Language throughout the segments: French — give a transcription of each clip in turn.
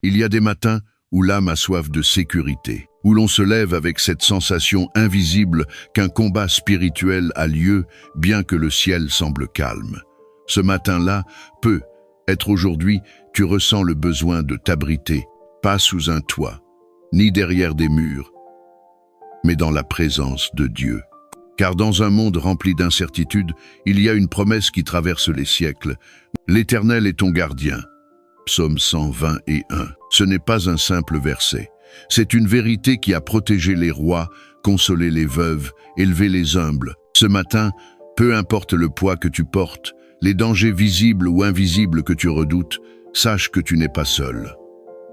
Il y a des matins où l'âme a soif de sécurité, où l'on se lève avec cette sensation invisible qu'un combat spirituel a lieu, bien que le ciel semble calme. Ce matin-là peut être aujourd'hui, tu ressens le besoin de t'abriter, pas sous un toit, ni derrière des murs, mais dans la présence de Dieu. Car dans un monde rempli d'incertitudes, il y a une promesse qui traverse les siècles. L'Éternel est ton gardien. Psaume 121. Ce n'est pas un simple verset. C'est une vérité qui a protégé les rois, consolé les veuves, élevé les humbles. Ce matin, peu importe le poids que tu portes, les dangers visibles ou invisibles que tu redoutes, sache que tu n'es pas seul.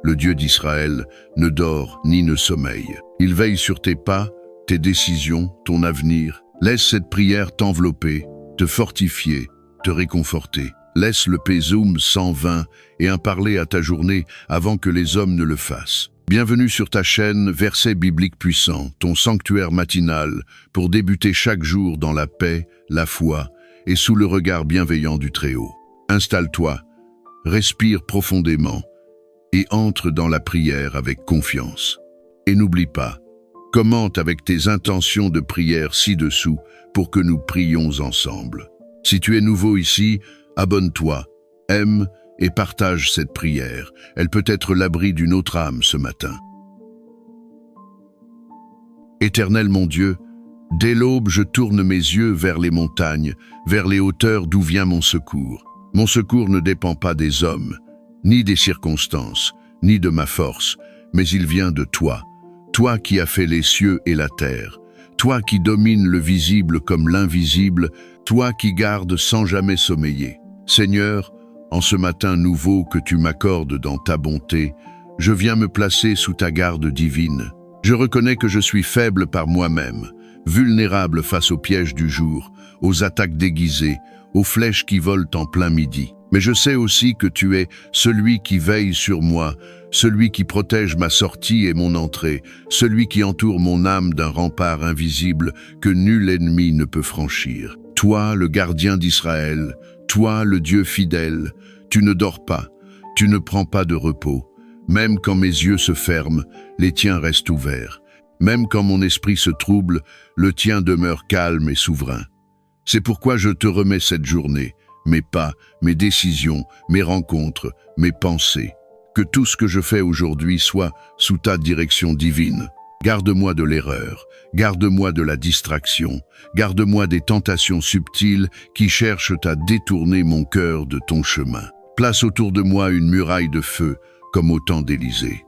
Le Dieu d'Israël ne dort ni ne sommeille. Il veille sur tes pas, tes décisions, ton avenir. Laisse cette prière t'envelopper, te fortifier, te réconforter. Laisse le Psaume 120 et un parler à ta journée avant que les hommes ne le fassent. Bienvenue sur ta chaîne Versets bibliques puissants, ton sanctuaire matinal pour débuter chaque jour dans la paix, la foi et sous le regard bienveillant du Très-Haut. Installe-toi, respire profondément et entre dans la prière avec confiance. Et n'oublie pas, commente avec tes intentions de prière ci-dessous pour que nous prions ensemble. Si tu es nouveau ici, abonne-toi, aime et partage cette prière. Elle peut être l'abri d'une autre âme ce matin. Éternel mon Dieu, dès l'aube je tourne mes yeux vers les montagnes, vers les hauteurs d'où vient mon secours. Mon secours ne dépend pas des hommes, ni des circonstances, ni de ma force, mais il vient de toi. Toi qui as fait les cieux et la terre, toi qui domines le visible comme l'invisible, toi qui gardes sans jamais sommeiller. Seigneur, en ce matin nouveau que tu m'accordes dans ta bonté, je viens me placer sous ta garde divine. Je reconnais que je suis faible par moi-même, vulnérable face aux pièges du jour, aux attaques déguisées, aux flèches qui volent en plein midi. Mais je sais aussi que tu es celui qui veille sur moi, celui qui protège ma sortie et mon entrée, celui qui entoure mon âme d'un rempart invisible que nul ennemi ne peut franchir. Toi, le gardien d'Israël, toi, le Dieu fidèle, tu ne dors pas, tu ne prends pas de repos. Même quand mes yeux se ferment, les tiens restent ouverts. Même quand mon esprit se trouble, le tien demeure calme et souverain. C'est pourquoi je te remets cette journée, mes pas, mes décisions, mes rencontres, mes pensées. Que tout ce que je fais aujourd'hui soit sous ta direction divine. Garde-moi de l'erreur, garde-moi de la distraction, garde-moi des tentations subtiles qui cherchent à détourner mon cœur de ton chemin. Place autour de moi une muraille de feu, comme au temps d'Élysée.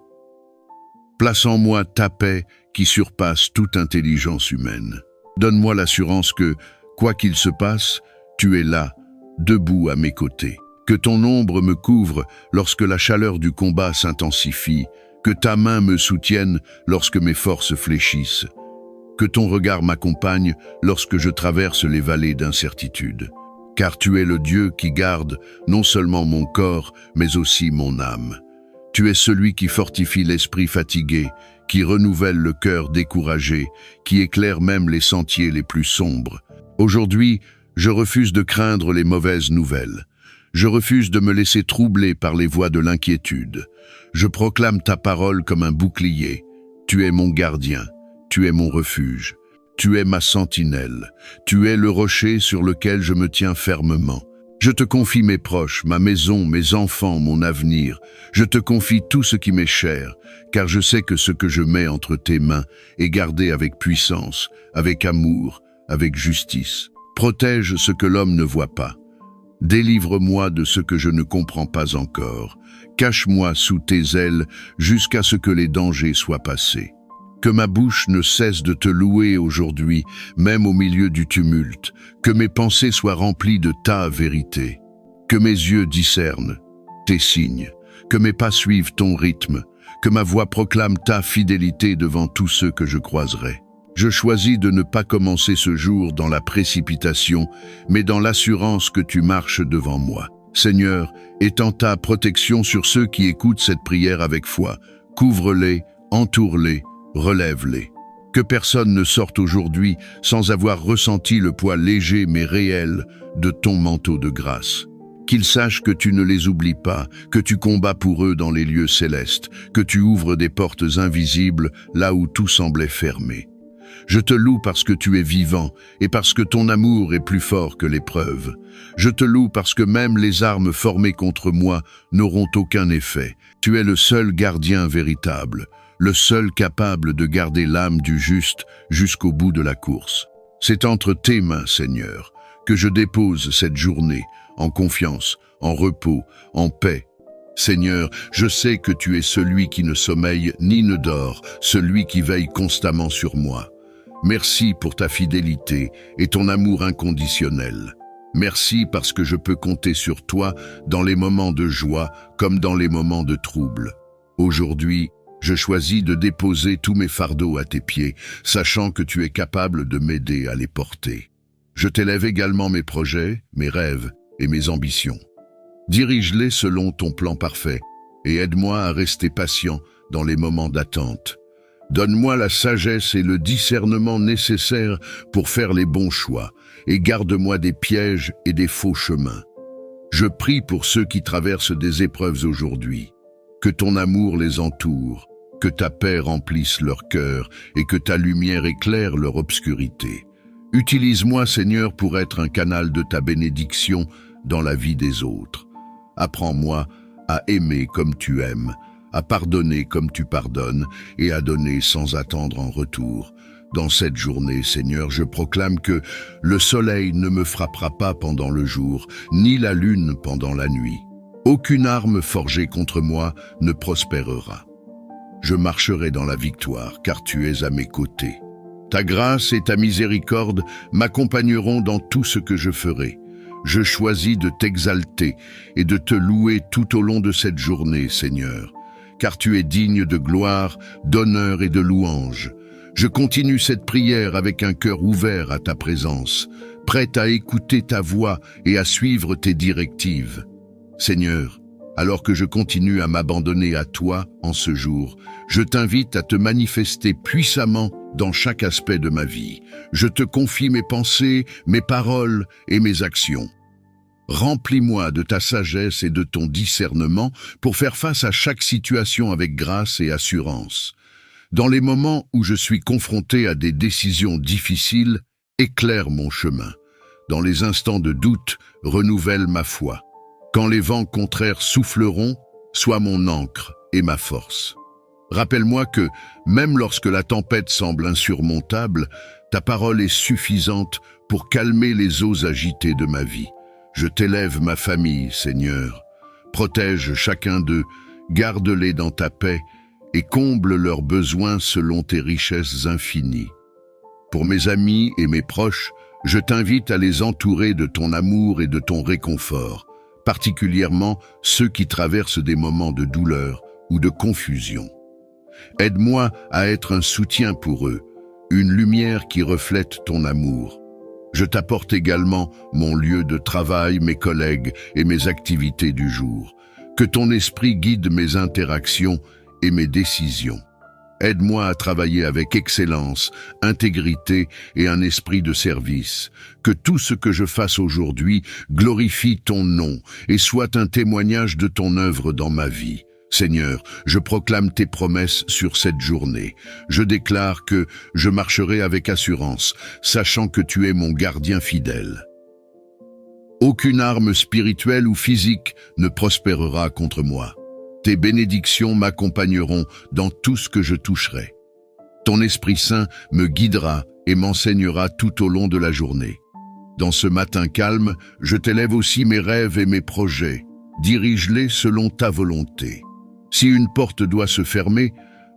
Place en moi ta paix qui surpasse toute intelligence humaine. Donne-moi l'assurance que, quoi qu'il se passe, tu es là, debout à mes côtés. Que ton ombre me couvre lorsque la chaleur du combat s'intensifie, que ta main me soutienne lorsque mes forces fléchissent, que ton regard m'accompagne lorsque je traverse les vallées d'incertitude. Car tu es le Dieu qui garde non seulement mon corps, mais aussi mon âme. Tu es celui qui fortifie l'esprit fatigué, qui renouvelle le cœur découragé, qui éclaire même les sentiers les plus sombres. Aujourd'hui, je refuse de craindre les mauvaises nouvelles. Je refuse de me laisser troubler par les voix de l'inquiétude. Je proclame ta parole comme un bouclier. Tu es mon gardien, tu es mon refuge, tu es ma sentinelle, tu es le rocher sur lequel je me tiens fermement. Je te confie mes proches, ma maison, mes enfants, mon avenir. Je te confie tout ce qui m'est cher, car je sais que ce que je mets entre tes mains est gardé avec puissance, avec amour, avec justice. Protège ce que l'homme ne voit pas. Délivre-moi de ce que je ne comprends pas encore. Cache-moi sous tes ailes jusqu'à ce que les dangers soient passés. Que ma bouche ne cesse de te louer aujourd'hui, même au milieu du tumulte. Que mes pensées soient remplies de ta vérité. Que mes yeux discernent tes signes. Que mes pas suivent ton rythme. Que ma voix proclame ta fidélité devant tous ceux que je croiserai. Je choisis de ne pas commencer ce jour dans la précipitation, mais dans l'assurance que tu marches devant moi. Seigneur, étends ta protection sur ceux qui écoutent cette prière avec foi. Couvre-les, entoure-les, relève-les. Que personne ne sorte aujourd'hui sans avoir ressenti le poids léger mais réel de ton manteau de grâce. Qu'ils sachent que tu ne les oublies pas, que tu combats pour eux dans les lieux célestes, que tu ouvres des portes invisibles là où tout semblait fermé. Je te loue parce que tu es vivant et parce que ton amour est plus fort que l'épreuve. Je te loue parce que même les armes formées contre moi n'auront aucun effet. Tu es le seul gardien véritable, le seul capable de garder l'âme du juste jusqu'au bout de la course. C'est entre tes mains, Seigneur, que je dépose cette journée, en confiance, en repos, en paix. Seigneur, je sais que tu es celui qui ne sommeille ni ne dort, celui qui veille constamment sur moi. Merci pour ta fidélité et ton amour inconditionnel. Merci parce que je peux compter sur toi dans les moments de joie comme dans les moments de trouble. Aujourd'hui, je choisis de déposer tous mes fardeaux à tes pieds, sachant que tu es capable de m'aider à les porter. Je t'élève également mes projets, mes rêves et mes ambitions. Dirige-les selon ton plan parfait et aide-moi à rester patient dans les moments d'attente. Donne-moi la sagesse et le discernement nécessaires pour faire les bons choix et garde-moi des pièges et des faux chemins. Je prie pour ceux qui traversent des épreuves aujourd'hui. Que ton amour les entoure, que ta paix remplisse leur cœur et que ta lumière éclaire leur obscurité. Utilise-moi, Seigneur, pour être un canal de ta bénédiction dans la vie des autres. Apprends-moi à aimer comme tu aimes, à pardonner comme tu pardonnes et à donner sans attendre en retour. Dans cette journée, Seigneur, je proclame que le soleil ne me frappera pas pendant le jour, ni la lune pendant la nuit. Aucune arme forgée contre moi ne prospérera. Je marcherai dans la victoire, car tu es à mes côtés. Ta grâce et ta miséricorde m'accompagneront dans tout ce que je ferai. Je choisis de t'exalter et de te louer tout au long de cette journée, Seigneur, car tu es digne de gloire, d'honneur et de louange. Je continue cette prière avec un cœur ouvert à ta présence, prête à écouter ta voix et à suivre tes directives. Seigneur, alors que je continue à m'abandonner à toi en ce jour, je t'invite à te manifester puissamment dans chaque aspect de ma vie. Je te confie mes pensées, mes paroles et mes actions. Remplis-moi de ta sagesse et de ton discernement pour faire face à chaque situation avec grâce et assurance. Dans les moments où je suis confronté à des décisions difficiles, éclaire mon chemin. Dans les instants de doute, renouvelle ma foi. Quand les vents contraires souffleront, sois mon ancre et ma force. Rappelle-moi que, même lorsque la tempête semble insurmontable, ta parole est suffisante pour calmer les eaux agitées de ma vie. Je t'élève ma famille, Seigneur. Protège chacun d'eux, garde-les dans ta paix et comble leurs besoins selon tes richesses infinies. Pour mes amis et mes proches, je t'invite à les entourer de ton amour et de ton réconfort, particulièrement ceux qui traversent des moments de douleur ou de confusion. Aide-moi à être un soutien pour eux, une lumière qui reflète ton amour. Je t'apporte également mon lieu de travail, mes collègues et mes activités du jour. Que ton esprit guide mes interactions et mes décisions. Aide-moi à travailler avec excellence, intégrité et un esprit de service. Que tout ce que je fasse aujourd'hui glorifie ton nom et soit un témoignage de ton œuvre dans ma vie. Seigneur, je proclame tes promesses sur cette journée. Je déclare que je marcherai avec assurance, sachant que tu es mon gardien fidèle. Aucune arme spirituelle ou physique ne prospérera contre moi. Tes bénédictions m'accompagneront dans tout ce que je toucherai. Ton Esprit Saint me guidera et m'enseignera tout au long de la journée. Dans ce matin calme, je t'élève aussi mes rêves et mes projets. Dirige-les selon ta volonté. Si une porte doit se fermer,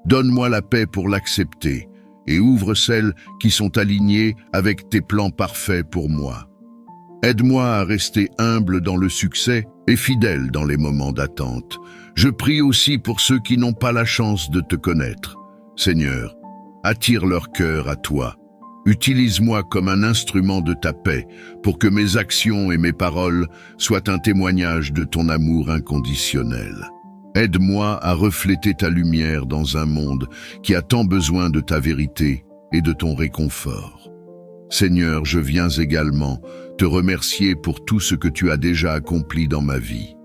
donne-moi la paix pour l'accepter et ouvre celles qui sont alignées avec tes plans parfaits pour moi. Aide-moi à rester humble dans le succès et fidèle dans les moments d'attente. Je prie aussi pour ceux qui n'ont pas la chance de te connaître. Seigneur, attire leur cœur à toi. Utilise-moi comme un instrument de ta paix pour que mes actions et mes paroles soient un témoignage de ton amour inconditionnel. Aide-moi à refléter ta lumière dans un monde qui a tant besoin de ta vérité et de ton réconfort. Seigneur, je viens également te remercier pour tout ce que tu as déjà accompli dans ma vie.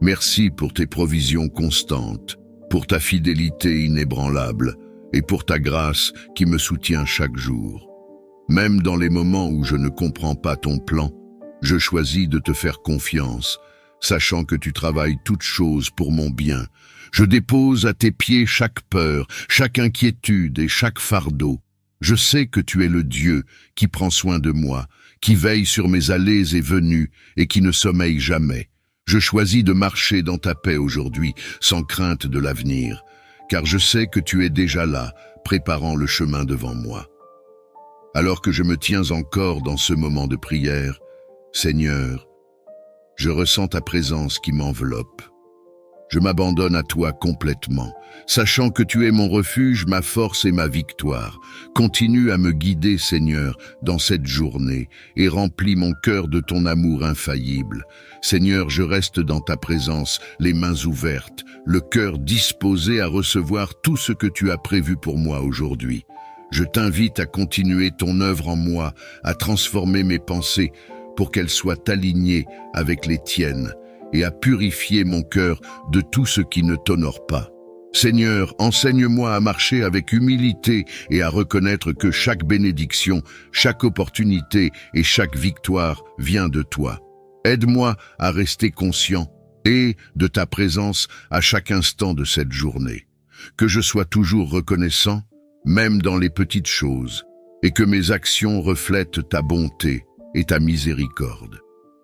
Merci pour tes provisions constantes, pour ta fidélité inébranlable et pour ta grâce qui me soutient chaque jour. Même dans les moments où je ne comprends pas ton plan, je choisis de te faire confiance, sachant que tu travailles toutes choses pour mon bien. Je dépose à tes pieds chaque peur, chaque inquiétude et chaque fardeau. Je sais que tu es le Dieu qui prend soin de moi, qui veille sur mes allées et venues et qui ne sommeille jamais. Je choisis de marcher dans ta paix aujourd'hui, sans crainte de l'avenir, car je sais que tu es déjà là, préparant le chemin devant moi. Alors que je me tiens encore dans ce moment de prière, Seigneur, je ressens ta présence qui m'enveloppe. Je m'abandonne à toi complètement, sachant que tu es mon refuge, ma force et ma victoire. Continue à me guider, Seigneur, dans cette journée et remplis mon cœur de ton amour infaillible. Seigneur, je reste dans ta présence, les mains ouvertes, le cœur disposé à recevoir tout ce que tu as prévu pour moi aujourd'hui. Je t'invite à continuer ton œuvre en moi, à transformer mes pensées pour qu'elles soient alignées avec les tiennes, et à purifier mon cœur de tout ce qui ne t'honore pas. Seigneur, enseigne-moi à marcher avec humilité et à reconnaître que chaque bénédiction, chaque opportunité et chaque victoire vient de toi. Aide-moi à rester conscient et de ta présence à chaque instant de cette journée. Que je sois toujours reconnaissant, même dans les petites choses, et que mes actions reflètent ta bonté et ta miséricorde.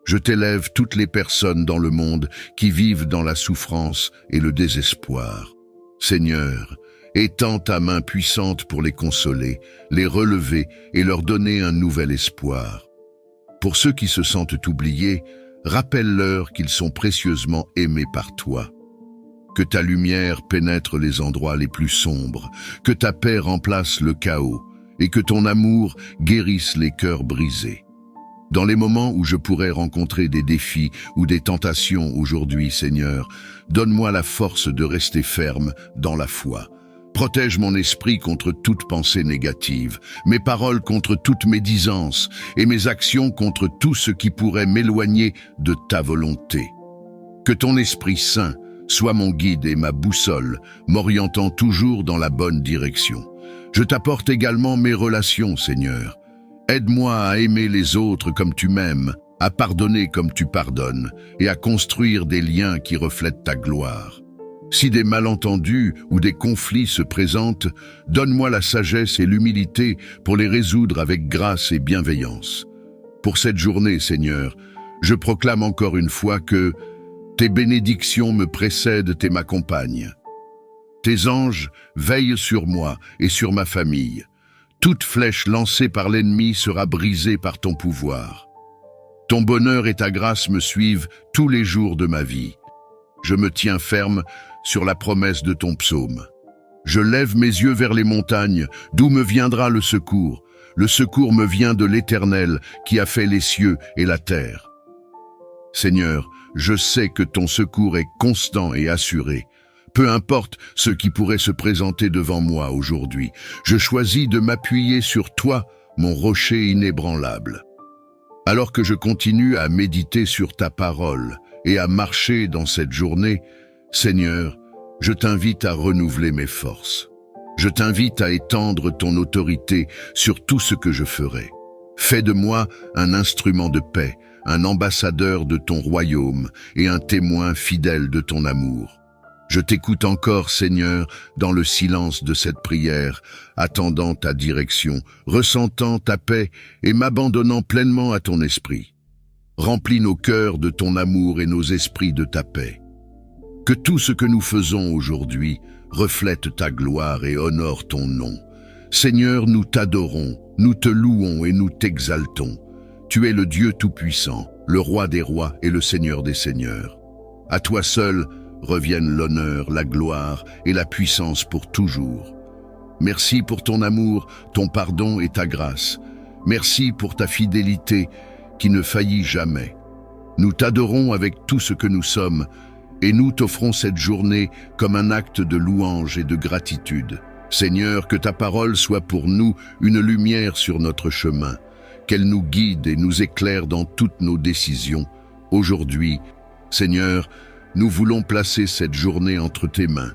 Je t'élève toutes les personnes dans le monde qui vivent dans la souffrance et le désespoir. Seigneur, étends ta main puissante pour les consoler, les relever et leur donner un nouvel espoir. Pour ceux qui se sentent oubliés, rappelle-leur qu'ils sont précieusement aimés par toi. Que ta lumière pénètre les endroits les plus sombres, que ta paix remplace le chaos et que ton amour guérisse les cœurs brisés. Dans les moments où je pourrais rencontrer des défis ou des tentations aujourd'hui, Seigneur, donne-moi la force de rester ferme dans la foi. Protège mon esprit contre toute pensée négative, mes paroles contre toute médisance et mes actions contre tout ce qui pourrait m'éloigner de ta volonté. Que ton Esprit Saint soit mon guide et ma boussole, m'orientant toujours dans la bonne direction. Je t'apporte également mes relations, Seigneur. Aide-moi à aimer les autres comme tu m'aimes, à pardonner comme tu pardonnes, et à construire des liens qui reflètent ta gloire. Si des malentendus ou des conflits se présentent, donne-moi la sagesse et l'humilité pour les résoudre avec grâce et bienveillance. Pour cette journée, Seigneur, je proclame encore une fois que tes bénédictions me précèdent et m'accompagnent. Tes anges veillent sur moi et sur ma famille. Toute flèche lancée par l'ennemi sera brisée par ton pouvoir. Ton bonheur et ta grâce me suivent tous les jours de ma vie. Je me tiens ferme sur la promesse de ton psaume. Je lève mes yeux vers les montagnes, d'où me viendra le secours. Le secours me vient de l'Éternel qui a fait les cieux et la terre. Seigneur, je sais que ton secours est constant et assuré. Peu importe ce qui pourrait se présenter devant moi aujourd'hui, je choisis de m'appuyer sur toi, mon rocher inébranlable. Alors que je continue à méditer sur ta parole et à marcher dans cette journée, Seigneur, je t'invite à renouveler mes forces. Je t'invite à étendre ton autorité sur tout ce que je ferai. Fais de moi un instrument de paix, un ambassadeur de ton royaume et un témoin fidèle de ton amour. Je t'écoute encore, Seigneur, dans le silence de cette prière, attendant ta direction, ressentant ta paix et m'abandonnant pleinement à ton esprit. Remplis nos cœurs de ton amour et nos esprits de ta paix. Que tout ce que nous faisons aujourd'hui reflète ta gloire et honore ton nom. Seigneur, nous t'adorons, nous te louons et nous t'exaltons. Tu es le Dieu Tout-Puissant, le Roi des rois et le Seigneur des seigneurs. À toi seul reviennent l'honneur, la gloire et la puissance pour toujours. Merci pour ton amour, ton pardon et ta grâce. Merci pour ta fidélité qui ne faillit jamais. Nous t'adorons avec tout ce que nous sommes et nous t'offrons cette journée comme un acte de louange et de gratitude. Seigneur, que ta parole soit pour nous une lumière sur notre chemin, qu'elle nous guide et nous éclaire dans toutes nos décisions. Aujourd'hui, Seigneur, nous voulons placer cette journée entre tes mains.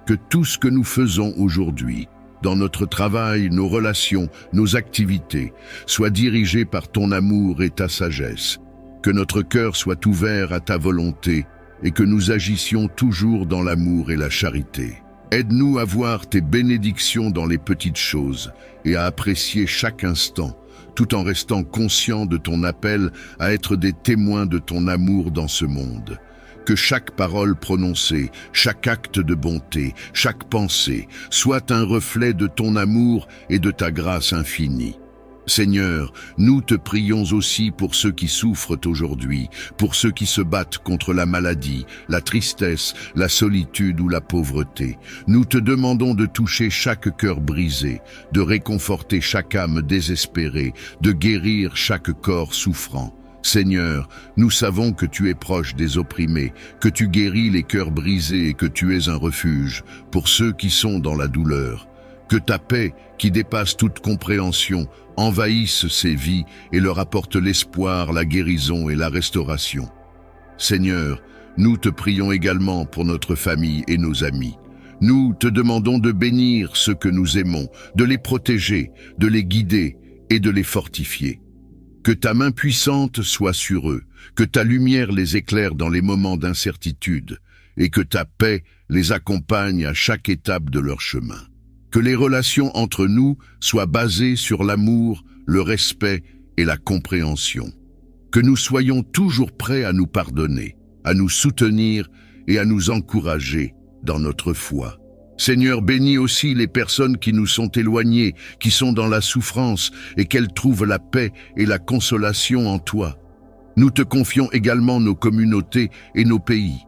Que tout ce que nous faisons aujourd'hui, dans notre travail, nos relations, nos activités, soit dirigé par ton amour et ta sagesse. Que notre cœur soit ouvert à ta volonté et que nous agissions toujours dans l'amour et la charité. Aide-nous à voir tes bénédictions dans les petites choses et à apprécier chaque instant, tout en restant conscients de ton appel à être des témoins de ton amour dans ce monde. Que chaque parole prononcée, chaque acte de bonté, chaque pensée soit un reflet de ton amour et de ta grâce infinie. Seigneur, nous te prions aussi pour ceux qui souffrent aujourd'hui, pour ceux qui se battent contre la maladie, la tristesse, la solitude ou la pauvreté. Nous te demandons de toucher chaque cœur brisé, de réconforter chaque âme désespérée, de guérir chaque corps souffrant. Seigneur, nous savons que tu es proche des opprimés, que tu guéris les cœurs brisés et que tu es un refuge pour ceux qui sont dans la douleur. Que ta paix, qui dépasse toute compréhension, envahisse ces vies et leur apporte l'espoir, la guérison et la restauration. Seigneur, nous te prions également pour notre famille et nos amis. Nous te demandons de bénir ceux que nous aimons, de les protéger, de les guider et de les fortifier. Que ta main puissante soit sur eux, que ta lumière les éclaire dans les moments d'incertitude et que ta paix les accompagne à chaque étape de leur chemin. Que les relations entre nous soient basées sur l'amour, le respect et la compréhension. Que nous soyons toujours prêts à nous pardonner, à nous soutenir et à nous encourager dans notre foi. Seigneur, bénis aussi les personnes qui nous sont éloignées, qui sont dans la souffrance et qu'elles trouvent la paix et la consolation en toi. Nous te confions également nos communautés et nos pays.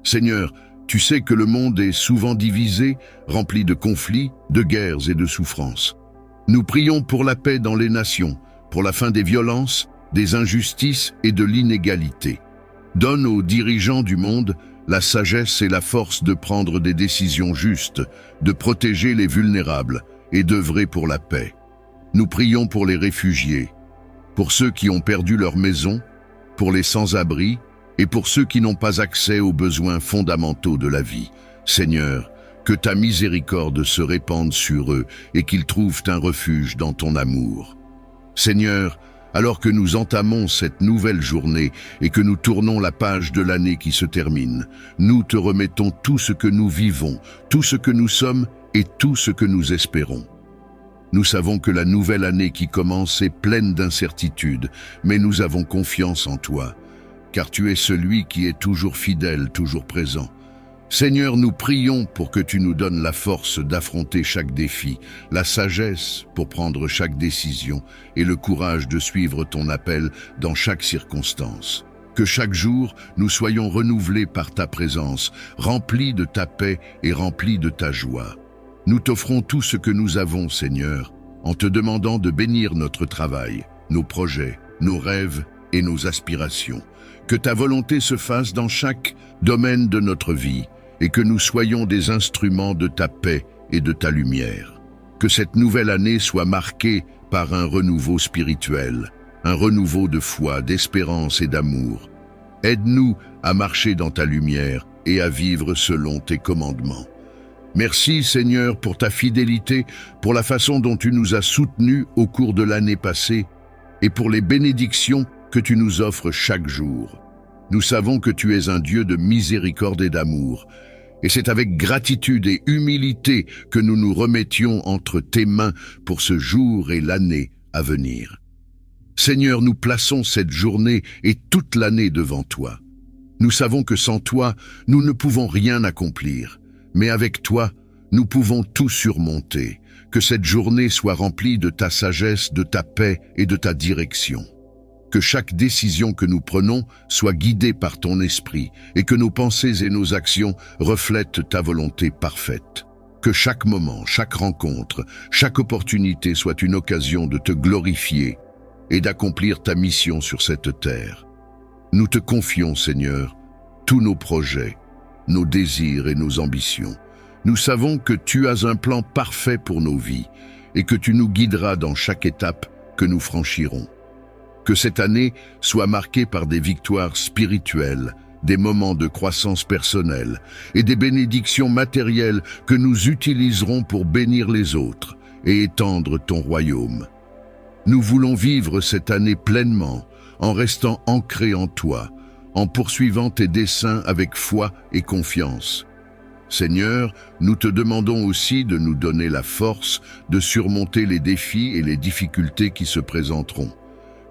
Seigneur, tu sais que le monde est souvent divisé, rempli de conflits, de guerres et de souffrances. Nous prions pour la paix dans les nations, pour la fin des violences, des injustices et de l'inégalité. Donne aux dirigeants du monde la sagesse et la force de prendre des décisions justes, de protéger les vulnérables et d'œuvrer pour la paix. Nous prions pour les réfugiés, pour ceux qui ont perdu leur maison, pour les sans-abri et pour ceux qui n'ont pas accès aux besoins fondamentaux de la vie. Seigneur, que ta miséricorde se répande sur eux et qu'ils trouvent un refuge dans ton amour. Seigneur, alors que nous entamons cette nouvelle journée et que nous tournons la page de l'année qui se termine, nous te remettons tout ce que nous vivons, tout ce que nous sommes et tout ce que nous espérons. Nous savons que la nouvelle année qui commence est pleine d'incertitudes, mais nous avons confiance en toi, car tu es celui qui est toujours fidèle, toujours présent. Seigneur, nous prions pour que tu nous donnes la force d'affronter chaque défi, la sagesse pour prendre chaque décision et le courage de suivre ton appel dans chaque circonstance. Que chaque jour, nous soyons renouvelés par ta présence, remplis de ta paix et remplis de ta joie. Nous t'offrons tout ce que nous avons, Seigneur, en te demandant de bénir notre travail, nos projets, nos rêves et nos aspirations. Que ta volonté se fasse dans chaque domaine de notre vie et que nous soyons des instruments de ta paix et de ta lumière. Que cette nouvelle année soit marquée par un renouveau spirituel, un renouveau de foi, d'espérance et d'amour. Aide-nous à marcher dans ta lumière et à vivre selon tes commandements. Merci Seigneur pour ta fidélité, pour la façon dont tu nous as soutenus au cours de l'année passée et pour les bénédictions que tu nous offres chaque jour. Nous savons que tu es un Dieu de miséricorde et d'amour, et c'est avec gratitude et humilité que nous nous remettions entre tes mains pour ce jour et l'année à venir. Seigneur, nous plaçons cette journée et toute l'année devant toi. Nous savons que sans toi, nous ne pouvons rien accomplir, mais avec toi, nous pouvons tout surmonter. Que cette journée soit remplie de ta sagesse, de ta paix et de ta direction. Que chaque décision que nous prenons soit guidée par ton esprit et que nos pensées et nos actions reflètent ta volonté parfaite. Que chaque moment, chaque rencontre, chaque opportunité soit une occasion de te glorifier et d'accomplir ta mission sur cette terre. Nous te confions, Seigneur, tous nos projets, nos désirs et nos ambitions. Nous savons que tu as un plan parfait pour nos vies et que tu nous guideras dans chaque étape que nous franchirons. Que cette année soit marquée par des victoires spirituelles, des moments de croissance personnelle et des bénédictions matérielles que nous utiliserons pour bénir les autres et étendre ton royaume. Nous voulons vivre cette année pleinement, en restant ancrés en toi, en poursuivant tes desseins avec foi et confiance. Seigneur, nous te demandons aussi de nous donner la force de surmonter les défis et les difficultés qui se présenteront.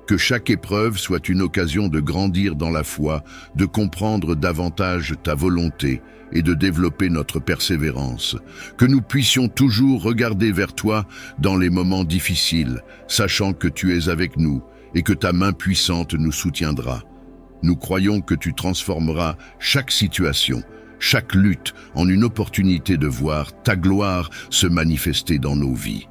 Que chaque épreuve soit une occasion de grandir dans la foi, de comprendre davantage ta volonté et de développer notre persévérance. Que nous puissions toujours regarder vers toi dans les moments difficiles, sachant que tu es avec nous et que ta main puissante nous soutiendra. Nous croyons que tu transformeras chaque situation, chaque lutte en une opportunité de voir ta gloire se manifester dans nos vies.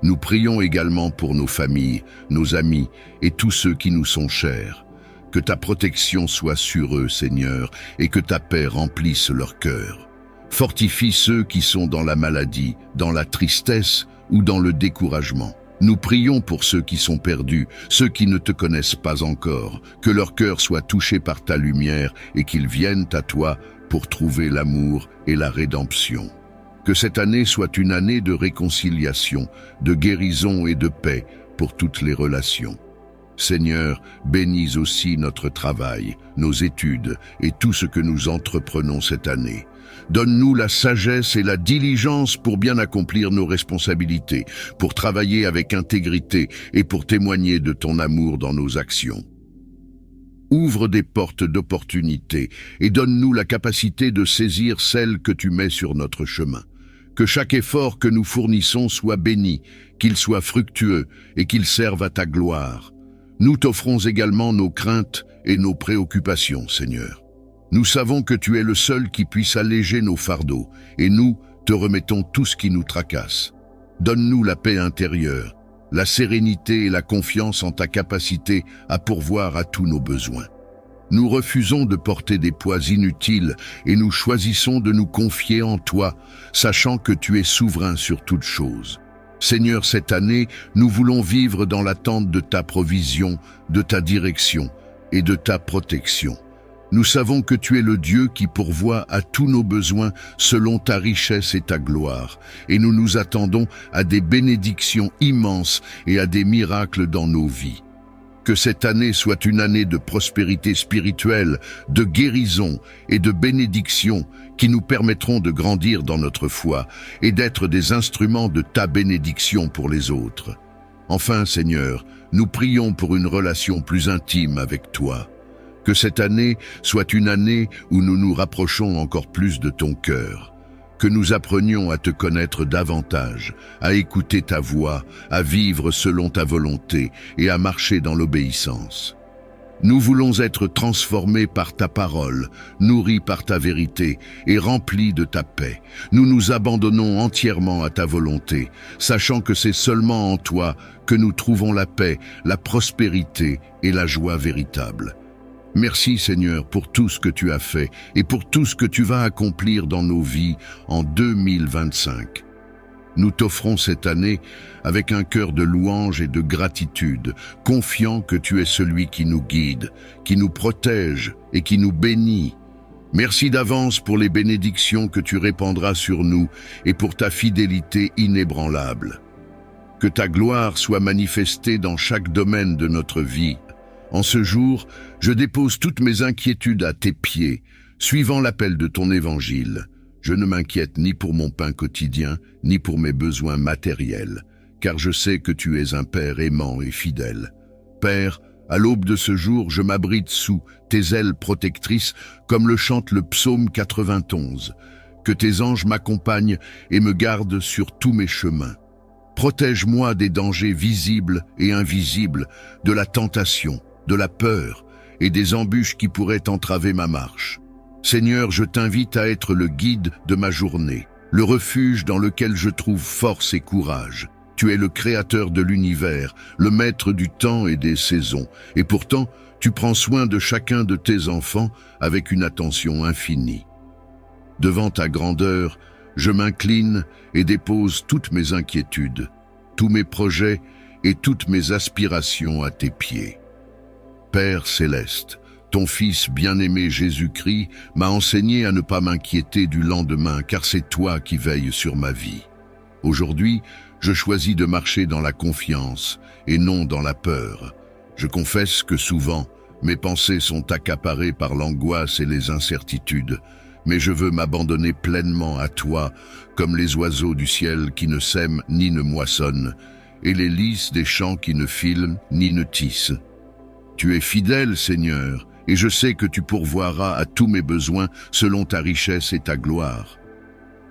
Nous prions également pour nos familles, nos amis et tous ceux qui nous sont chers. Que ta protection soit sur eux, Seigneur, et que ta paix remplisse leur cœur. Fortifie ceux qui sont dans la maladie, dans la tristesse ou dans le découragement. Nous prions pour ceux qui sont perdus, ceux qui ne te connaissent pas encore. Que leur cœur soit touché par ta lumière et qu'ils viennent à toi pour trouver l'amour et la rédemption. Que cette année soit une année de réconciliation, de guérison et de paix pour toutes les relations. Seigneur, bénis aussi notre travail, nos études et tout ce que nous entreprenons cette année. Donne-nous la sagesse et la diligence pour bien accomplir nos responsabilités, pour travailler avec intégrité et pour témoigner de ton amour dans nos actions. Ouvre des portes d'opportunité et donne-nous la capacité de saisir celles que tu mets sur notre chemin. Que chaque effort que nous fournissons soit béni, qu'il soit fructueux et qu'il serve à ta gloire. Nous t'offrons également nos craintes et nos préoccupations, Seigneur. Nous savons que tu es le seul qui puisse alléger nos fardeaux, et nous te remettons tout ce qui nous tracasse. Donne-nous la paix intérieure, la sérénité et la confiance en ta capacité à pourvoir à tous nos besoins. Nous refusons de porter des poids inutiles et nous choisissons de nous confier en toi, sachant que tu es souverain sur toutes choses. Seigneur, cette année, nous voulons vivre dans l'attente de ta provision, de ta direction et de ta protection. Nous savons que tu es le Dieu qui pourvoit à tous nos besoins selon ta richesse et ta gloire, et nous nous attendons à des bénédictions immenses et à des miracles dans nos vies. Que cette année soit une année de prospérité spirituelle, de guérison et de bénédiction qui nous permettront de grandir dans notre foi et d'être des instruments de ta bénédiction pour les autres. Enfin, Seigneur, nous prions pour une relation plus intime avec toi. Que cette année soit une année où nous nous rapprochons encore plus de ton cœur. Que nous apprenions à te connaître davantage, à écouter ta voix, à vivre selon ta volonté et à marcher dans l'obéissance. Nous voulons être transformés par ta parole, nourris par ta vérité et remplis de ta paix. Nous nous abandonnons entièrement à ta volonté, sachant que c'est seulement en toi que nous trouvons la paix, la prospérité et la joie véritable. Merci Seigneur pour tout ce que tu as fait et pour tout ce que tu vas accomplir dans nos vies en 2025. Nous t'offrons cette année avec un cœur de louange et de gratitude, confiant que tu es celui qui nous guide, qui nous protège et qui nous bénit. Merci d'avance pour les bénédictions que tu répandras sur nous et pour ta fidélité inébranlable. Que ta gloire soit manifestée dans chaque domaine de notre vie. En ce jour, je dépose toutes mes inquiétudes à tes pieds, suivant l'appel de ton évangile. Je ne m'inquiète ni pour mon pain quotidien, ni pour mes besoins matériels, car je sais que tu es un Père aimant et fidèle. Père, à l'aube de ce jour, je m'abrite sous tes ailes protectrices, comme le chante le psaume 91. Que tes anges m'accompagnent et me gardent sur tous mes chemins. Protège-moi des dangers visibles et invisibles, de la tentation, de la peur et des embûches qui pourraient entraver ma marche. Seigneur, je t'invite à être le guide de ma journée, le refuge dans lequel je trouve force et courage. Tu es le créateur de l'univers, le maître du temps et des saisons, et pourtant, tu prends soin de chacun de tes enfants avec une attention infinie. Devant ta grandeur, je m'incline et dépose toutes mes inquiétudes, tous mes projets et toutes mes aspirations à tes pieds. Père céleste, ton Fils bien-aimé Jésus-Christ m'a enseigné à ne pas m'inquiéter du lendemain, car c'est toi qui veilles sur ma vie. Aujourd'hui, je choisis de marcher dans la confiance et non dans la peur. Je confesse que souvent, mes pensées sont accaparées par l'angoisse et les incertitudes, mais je veux m'abandonner pleinement à toi, comme les oiseaux du ciel qui ne sèment ni ne moissonnent, et les lys des champs qui ne filent ni ne tissent. Tu es fidèle, Seigneur, et je sais que tu pourvoiras à tous mes besoins selon ta richesse et ta gloire.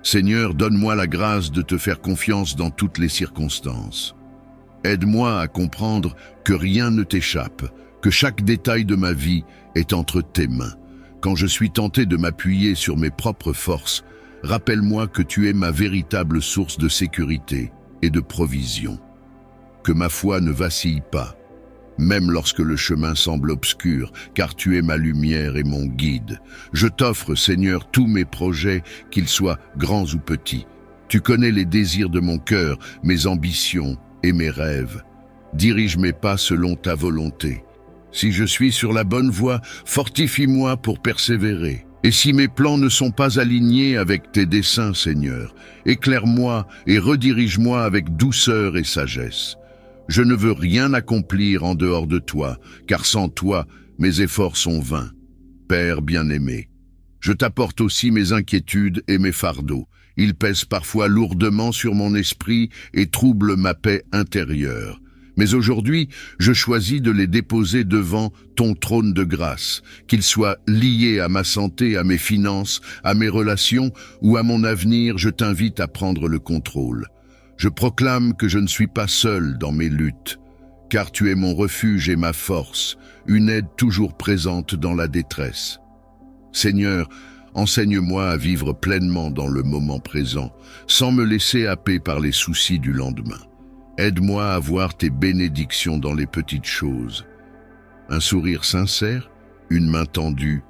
Seigneur, donne-moi la grâce de te faire confiance dans toutes les circonstances. Aide-moi à comprendre que rien ne t'échappe, que chaque détail de ma vie est entre tes mains. Quand je suis tenté de m'appuyer sur mes propres forces, rappelle-moi que tu es ma véritable source de sécurité et de provision. Que ma foi ne vacille pas, même lorsque le chemin semble obscur, car tu es ma lumière et mon guide. Je t'offre, Seigneur, tous mes projets, qu'ils soient grands ou petits. Tu connais les désirs de mon cœur, mes ambitions et mes rêves. Dirige mes pas selon ta volonté. Si je suis sur la bonne voie, fortifie-moi pour persévérer. Et si mes plans ne sont pas alignés avec tes desseins, Seigneur, éclaire-moi et redirige-moi avec douceur et sagesse. Je ne veux rien accomplir en dehors de toi, car sans toi, mes efforts sont vains. Père bien-aimé, je t'apporte aussi mes inquiétudes et mes fardeaux. Ils pèsent parfois lourdement sur mon esprit et troublent ma paix intérieure. Mais aujourd'hui, je choisis de les déposer devant ton trône de grâce, qu'ils soient liés à ma santé, à mes finances, à mes relations ou à mon avenir. Je t'invite à prendre le contrôle. Je proclame que je ne suis pas seul dans mes luttes, car tu es mon refuge et ma force, une aide toujours présente dans la détresse. Seigneur, enseigne-moi à vivre pleinement dans le moment présent, sans me laisser happer par les soucis du lendemain. Aide-moi à voir tes bénédictions dans les petites choses. Un sourire sincère, une main tendue,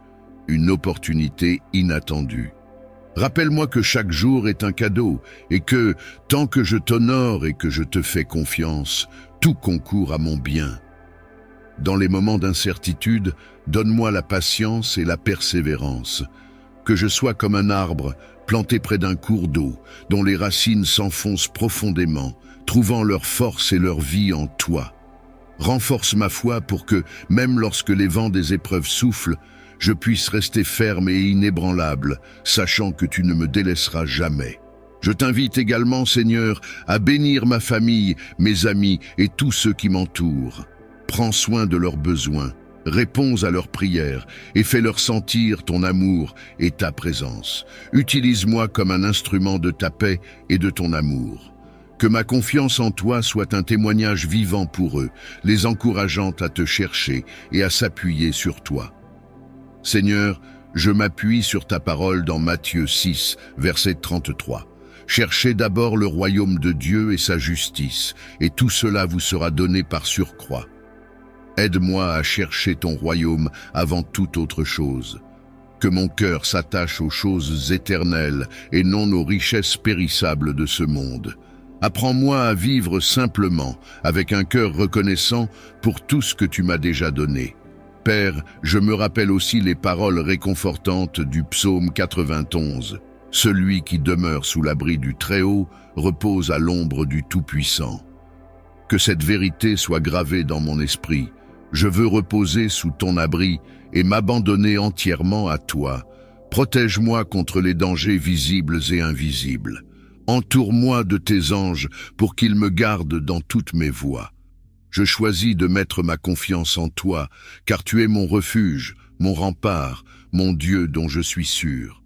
une opportunité inattendue. Rappelle-moi que chaque jour est un cadeau et que, tant que je t'honore et que je te fais confiance, tout concourt à mon bien. Dans les moments d'incertitude, donne-moi la patience et la persévérance. Que je sois comme un arbre planté près d'un cours d'eau, dont les racines s'enfoncent profondément, trouvant leur force et leur vie en toi. Renforce ma foi pour que, même lorsque les vents des épreuves soufflent, je puisse rester ferme et inébranlable, sachant que tu ne me délaisseras jamais. Je t'invite également, Seigneur, à bénir ma famille, mes amis et tous ceux qui m'entourent. Prends soin de leurs besoins, réponds à leurs prières et fais-leur sentir ton amour et ta présence. Utilise-moi comme un instrument de ta paix et de ton amour. Que ma confiance en toi soit un témoignage vivant pour eux, les encourageant à te chercher et à s'appuyer sur toi. Seigneur, je m'appuie sur ta parole dans Matthieu 6, verset 33. Cherchez d'abord le royaume de Dieu et sa justice, et tout cela vous sera donné par surcroît. Aide-moi à chercher ton royaume avant toute autre chose. Que mon cœur s'attache aux choses éternelles et non aux richesses périssables de ce monde. Apprends-moi à vivre simplement, avec un cœur reconnaissant pour tout ce que tu m'as déjà donné. Père, je me rappelle aussi les paroles réconfortantes du psaume 91. Celui qui demeure sous l'abri du Très-Haut repose à l'ombre du Tout-Puissant. Que cette vérité soit gravée dans mon esprit. Je veux reposer sous ton abri et m'abandonner entièrement à toi. Protège-moi contre les dangers visibles et invisibles. Entoure-moi de tes anges pour qu'ils me gardent dans toutes mes voies. Je choisis de mettre ma confiance en toi, car tu es mon refuge, mon rempart, mon Dieu dont je suis sûr.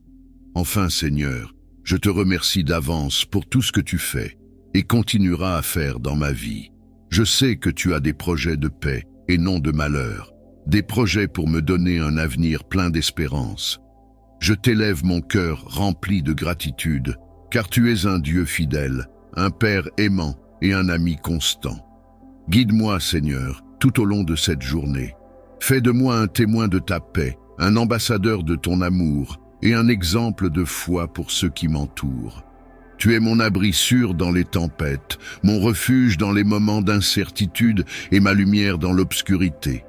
Enfin, Seigneur, je te remercie d'avance pour tout ce que tu fais et continueras à faire dans ma vie. Je sais que tu as des projets de paix et non de malheur, des projets pour me donner un avenir plein d'espérance. Je t'élève mon cœur rempli de gratitude, car tu es un Dieu fidèle, un Père aimant et un ami constant. Guide-moi, Seigneur, tout au long de cette journée. Fais de moi un témoin de ta paix, un ambassadeur de ton amour et un exemple de foi pour ceux qui m'entourent. Tu es mon abri sûr dans les tempêtes, mon refuge dans les moments d'incertitude et ma lumière dans l'obscurité.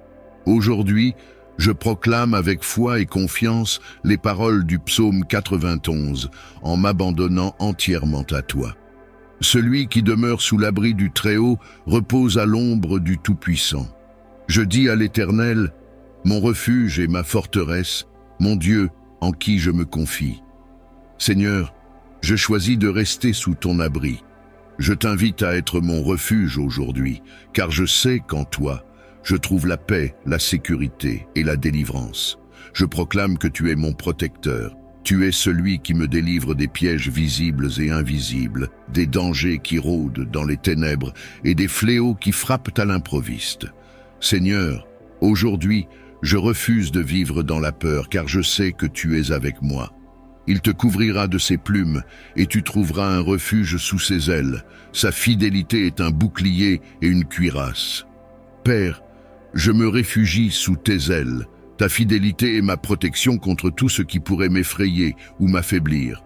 Aujourd'hui, je proclame avec foi et confiance les paroles du psaume 91 en m'abandonnant entièrement à toi. Celui qui demeure sous l'abri du Très-Haut repose à l'ombre du Tout-Puissant. Je dis à l'Éternel, mon refuge et ma forteresse, mon Dieu en qui je me confie. Seigneur, je choisis de rester sous ton abri. Je t'invite à être mon refuge aujourd'hui, car je sais qu'en toi, je trouve la paix, la sécurité et la délivrance. Je proclame que tu es mon protecteur. Tu es celui qui me délivre des pièges visibles et invisibles, des dangers qui rôdent dans les ténèbres et des fléaux qui frappent à l'improviste. Seigneur, aujourd'hui, je refuse de vivre dans la peur, car je sais que tu es avec moi. Il te couvrira de ses plumes, et tu trouveras un refuge sous ses ailes. Sa fidélité est un bouclier et une cuirasse. Père, je me réfugie sous tes ailes. Ta fidélité est ma protection contre tout ce qui pourrait m'effrayer ou m'affaiblir.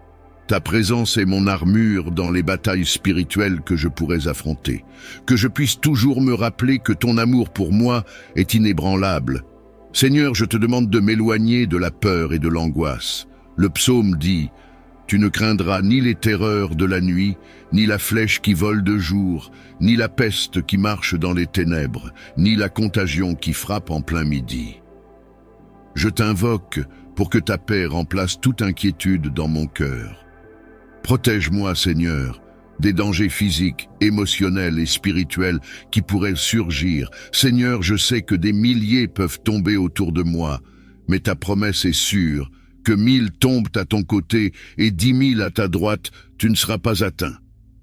Ta présence est mon armure dans les batailles spirituelles que je pourrais affronter. Que je puisse toujours me rappeler que ton amour pour moi est inébranlable. Seigneur, je te demande de m'éloigner de la peur et de l'angoisse. Le psaume dit « Tu ne craindras ni les terreurs de la nuit, ni la flèche qui vole de jour, ni la peste qui marche dans les ténèbres, ni la contagion qui frappe en plein midi. » Je t'invoque pour que ta paix remplace toute inquiétude dans mon cœur. Protège-moi, Seigneur, des dangers physiques, émotionnels et spirituels qui pourraient surgir. Seigneur, je sais que des milliers peuvent tomber autour de moi, mais ta promesse est sûre, que 1000 tombent à ton côté et 10 000 à ta droite, tu ne seras pas atteint.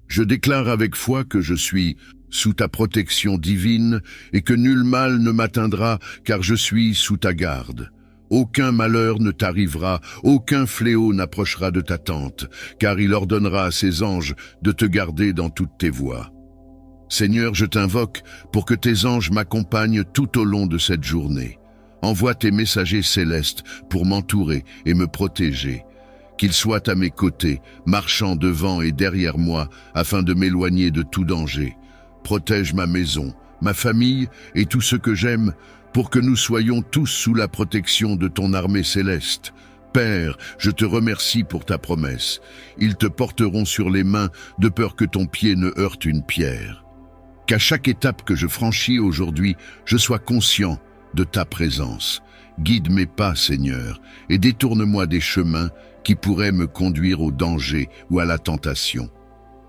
Je déclare avec foi que je suis sous ta protection divine et que nul mal ne m'atteindra car je suis sous ta garde. Aucun malheur ne t'arrivera, aucun fléau n'approchera de ta tente, car il ordonnera à ses anges de te garder dans toutes tes voies. Seigneur, je t'invoque pour que tes anges m'accompagnent tout au long de cette journée. Envoie tes messagers célestes pour m'entourer et me protéger. Qu'ils soient à mes côtés, marchant devant et derrière moi, afin de m'éloigner de tout danger. Protège ma maison, ma famille et tout ce que j'aime, pour que nous soyons tous sous la protection de ton armée céleste. Père, je te remercie pour ta promesse. Ils te porteront sur les mains de peur que ton pied ne heurte une pierre. Qu'à chaque étape que je franchis aujourd'hui, je sois conscient de ta présence. Guide mes pas, Seigneur, et détourne-moi des chemins qui pourraient me conduire au danger ou à la tentation.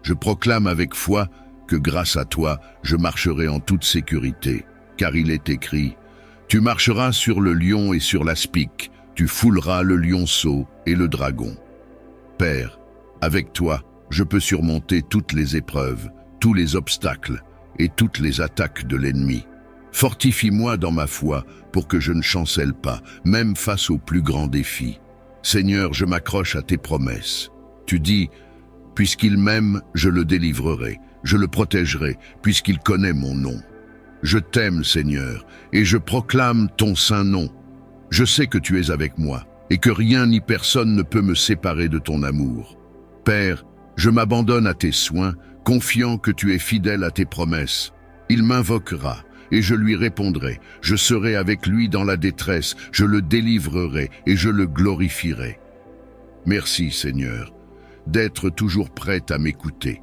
Je proclame avec foi que grâce à toi, je marcherai en toute sécurité, car il est écrit « Tu marcheras sur le lion et sur l'aspic, tu fouleras le lionceau et le dragon. » Père, avec toi, je peux surmonter toutes les épreuves, tous les obstacles et toutes les attaques de l'ennemi. Fortifie-moi dans ma foi pour que je ne chancelle pas, même face aux plus grands défis. Seigneur, je m'accroche à tes promesses. Tu dis, puisqu'il m'aime, je le délivrerai, je le protégerai, puisqu'il connaît mon nom. Je t'aime, Seigneur, et je proclame ton saint nom. Je sais que tu es avec moi, et que rien ni personne ne peut me séparer de ton amour. Père, je m'abandonne à tes soins, confiant que tu es fidèle à tes promesses. Il m'invoquera, et je lui répondrai. Je serai avec lui dans la détresse, je le délivrerai et je le glorifierai. Merci, Seigneur, d'être toujours prête à m'écouter.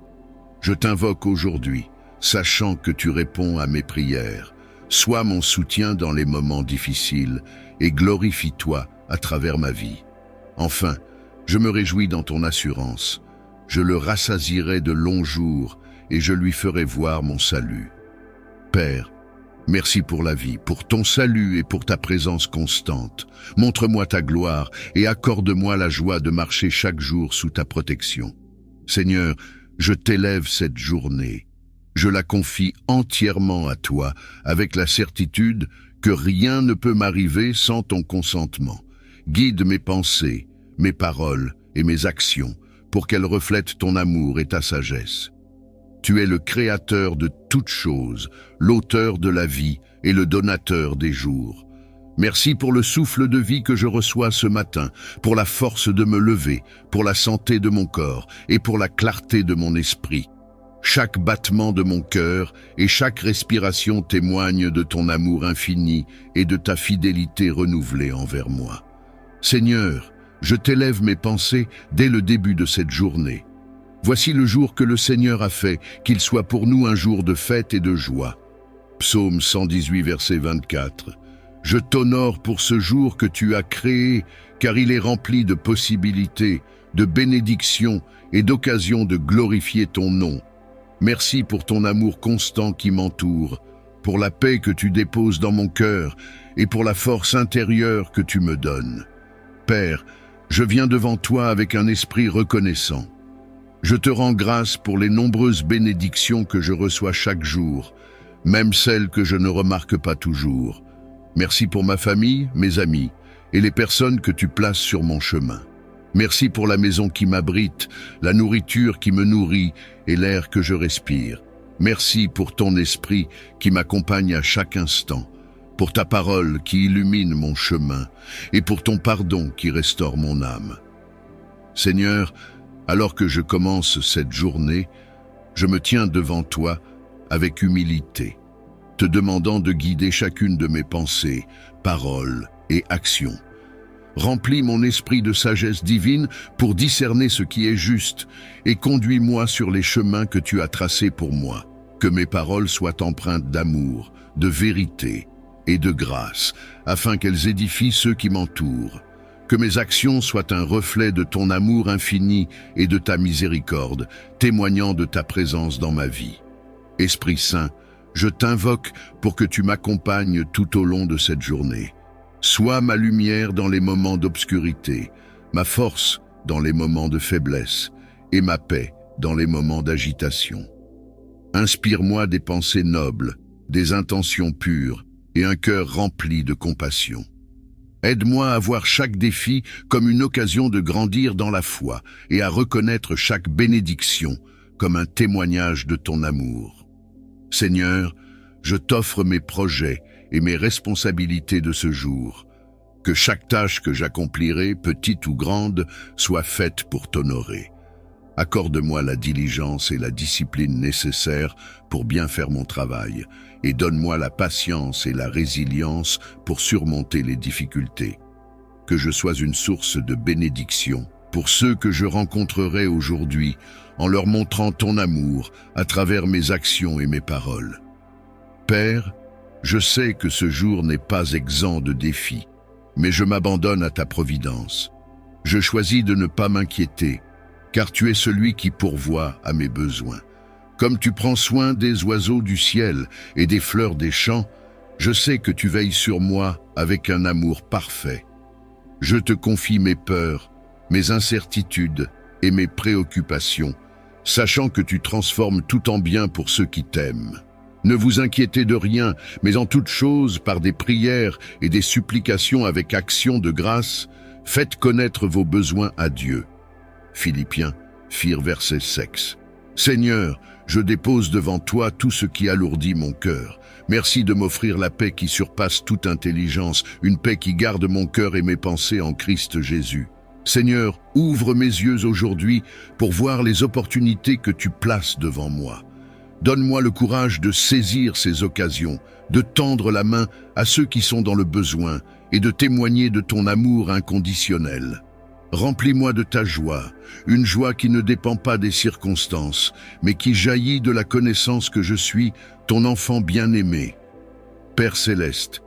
Je t'invoque aujourd'hui, sachant que tu réponds à mes prières. Sois mon soutien dans les moments difficiles et glorifie-toi à travers ma vie. Enfin, je me réjouis dans ton assurance. Je le rassasierai de longs jours et je lui ferai voir mon salut. Père, merci pour la vie, pour ton salut et pour ta présence constante. Montre-moi ta gloire et accorde-moi la joie de marcher chaque jour sous ta protection. Seigneur, je t'élève cette journée. Je la confie entièrement à toi, avec la certitude que rien ne peut m'arriver sans ton consentement. Guide mes pensées, mes paroles et mes actions pour qu'elles reflètent ton amour et ta sagesse. Tu es le créateur de toutes choses, l'auteur de la vie et le donateur des jours. Merci pour le souffle de vie que je reçois ce matin, pour la force de me lever, pour la santé de mon corps et pour la clarté de mon esprit. Chaque battement de mon cœur et chaque respiration témoignent de ton amour infini et de ta fidélité renouvelée envers moi. Seigneur, je t'élève mes pensées dès le début de cette journée. Voici le jour que le Seigneur a fait, qu'il soit pour nous un jour de fête et de joie. Psaume 118, verset 24. Je t'honore pour ce jour que tu as créé, car il est rempli de possibilités, de bénédictions et d'occasions de glorifier ton nom. Merci pour ton amour constant qui m'entoure, pour la paix que tu déposes dans mon cœur et pour la force intérieure que tu me donnes. Père, je viens devant toi avec un esprit reconnaissant. Je te rends grâce pour les nombreuses bénédictions que je reçois chaque jour, même celles que je ne remarque pas toujours. Merci pour ma famille, mes amis et les personnes que tu places sur mon chemin. Merci pour la maison qui m'abrite, la nourriture qui me nourrit et l'air que je respire. Merci pour ton esprit qui m'accompagne à chaque instant, pour ta parole qui illumine mon chemin et pour ton pardon qui restaure mon âme. Seigneur, alors que je commence cette journée, je me tiens devant toi avec humilité, te demandant de guider chacune de mes pensées, paroles et actions. Remplis mon esprit de sagesse divine pour discerner ce qui est juste et conduis-moi sur les chemins que tu as tracés pour moi. Que mes paroles soient empreintes d'amour, de vérité et de grâce, afin qu'elles édifient ceux qui m'entourent. Que mes actions soient un reflet de ton amour infini et de ta miséricorde, témoignant de ta présence dans ma vie. Esprit Saint, je t'invoque pour que tu m'accompagnes tout au long de cette journée. Sois ma lumière dans les moments d'obscurité, ma force dans les moments de faiblesse et ma paix dans les moments d'agitation. Inspire-moi des pensées nobles, des intentions pures et un cœur rempli de compassion. Aide-moi à voir chaque défi comme une occasion de grandir dans la foi et à reconnaître chaque bénédiction comme un témoignage de ton amour. Seigneur, je t'offre mes projets et mes responsabilités de ce jour. Que chaque tâche que j'accomplirai, petite ou grande, soit faite pour t'honorer. Accorde-moi la diligence et la discipline nécessaires pour bien faire mon travail, et donne-moi la patience et la résilience pour surmonter les difficultés. Que je sois une source de bénédiction pour ceux que je rencontrerai aujourd'hui, en leur montrant ton amour à travers mes actions et mes paroles. Père, je sais que ce jour n'est pas exempt de défis, mais je m'abandonne à ta providence. Je choisis de ne pas m'inquiéter, car tu es celui qui pourvoit à mes besoins. Comme tu prends soin des oiseaux du ciel et des fleurs des champs, je sais que tu veilles sur moi avec un amour parfait. Je te confie mes peurs, mes incertitudes et mes préoccupations, sachant que tu transformes tout en bien pour ceux qui t'aiment. Ne vous inquiétez de rien, mais en toute chose, par des prières et des supplications avec action de grâce, faites connaître vos besoins à Dieu. Philippiens 4, verset 6. Seigneur, je dépose devant toi tout ce qui alourdit mon cœur. Merci de m'offrir la paix qui surpasse toute intelligence, une paix qui garde mon cœur et mes pensées en Christ Jésus. Seigneur, ouvre mes yeux aujourd'hui pour voir les opportunités que tu places devant moi. Donne-moi le courage de saisir ces occasions, de tendre la main à ceux qui sont dans le besoin et de témoigner de ton amour inconditionnel. Remplis-moi de ta joie, une joie qui ne dépend pas des circonstances, mais qui jaillit de la connaissance que je suis ton enfant bien-aimé. Père céleste,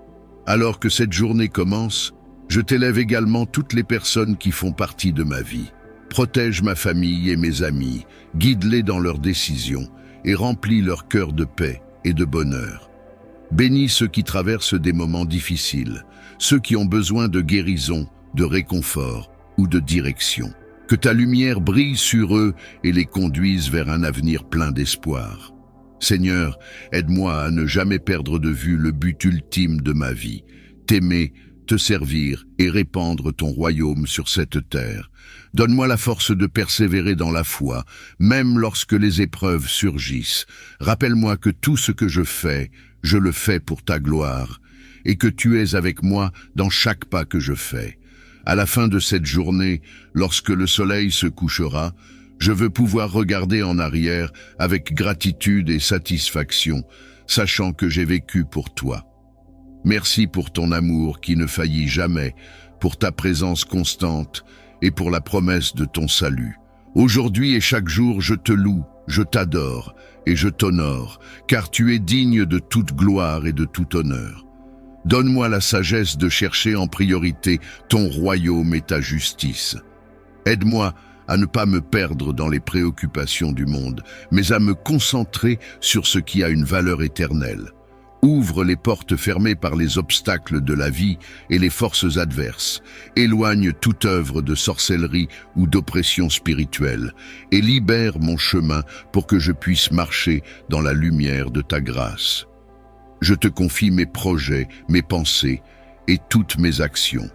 alors que cette journée commence, je t'élève également toutes les personnes qui font partie de ma vie. Protège ma famille et mes amis, guide-les dans leurs décisions et remplis leur cœur de paix et de bonheur. Bénis ceux qui traversent des moments difficiles, ceux qui ont besoin de guérison, de réconfort ou de direction. Que ta lumière brille sur eux et les conduise vers un avenir plein d'espoir. Seigneur, aide-moi à ne jamais perdre de vue le but ultime de ma vie, t'aimer, te servir et répandre ton royaume sur cette terre. Donne-moi la force de persévérer dans la foi, même lorsque les épreuves surgissent. Rappelle-moi que tout ce que je le fais pour ta gloire, et que tu es avec moi dans chaque pas que je fais. À la fin de cette journée, lorsque le soleil se couchera, Je veux pouvoir regarder en arrière avec gratitude et satisfaction, sachant que j'ai vécu pour toi. Merci pour ton amour qui ne faillit jamais, pour ta présence constante et pour la promesse de ton salut. Aujourd'hui et chaque jour, je te loue, je t'adore et je t'honore, car tu es digne de toute gloire et de tout honneur. Donne-moi la sagesse de chercher en priorité ton royaume et ta justice. Aide-moi à ne pas me perdre dans les préoccupations du monde, mais à me concentrer sur ce qui a une valeur éternelle. Ouvre les portes fermées par les obstacles de la vie et les forces adverses. Éloigne toute œuvre de sorcellerie ou d'oppression spirituelle et libère mon chemin pour que je puisse marcher dans la lumière de ta grâce. Je te confie mes projets, mes pensées et toutes mes actions.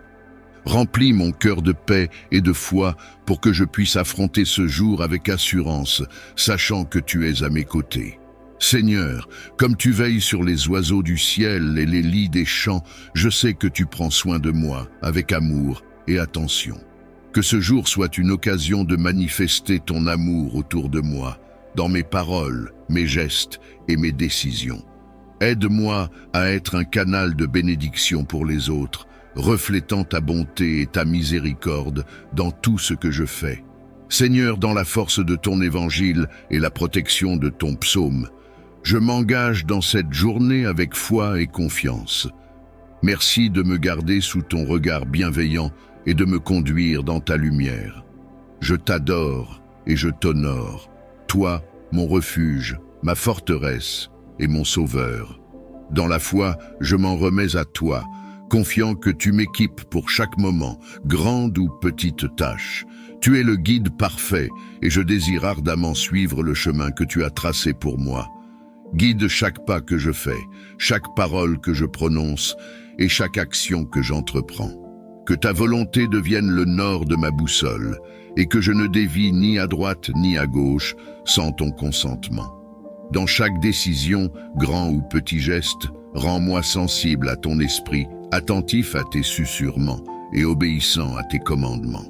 Remplis mon cœur de paix et de foi pour que je puisse affronter ce jour avec assurance, sachant que tu es à mes côtés. Seigneur, comme tu veilles sur les oiseaux du ciel et les lys des champs, je sais que tu prends soin de moi avec amour et attention. Que ce jour soit une occasion de manifester ton amour autour de moi, dans mes paroles, mes gestes et mes décisions. Aide-moi à être un canal de bénédiction pour les autres, reflétant ta bonté et ta miséricorde dans tout ce que je fais. Seigneur, dans la force de ton évangile et la protection de ton psaume, je m'engage dans cette journée avec foi et confiance. Merci de me garder sous ton regard bienveillant et de me conduire dans ta lumière. Je t'adore et je t'honore, toi, mon refuge, ma forteresse et mon sauveur. Dans la foi, je m'en remets à toi, confiant que tu m'équipes pour chaque moment, grande ou petite tâche. Tu es le guide parfait et je désire ardemment suivre le chemin que tu as tracé pour moi. Guide chaque pas que je fais, chaque parole que je prononce et chaque action que j'entreprends. Que ta volonté devienne le nord de ma boussole et que je ne dévie ni à droite ni à gauche sans ton consentement. Dans chaque décision, grand ou petit geste, rends-moi sensible à ton esprit, attentif à tes susurrements et obéissant à tes commandements.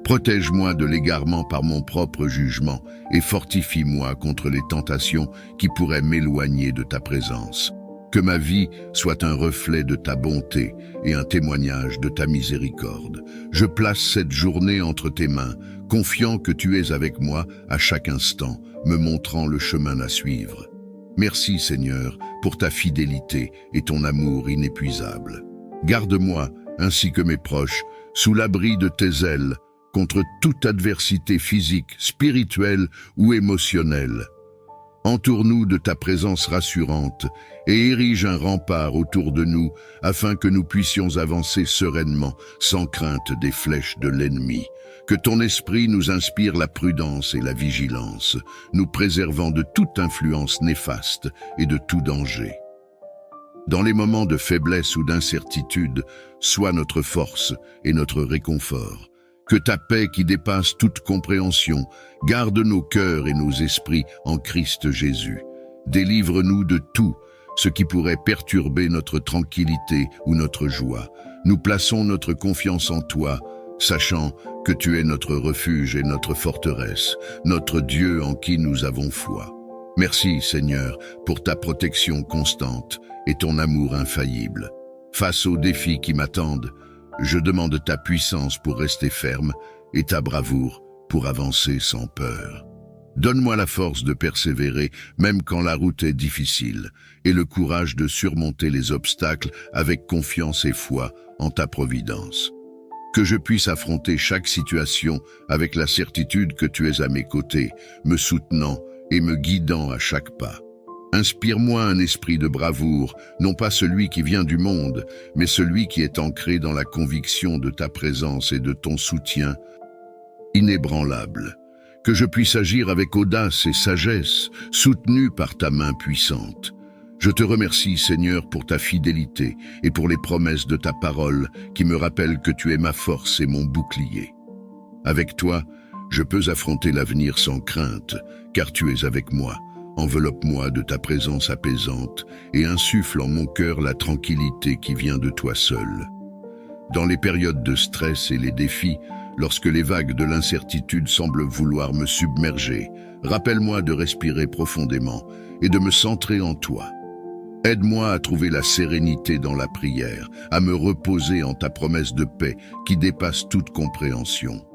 Protège-moi de l'égarement par mon propre jugement et fortifie-moi contre les tentations qui pourraient m'éloigner de ta présence. Que ma vie soit un reflet de ta bonté et un témoignage de ta miséricorde. Je place cette journée entre tes mains, confiant que tu es avec moi à chaque instant, me montrant le chemin à suivre. Merci Seigneur pour ta fidélité et ton amour inépuisable. Garde-moi, ainsi que mes proches, sous l'abri de tes ailes, contre toute adversité physique, spirituelle ou émotionnelle. Entoure-nous de ta présence rassurante et érige un rempart autour de nous afin que nous puissions avancer sereinement, sans crainte des flèches de l'ennemi. Que ton esprit nous inspire la prudence et la vigilance, nous préservant de toute influence néfaste et de tout danger. Dans les moments de faiblesse ou d'incertitude, sois notre force et notre réconfort. Que ta paix qui dépasse toute compréhension garde nos cœurs et nos esprits en Christ Jésus. Délivre-nous de tout ce qui pourrait perturber notre tranquillité ou notre joie. Nous plaçons notre confiance en toi, sachant que tu es notre refuge et notre forteresse, notre Dieu en qui nous avons foi. Merci Seigneur pour ta protection constante et ton amour infaillible. Face aux défis qui m'attendent, je demande ta puissance pour rester ferme et ta bravoure pour avancer sans peur. Donne-moi la force de persévérer même quand la route est difficile et le courage de surmonter les obstacles avec confiance et foi en ta providence. Que je puisse affronter chaque situation avec la certitude que tu es à mes côtés, me soutenant et me guidant à chaque pas. Inspire-moi un esprit de bravoure, non pas celui qui vient du monde, mais celui qui est ancré dans la conviction de ta présence et de ton soutien inébranlable. Que je puisse agir avec audace et sagesse, soutenu par ta main puissante. Je te remercie, Seigneur, pour ta fidélité et pour les promesses de ta parole qui me rappellent que tu es ma force et mon bouclier. Avec toi, je peux affronter l'avenir sans crainte, car tu es avec moi. Enveloppe-moi de ta présence apaisante et insuffle en mon cœur la tranquillité qui vient de toi seul. Dans les périodes de stress et les défis, lorsque les vagues de l'incertitude semblent vouloir me submerger. Rappelle-moi de respirer profondément et de me centrer en toi. Aide-moi à trouver la sérénité dans la prière, à me reposer en ta promesse de paix qui dépasse toute compréhension.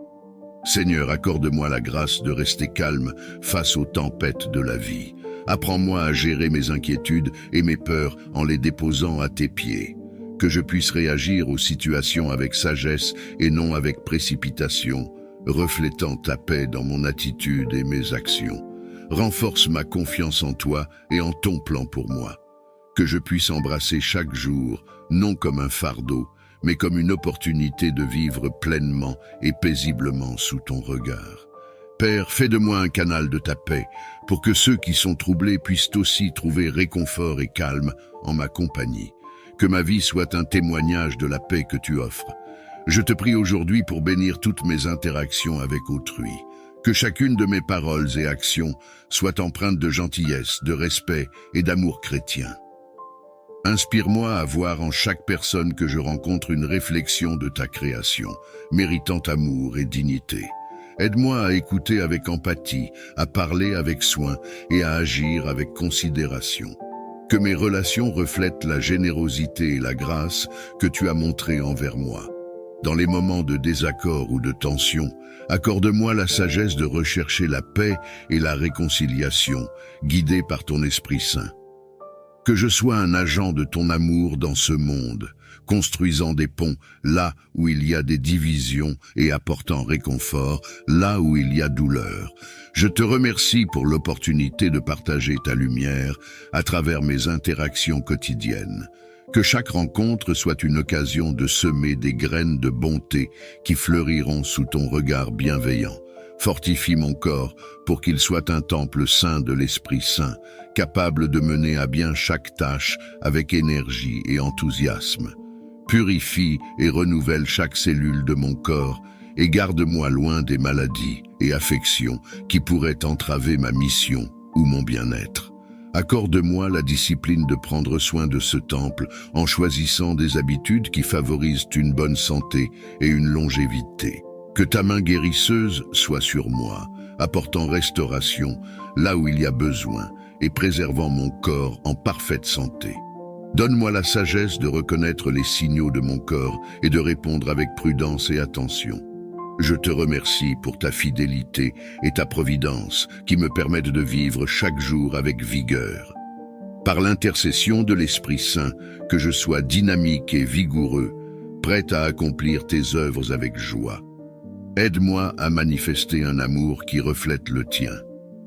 Seigneur, accorde-moi la grâce de rester calme face aux tempêtes de la vie. Apprends-moi à gérer mes inquiétudes et mes peurs en les déposant à tes pieds. Que je puisse réagir aux situations avec sagesse et non avec précipitation, reflétant ta paix dans mon attitude et mes actions. Renforce ma confiance en toi et en ton plan pour moi. Que je puisse embrasser chaque jour, non comme un fardeau, mais comme une opportunité de vivre pleinement et paisiblement sous ton regard. Père, fais de moi un canal de ta paix, pour que ceux qui sont troublés puissent aussi trouver réconfort et calme en ma compagnie. Que ma vie soit un témoignage de la paix que tu offres. Je te prie aujourd'hui pour bénir toutes mes interactions avec autrui. Que chacune de mes paroles et actions soit empreinte de gentillesse, de respect et d'amour chrétien. Inspire-moi à voir en chaque personne que je rencontre une réflexion de ta création, méritant amour et dignité. Aide-moi à écouter avec empathie, à parler avec soin et à agir avec considération. Que mes relations reflètent la générosité et la grâce que tu as montrées envers moi. Dans les moments de désaccord ou de tension, accorde-moi la sagesse de rechercher la paix et la réconciliation, guidée par ton Esprit Saint. Que je sois un agent de ton amour dans ce monde, construisant des ponts là où il y a des divisions et apportant réconfort là où il y a douleur. Je te remercie pour l'opportunité de partager ta lumière à travers mes interactions quotidiennes. Que chaque rencontre soit une occasion de semer des graines de bonté qui fleuriront sous ton regard bienveillant. Fortifie mon corps pour qu'il soit un temple saint de l'Esprit Saint, capable de mener à bien chaque tâche avec énergie et enthousiasme. Purifie et renouvelle chaque cellule de mon corps et garde-moi loin des maladies et affections qui pourraient entraver ma mission ou mon bien-être. Accorde-moi la discipline de prendre soin de ce temple en choisissant des habitudes qui favorisent une bonne santé et une longévité. Que ta main guérisseuse soit sur moi, apportant restauration là où il y a besoin et préservant mon corps en parfaite santé. Donne-moi la sagesse de reconnaître les signaux de mon corps et de répondre avec prudence et attention. Je te remercie pour ta fidélité et ta providence qui me permettent de vivre chaque jour avec vigueur. Par l'intercession de l'Esprit Saint, que je sois dynamique et vigoureux, prêt à accomplir tes œuvres avec joie. Aide-moi à manifester un amour qui reflète le tien,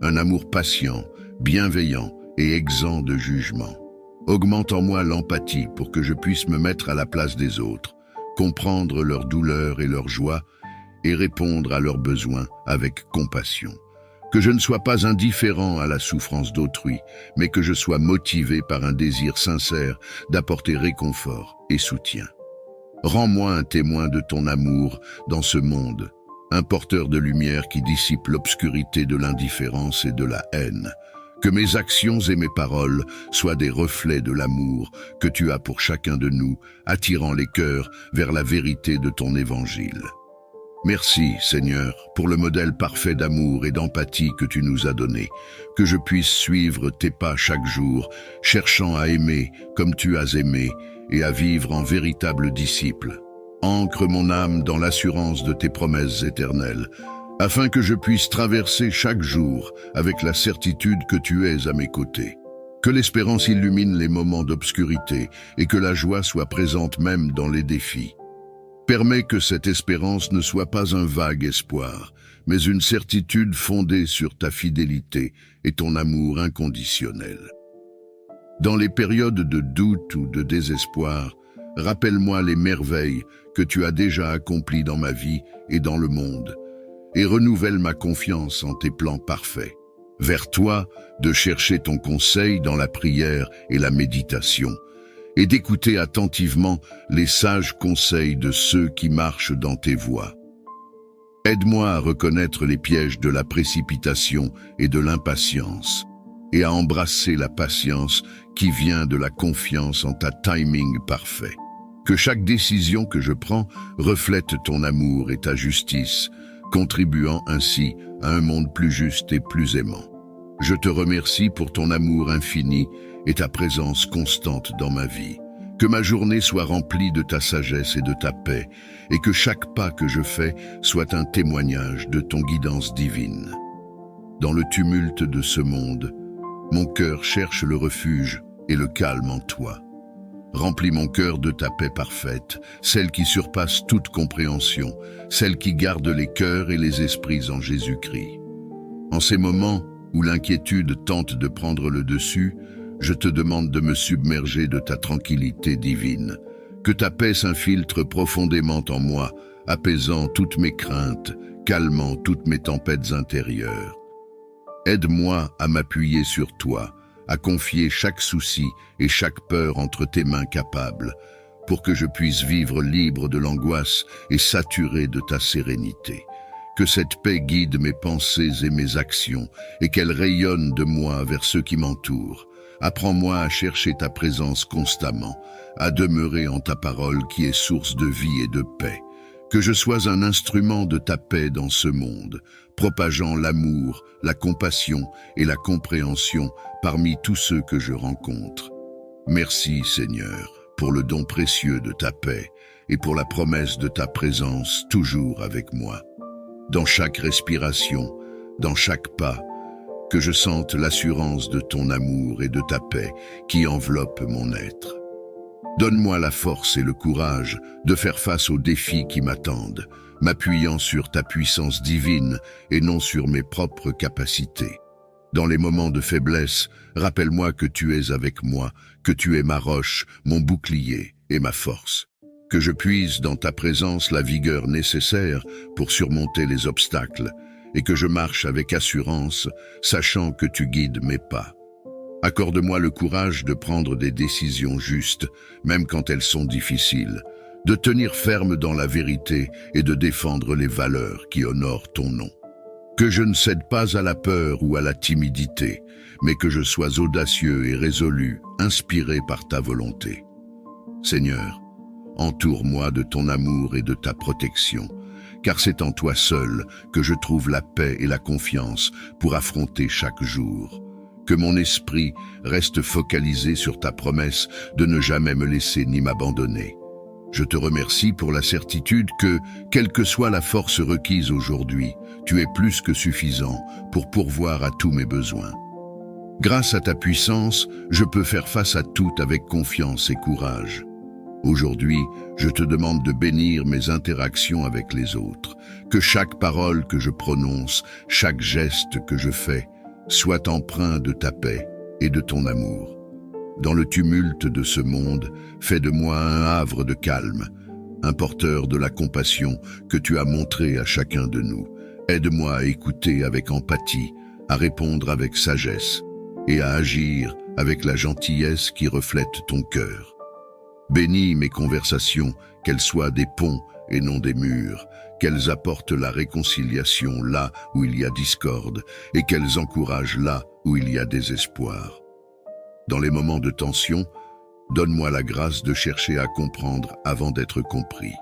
un amour patient, bienveillant et exempt de jugement. Augmente en moi l'empathie pour que je puisse me mettre à la place des autres, comprendre leurs douleurs et leurs joies et répondre à leurs besoins avec compassion. Que je ne sois pas indifférent à la souffrance d'autrui, mais que je sois motivé par un désir sincère d'apporter réconfort et soutien. Rends-moi un témoin de ton amour dans ce monde, un porteur de lumière qui dissipe l'obscurité de l'indifférence et de la haine. Que mes actions et mes paroles soient des reflets de l'amour que tu as pour chacun de nous, attirant les cœurs vers la vérité de ton évangile. Merci, Seigneur, pour le modèle parfait d'amour et d'empathie que tu nous as donné, que je puisse suivre tes pas chaque jour, cherchant à aimer comme tu as aimé et à vivre en véritable disciple. Ancre mon âme dans l'assurance de tes promesses éternelles, afin que je puisse traverser chaque jour avec la certitude que tu es à mes côtés. Que l'espérance illumine les moments d'obscurité et que la joie soit présente même dans les défis. Permets que cette espérance ne soit pas un vague espoir, mais une certitude fondée sur ta fidélité et ton amour inconditionnel. Dans les périodes de doute ou de désespoir, rappelle-moi les merveilles que tu as déjà accomplies dans ma vie et dans le monde, et renouvelle ma confiance en tes plans parfaits. Vers toi, de chercher ton conseil dans la prière et la méditation, et d'écouter attentivement les sages conseils de ceux qui marchent dans tes voies. Aide-moi à reconnaître les pièges de la précipitation et de l'impatience, et à embrasser la patience qui vient de la confiance en ta timing parfait. Que chaque décision que je prends reflète ton amour et ta justice, contribuant ainsi à un monde plus juste et plus aimant. Je te remercie pour ton amour infini et ta présence constante dans ma vie. Que ma journée soit remplie de ta sagesse et de ta paix, et que chaque pas que je fais soit un témoignage de ton guidance divine. Dans le tumulte de ce monde, mon cœur cherche le refuge et le calme en toi. Remplis mon cœur de ta paix parfaite, celle qui surpasse toute compréhension, celle qui garde les cœurs et les esprits en Jésus-Christ. En ces moments où l'inquiétude tente de prendre le dessus, je te demande de me submerger de ta tranquillité divine. Que ta paix s'infiltre profondément en moi, apaisant toutes mes craintes, calmant toutes mes tempêtes intérieures. Aide-moi à m'appuyer sur toi, à confier chaque souci et chaque peur entre tes mains capables, pour que je puisse vivre libre de l'angoisse et saturé de ta sérénité. Que cette paix guide mes pensées et mes actions, et qu'elle rayonne de moi vers ceux qui m'entourent. Apprends-moi à chercher ta présence constamment, à demeurer en ta parole qui est source de vie et de paix. Que je sois un instrument de ta paix dans ce monde, propageant l'amour, la compassion et la compréhension parmi tous ceux que je rencontre. Merci, Seigneur, pour le don précieux de ta paix et pour la promesse de ta présence toujours avec moi. Dans chaque respiration, dans chaque pas, que je sente l'assurance de ton amour et de ta paix qui enveloppe mon être. Donne-moi la force et le courage de faire face aux défis qui m'attendent, m'appuyant sur ta puissance divine et non sur mes propres capacités. Dans les moments de faiblesse, rappelle-moi que tu es avec moi, que tu es ma roche, mon bouclier et ma force. Que je puise dans ta présence la vigueur nécessaire pour surmonter les obstacles, et que je marche avec assurance, sachant que tu guides mes pas. Accorde-moi le courage de prendre des décisions justes, même quand elles sont difficiles, de tenir ferme dans la vérité et de défendre les valeurs qui honorent ton nom. Que je ne cède pas à la peur ou à la timidité, mais que je sois audacieux et résolu, inspiré par ta volonté. Seigneur, entoure-moi de ton amour et de ta protection, car c'est en toi seul que je trouve la paix et la confiance pour affronter chaque jour. Que mon esprit reste focalisé sur ta promesse de ne jamais me laisser ni m'abandonner. Je te remercie pour la certitude que, quelle que soit la force requise aujourd'hui, tu es plus que suffisant pour pourvoir à tous mes besoins. Grâce à ta puissance, je peux faire face à tout avec confiance et courage. Aujourd'hui, je te demande de bénir mes interactions avec les autres, que chaque parole que je prononce, chaque geste que je fais, soit empreint de ta paix et de ton amour. Dans le tumulte de ce monde, fais de moi un havre de calme, un porteur de la compassion que tu as montré à chacun de nous. Aide-moi à écouter avec empathie, à répondre avec sagesse et à agir avec la gentillesse qui reflète ton cœur. Bénis mes conversations, qu'elles soient des ponts et non des murs, qu'elles apportent la réconciliation là où il y a discorde et qu'elles encouragent là où il y a désespoir. Dans les moments de tension, donne-moi la grâce de chercher à comprendre avant d'être compris.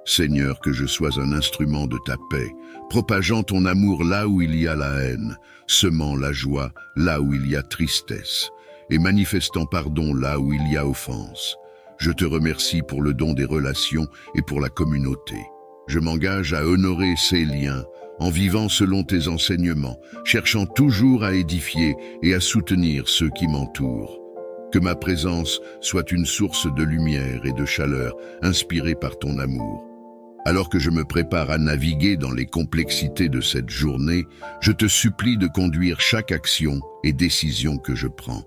Seigneur, que je sois un instrument de ta paix, propageant ton amour là où il y a la haine, semant la joie là où il y a tristesse, et manifestant pardon là où il y a offense. Je te remercie pour le don des relations et pour la communauté. Je m'engage à honorer ces liens en vivant selon tes enseignements, cherchant toujours à édifier et à soutenir ceux qui m'entourent. Que ma présence soit une source de lumière et de chaleur inspirée par ton amour. Alors que je me prépare à naviguer dans les complexités de cette journée, je te supplie de conduire chaque action et décision que je prends.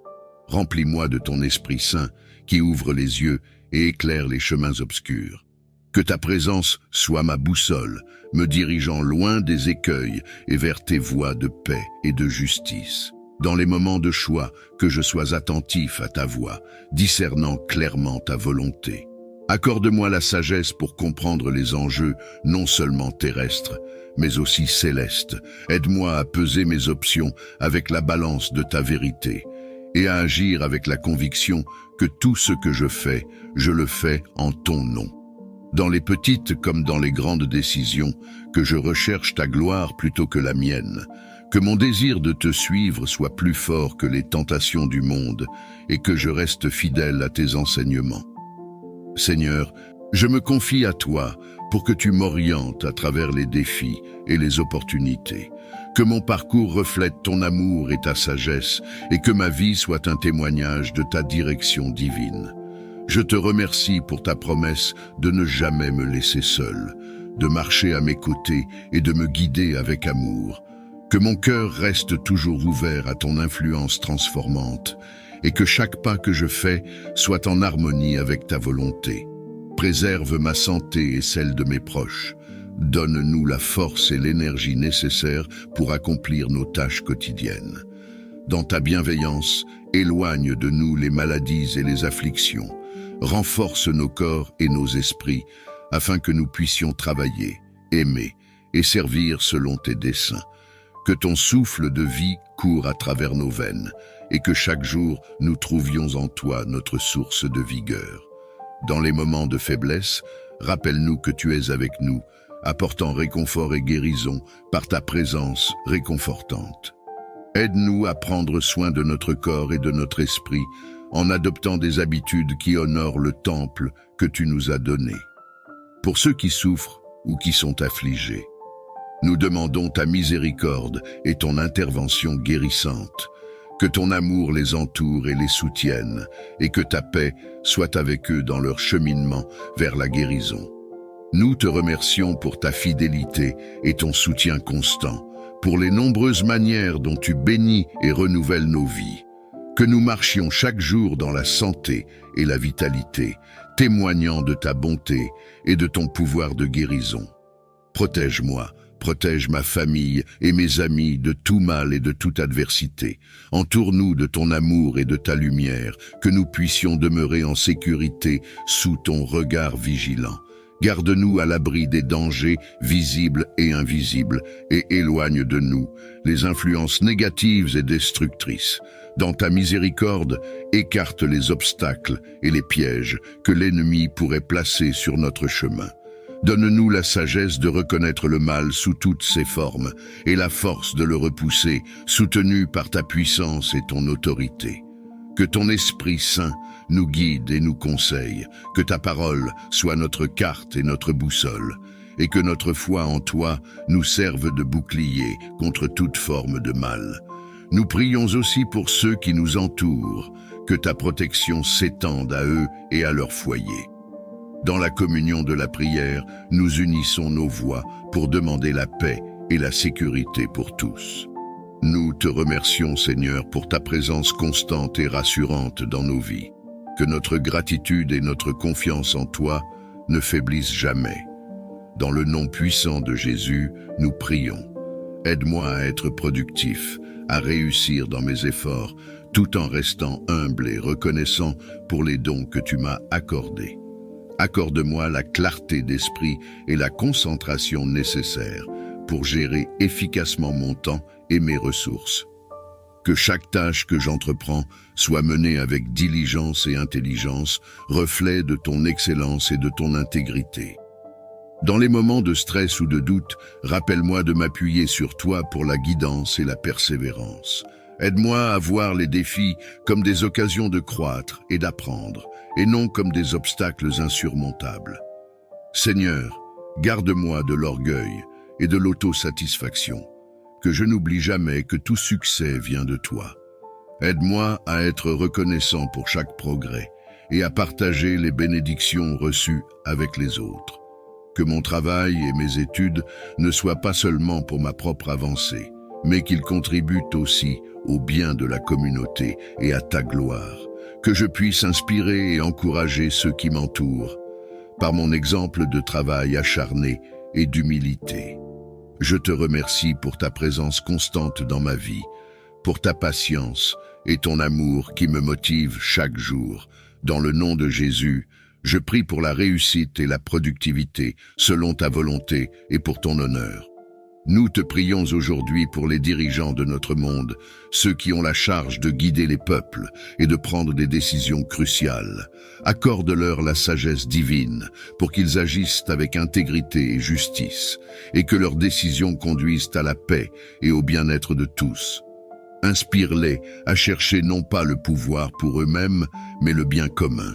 Remplis-moi de ton Esprit Saint qui ouvre les yeux et éclaire les chemins obscurs. Que ta présence soit ma boussole, me dirigeant loin des écueils et vers tes voies de paix et de justice. Dans les moments de choix, que je sois attentif à ta voix, discernant clairement ta volonté. Accorde-moi la sagesse pour comprendre les enjeux non seulement terrestres, mais aussi célestes. Aide-moi à peser mes options avec la balance de ta vérité et à agir avec la conviction que tout ce que je le fais en ton nom. Dans les petites comme dans les grandes décisions, que je recherche ta gloire plutôt que la mienne, que mon désir de te suivre soit plus fort que les tentations du monde et que je reste fidèle à tes enseignements. Seigneur, je me confie à toi pour que tu m'orientes à travers les défis et les opportunités, que mon parcours reflète ton amour et ta sagesse et que ma vie soit un témoignage de ta direction divine. Je te remercie pour ta promesse de ne jamais me laisser seul, de marcher à mes côtés et de me guider avec amour. Que mon cœur reste toujours ouvert à ton influence transformante et que chaque pas que je fais soit en harmonie avec ta volonté. Préserve ma santé et celle de mes proches. Donne-nous la force et l'énergie nécessaires pour accomplir nos tâches quotidiennes. Dans ta bienveillance, éloigne de nous les maladies et les afflictions. Renforce nos corps et nos esprits afin que nous puissions travailler, aimer et servir selon tes desseins. Que ton souffle de vie court à travers nos veines et que chaque jour nous trouvions en toi notre source de vigueur. Dans les moments de faiblesse, rappelle-nous que tu es avec nous, apportant réconfort et guérison par ta présence réconfortante. Aide-nous à prendre soin de notre corps et de notre esprit en adoptant des habitudes qui honorent le temple que tu nous as donné. Pour ceux qui souffrent ou qui sont affligés, nous demandons ta miséricorde et ton intervention guérissante. Que ton amour les entoure et les soutienne, et que ta paix soit avec eux dans leur cheminement vers la guérison. Nous te remercions pour ta fidélité et ton soutien constant, pour les nombreuses manières dont tu bénis et renouvelles nos vies. Que nous marchions chaque jour dans la santé et la vitalité, témoignant de ta bonté et de ton pouvoir de guérison. Protège-moi. Protège ma famille et mes amis de tout mal et de toute adversité. Entoure-nous de ton amour et de ta lumière, que nous puissions demeurer en sécurité sous ton regard vigilant. Garde-nous à l'abri des dangers visibles et invisibles et éloigne de nous les influences négatives et destructrices. Dans ta miséricorde, écarte les obstacles et les pièges que l'ennemi pourrait placer sur notre chemin. Donne-nous la sagesse de reconnaître le mal sous toutes ses formes et la force de le repousser, soutenu par ta puissance et ton autorité. Que ton Esprit Saint nous guide et nous conseille, que ta parole soit notre carte et notre boussole, et que notre foi en toi nous serve de bouclier contre toute forme de mal. Nous prions aussi pour ceux qui nous entourent, que ta protection s'étende à eux et à leur foyer. Dans la communion de la prière, nous unissons nos voix pour demander la paix et la sécurité pour tous. Nous te remercions, Seigneur, pour ta présence constante et rassurante dans nos vies. Que notre gratitude et notre confiance en toi ne faiblissent jamais. Dans le nom puissant de Jésus, nous prions. Aide-moi à être productif, à réussir dans mes efforts, tout en restant humble et reconnaissant pour les dons que tu m'as accordés. Accorde-moi la clarté d'esprit et la concentration nécessaires pour gérer efficacement mon temps et mes ressources. Que chaque tâche que j'entreprends soit menée avec diligence et intelligence, reflet de ton excellence et de ton intégrité. Dans les moments de stress ou de doute, rappelle-moi de m'appuyer sur toi pour la guidance et la persévérance. Aide-moi à voir les défis comme des occasions de croître et d'apprendre, et non comme des obstacles insurmontables. Seigneur, garde-moi de l'orgueil et de l'autosatisfaction, que je n'oublie jamais que tout succès vient de toi. Aide-moi à être reconnaissant pour chaque progrès et à partager les bénédictions reçues avec les autres. Que mon travail et mes études ne soient pas seulement pour ma propre avancée, mais qu'ils contribuent aussi au bien de la communauté et à ta gloire. Que je puisse inspirer et encourager ceux qui m'entourent, par mon exemple de travail acharné et d'humilité. Je te remercie pour ta présence constante dans ma vie, pour ta patience et ton amour qui me motivent chaque jour. Dans le nom de Jésus, je prie pour la réussite et la productivité selon ta volonté et pour ton honneur. Nous te prions aujourd'hui pour les dirigeants de notre monde, ceux qui ont la charge de guider les peuples et de prendre des décisions cruciales. Accorde-leur la sagesse divine pour qu'ils agissent avec intégrité et justice, et que leurs décisions conduisent à la paix et au bien-être de tous. Inspire-les à chercher non pas le pouvoir pour eux-mêmes, mais le bien commun,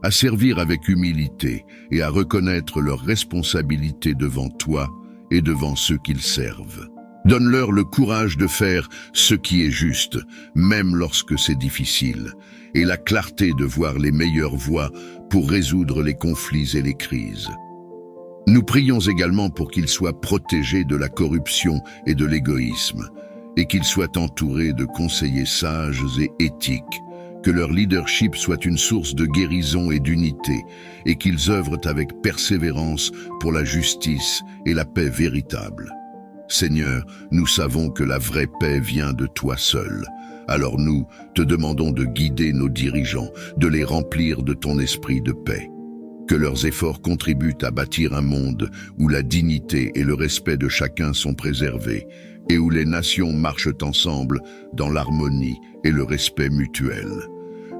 à servir avec humilité et à reconnaître leurs responsabilités devant toi et devant ceux qu'ils servent. Donne-leur le courage de faire ce qui est juste, même lorsque c'est difficile, et la clarté de voir les meilleures voies pour résoudre les conflits et les crises. Nous prions également pour qu'ils soient protégés de la corruption et de l'égoïsme, et qu'ils soient entourés de conseillers sages et éthiques, que leur leadership soit une source de guérison et d'unité, et qu'ils œuvrent avec persévérance pour la justice et la paix véritable. Seigneur, nous savons que la vraie paix vient de toi seul. Alors nous te demandons de guider nos dirigeants, de les remplir de ton esprit de paix. Que leurs efforts contribuent à bâtir un monde où la dignité et le respect de chacun sont préservés, et où les nations marchent ensemble dans l'harmonie et le respect mutuel.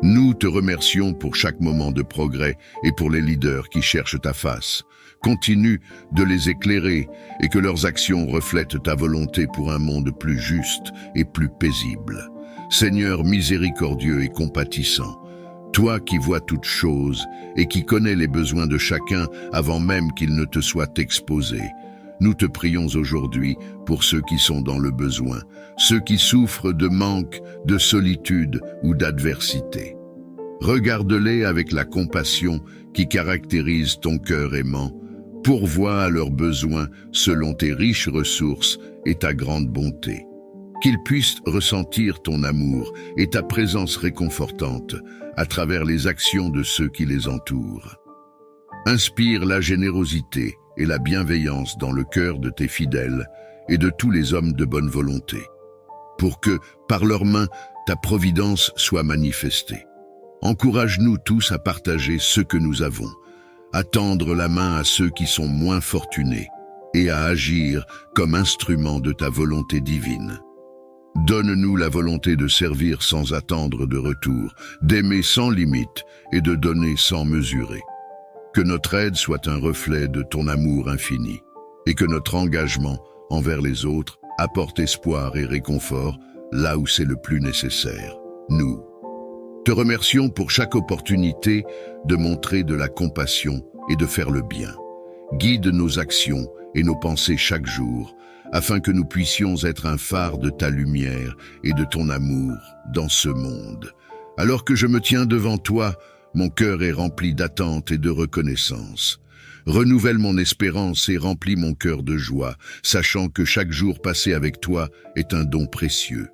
Nous te remercions pour chaque moment de progrès et pour les leaders qui cherchent ta face. Continue de les éclairer et que leurs actions reflètent ta volonté pour un monde plus juste et plus paisible. Seigneur miséricordieux et compatissant, toi qui vois toutes choses et qui connais les besoins de chacun avant même qu'ils ne te soient exposés, nous te prions aujourd'hui pour ceux qui sont dans le besoin, ceux qui souffrent de manque, de solitude ou d'adversité. Regarde-les avec la compassion qui caractérise ton cœur aimant, pourvois à leurs besoins selon tes riches ressources et ta grande bonté. Qu'ils puissent ressentir ton amour et ta présence réconfortante à travers les actions de ceux qui les entourent. Inspire la générosité et la bienveillance dans le cœur de tes fidèles et de tous les hommes de bonne volonté, pour que, par leurs mains, ta providence soit manifestée. Encourage-nous tous à partager ce que nous avons, à tendre la main à ceux qui sont moins fortunés et à agir comme instruments de ta volonté divine. Donne-nous la volonté de servir sans attendre de retour, d'aimer sans limite et de donner sans mesurer. Que notre aide soit un reflet de ton amour infini et que notre engagement envers les autres apporte espoir et réconfort là où c'est le plus nécessaire. Nous te remercions pour chaque opportunité de montrer de la compassion et de faire le bien. Guide nos actions et nos pensées chaque jour, afin que nous puissions être un phare de ta lumière et de ton amour dans ce monde. Alors que je me tiens devant toi, mon cœur est rempli d'attente et de reconnaissance. Renouvelle mon espérance et remplis mon cœur de joie, sachant que chaque jour passé avec toi est un don précieux.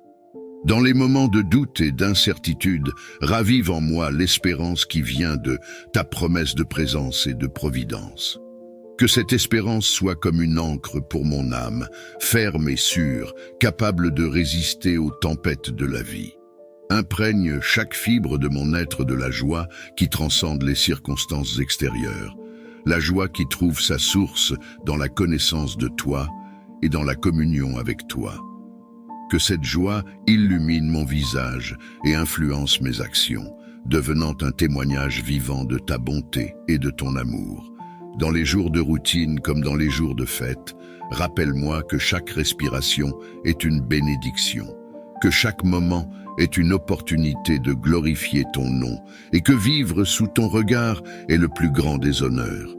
Dans les moments de doute et d'incertitude, ravive en moi l'espérance qui vient de ta promesse de présence et de providence. Que cette espérance soit comme une ancre pour mon âme, ferme et sûre, capable de résister aux tempêtes de la vie. Imprègne chaque fibre de mon être de la joie qui transcende les circonstances extérieures, la joie qui trouve sa source dans la connaissance de toi et dans la communion avec toi. Que cette joie illumine mon visage et influence mes actions, devenant un témoignage vivant de ta bonté et de ton amour. Dans les jours de routine comme dans les jours de fête, rappelle-moi que chaque respiration est une bénédiction, que chaque moment est une opportunité de glorifier ton nom et que vivre sous ton regard est le plus grand des honneurs.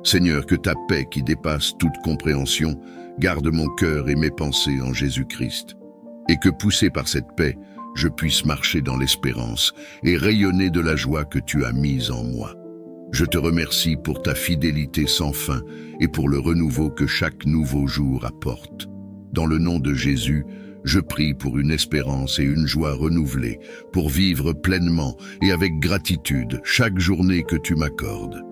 Seigneur, que ta paix qui dépasse toute compréhension garde mon cœur et mes pensées en Jésus-Christ, et que poussé par cette paix, je puisse marcher dans l'espérance et rayonner de la joie que tu as mise en moi. Je te remercie pour ta fidélité sans fin et pour le renouveau que chaque nouveau jour apporte. Dans le nom de Jésus, je prie pour une espérance et une joie renouvelée, pour vivre pleinement et avec gratitude chaque journée que tu m'accordes.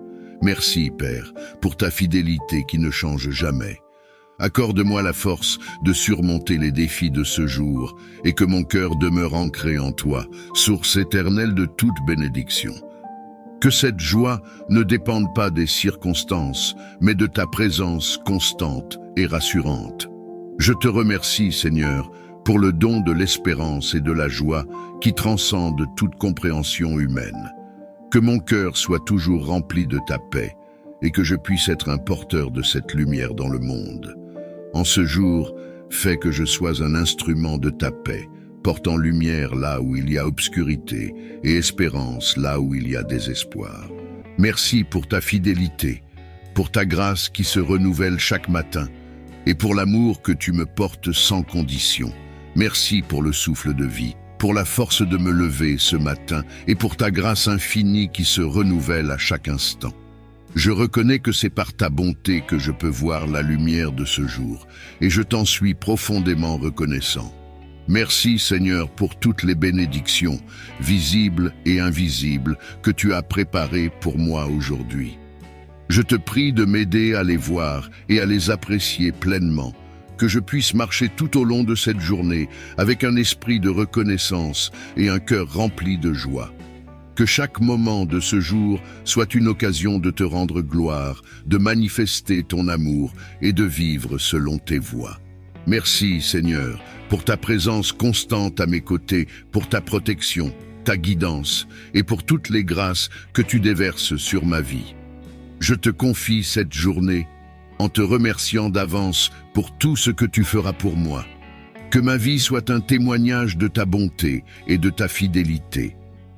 Merci, Père, pour ta fidélité qui ne change jamais. Accorde-moi la force de surmonter les défis de ce jour et que mon cœur demeure ancré en toi, source éternelle de toute bénédiction. Que cette joie ne dépende pas des circonstances, mais de ta présence constante et rassurante. Je te remercie, Seigneur, pour le don de l'espérance et de la joie qui transcendent toute compréhension humaine. Que mon cœur soit toujours rempli de ta paix et que je puisse être un porteur de cette lumière dans le monde. En ce jour, fais que je sois un instrument de ta paix, portant lumière là où il y a obscurité et espérance là où il y a désespoir. Merci pour ta fidélité, pour ta grâce qui se renouvelle chaque matin et pour l'amour que tu me portes sans condition. Merci pour le souffle de vie, pour la force de me lever ce matin et pour ta grâce infinie qui se renouvelle à chaque instant. Je reconnais que c'est par ta bonté que je peux voir la lumière de ce jour et je t'en suis profondément reconnaissant. Merci Seigneur pour toutes les bénédictions, visibles et invisibles, que tu as préparées pour moi aujourd'hui. Je te prie de m'aider à les voir et à les apprécier pleinement, que je puisse marcher tout au long de cette journée avec un esprit de reconnaissance et un cœur rempli de joie. Que chaque moment de ce jour soit une occasion de te rendre gloire, de manifester ton amour et de vivre selon tes voies. Merci Seigneur pour ta présence constante à mes côtés, pour ta protection, ta guidance et pour toutes les grâces que tu déverses sur ma vie. Je te confie cette journée en te remerciant d'avance pour tout ce que tu feras pour moi. Que ma vie soit un témoignage de ta bonté et de ta fidélité.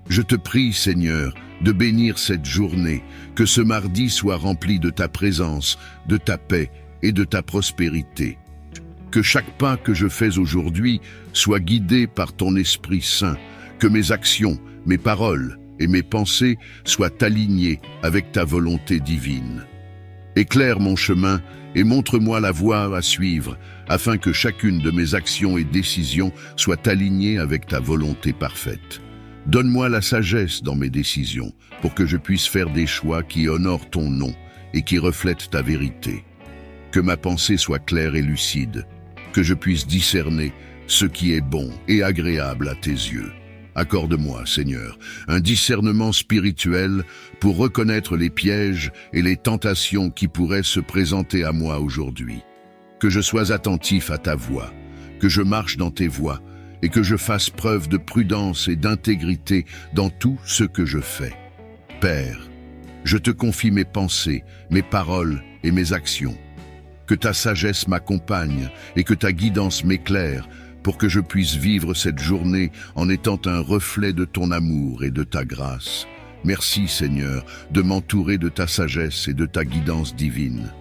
Je te prie, Seigneur, de bénir cette journée, que ce mardi soit rempli de ta présence, de ta paix et de ta prospérité. Que chaque pas que je fais aujourd'hui soit guidé par ton Esprit Saint, que mes actions, mes paroles et mes pensées soient alignées avec ta volonté divine. Éclaire mon chemin et montre-moi la voie à suivre, afin que chacune de mes actions et décisions soit alignée avec ta volonté parfaite. Donne-moi la sagesse dans mes décisions, pour que je puisse faire des choix qui honorent ton nom et qui reflètent ta vérité. Que ma pensée soit claire et lucide, que je puisse discerner ce qui est bon et agréable à tes yeux. Accorde-moi, Seigneur, un discernement spirituel pour reconnaître les pièges et les tentations qui pourraient se présenter à moi aujourd'hui. Que je sois attentif à ta voix, que je marche dans tes voies et que je fasse preuve de prudence et d'intégrité dans tout ce que je fais. Père, je te confie mes pensées, mes paroles et mes actions. Que ta sagesse m'accompagne et que ta guidance m'éclaire pour que je puisse vivre cette journée en étant un reflet de ton amour et de ta grâce. Merci Seigneur de m'entourer de ta sagesse et de ta guidance divine.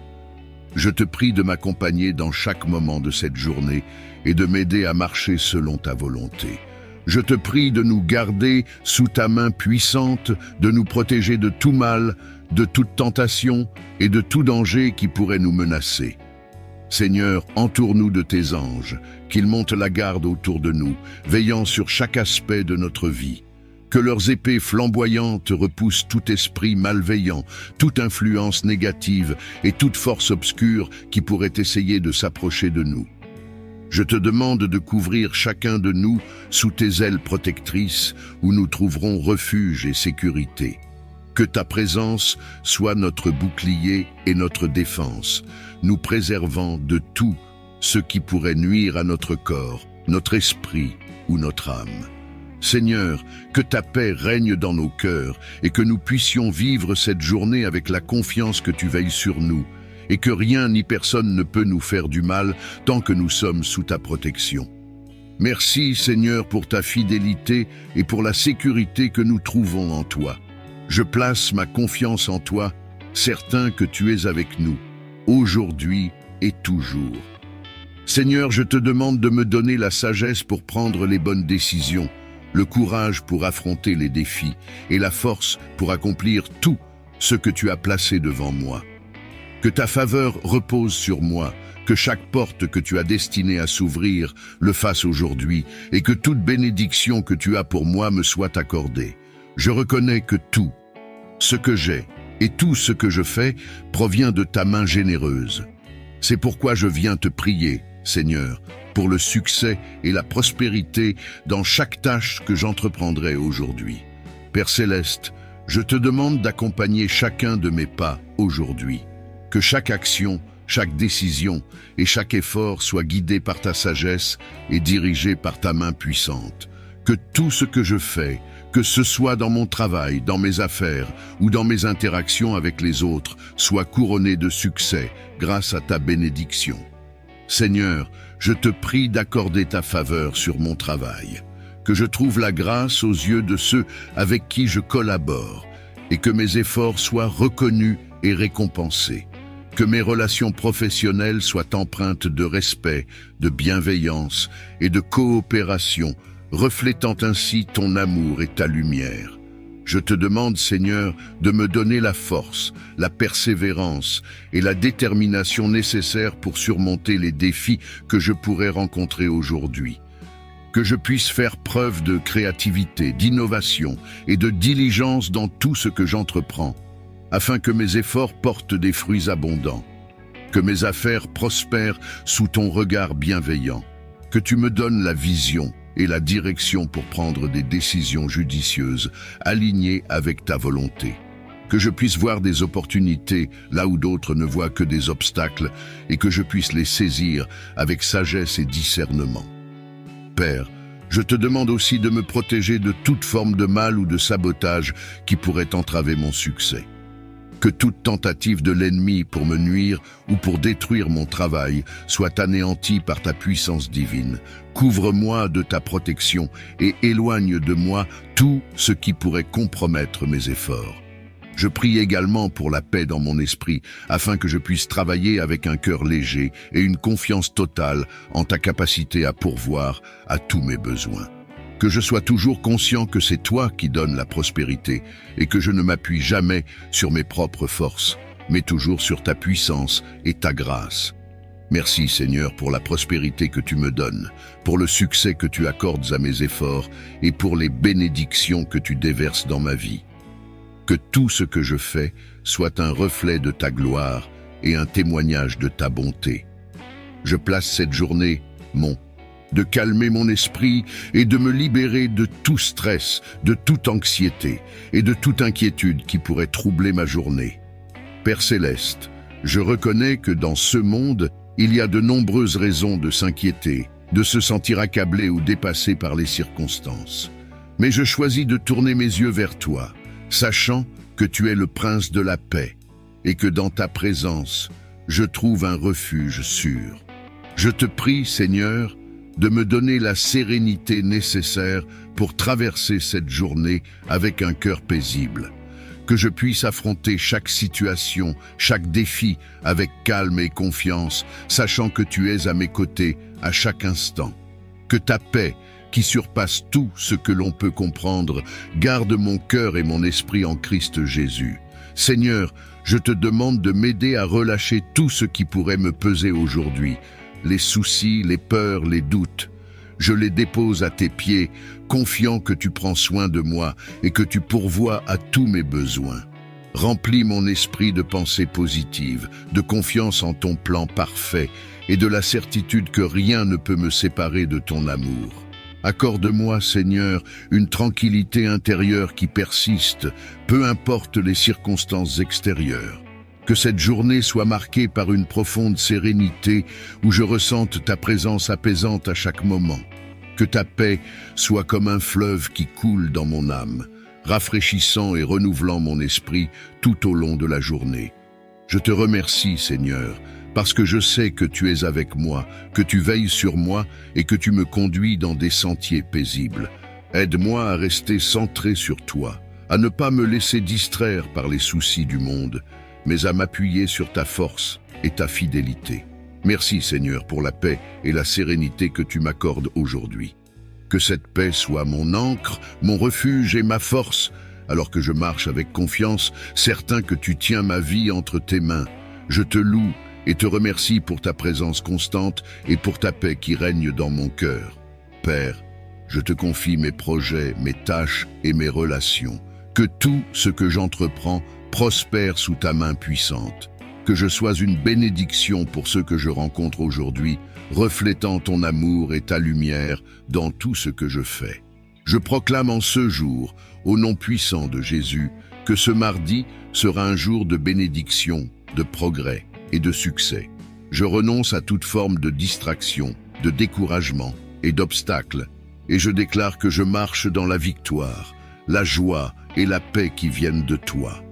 Je te prie de m'accompagner dans chaque moment de cette journée et de m'aider à marcher selon ta volonté. Je te prie de nous garder sous ta main puissante, de nous protéger de tout mal, de toute tentation et de tout danger qui pourrait nous menacer. Seigneur, entoure-nous de tes anges, qu'ils montent la garde autour de nous, veillant sur chaque aspect de notre vie. Que leurs épées flamboyantes repoussent tout esprit malveillant, toute influence négative et toute force obscure qui pourrait essayer de s'approcher de nous. Je te demande de couvrir chacun de nous sous tes ailes protectrices où nous trouverons refuge et sécurité. Que ta présence soit notre bouclier et notre défense, nous préservant de tout ce qui pourrait nuire à notre corps, notre esprit ou notre âme. Seigneur, que ta paix règne dans nos cœurs et que nous puissions vivre cette journée avec la confiance que tu veilles sur nous et que rien ni personne ne peut nous faire du mal tant que nous sommes sous ta protection. Merci Seigneur pour ta fidélité et pour la sécurité que nous trouvons en toi. Je place ma confiance en toi, certain que tu es avec nous, aujourd'hui et toujours. Seigneur, je te demande de me donner la sagesse pour prendre les bonnes décisions, le courage pour affronter les défis et la force pour accomplir tout ce que tu as placé devant moi. Que ta faveur repose sur moi, que chaque porte que tu as destinée à s'ouvrir le fasse aujourd'hui et que toute bénédiction que tu as pour moi me soit accordée. Je reconnais que tout ce que j'ai et tout ce que je fais provient de ta main généreuse. C'est pourquoi je viens te prier, Seigneur, pour le succès et la prospérité dans chaque tâche que j'entreprendrai aujourd'hui. Père Céleste, je te demande d'accompagner chacun de mes pas aujourd'hui. Que chaque action chaque décision et chaque effort soit guidé par ta sagesse et dirigé par ta main puissante. Que tout ce que je fais, que ce soit dans mon travail, dans mes affaires ou dans mes interactions avec les autres, soit couronné de succès grâce à ta bénédiction. Seigneur, je te prie d'accorder ta faveur sur mon travail, que je trouve la grâce aux yeux de ceux avec qui je collabore et que mes efforts soient reconnus et récompensés. Que mes relations professionnelles soient empreintes de respect, de bienveillance et de coopération, reflétant ainsi ton amour et ta lumière. Je te demande, Seigneur, de me donner la force, la persévérance et la détermination nécessaires pour surmonter les défis que je pourrais rencontrer aujourd'hui. Que je puisse faire preuve de créativité, d'innovation et de diligence dans tout ce que j'entreprends, afin que mes efforts portent des fruits abondants. Que mes affaires prospèrent sous ton regard bienveillant. Que tu me donnes la vision et la direction pour prendre des décisions judicieuses, alignées avec ta volonté. Que je puisse voir des opportunités là où d'autres ne voient que des obstacles et que je puisse les saisir avec sagesse et discernement. Père, je te demande aussi de me protéger de toute forme de mal ou de sabotage qui pourrait entraver mon succès. Que toute tentative de l'ennemi pour me nuire ou pour détruire mon travail soit anéantie par ta puissance divine. Couvre-moi de ta protection et éloigne de moi tout ce qui pourrait compromettre mes efforts. Je prie également pour la paix dans mon esprit, afin que je puisse travailler avec un cœur léger et une confiance totale en ta capacité à pourvoir à tous mes besoins. Que je sois toujours conscient que c'est toi qui donnes la prospérité et que je ne m'appuie jamais sur mes propres forces, mais toujours sur ta puissance et ta grâce. Merci Seigneur pour la prospérité que tu me donnes, pour le succès que tu accordes à mes efforts et pour les bénédictions que tu déverses dans ma vie. Que tout ce que je fais soit un reflet de ta gloire et un témoignage de ta bonté. Je place cette journée, de calmer mon esprit et de me libérer de tout stress, de toute anxiété et de toute inquiétude qui pourrait troubler ma journée. Père Céleste, je reconnais que dans ce monde, il y a de nombreuses raisons de s'inquiéter, de se sentir accablé ou dépassé par les circonstances. Mais je choisis de tourner mes yeux vers toi, sachant que tu es le prince de la paix et que dans ta présence, je trouve un refuge sûr. Je te prie, Seigneur, de me donner la sérénité nécessaire pour traverser cette journée avec un cœur paisible. Que je puisse affronter chaque situation, chaque défi avec calme et confiance, sachant que tu es à mes côtés à chaque instant. Que ta paix, qui surpasse tout ce que l'on peut comprendre, garde mon cœur et mon esprit en Christ Jésus. Seigneur, je te demande de m'aider à relâcher tout ce qui pourrait me peser aujourd'hui, les soucis, les peurs, les doutes. Je les dépose à tes pieds, confiant que tu prends soin de moi et que tu pourvois à tous mes besoins. Remplis mon esprit de pensées positives, de confiance en ton plan parfait et de la certitude que rien ne peut me séparer de ton amour. Accorde-moi, Seigneur, une tranquillité intérieure qui persiste, peu importe les circonstances extérieures. Que cette journée soit marquée par une profonde sérénité où je ressente ta présence apaisante à chaque moment. Que ta paix soit comme un fleuve qui coule dans mon âme, rafraîchissant et renouvelant mon esprit tout au long de la journée. Je te remercie, Seigneur, parce que je sais que tu es avec moi, que tu veilles sur moi et que tu me conduis dans des sentiers paisibles. Aide-moi à rester centré sur toi, à ne pas me laisser distraire par les soucis du monde, mais à m'appuyer sur ta force et ta fidélité. Merci Seigneur pour la paix et la sérénité que tu m'accordes aujourd'hui. Que cette paix soit mon ancre, mon refuge et ma force, alors que je marche avec confiance, certain que tu tiens ma vie entre tes mains. Je te loue et te remercie pour ta présence constante et pour ta paix qui règne dans mon cœur. Père, je te confie mes projets, mes tâches et mes relations. Que tout ce que j'entreprends prospère sous ta main puissante. Que je sois une bénédiction pour ceux que je rencontre aujourd'hui, reflétant ton amour et ta lumière dans tout ce que je fais. Je proclame en ce jour, au nom puissant de Jésus, que ce mardi sera un jour de bénédiction, de progrès et de succès. Je renonce à toute forme de distraction, de découragement et d'obstacle, et je déclare que je marche dans la victoire, la joie et la paix qui viennent de toi.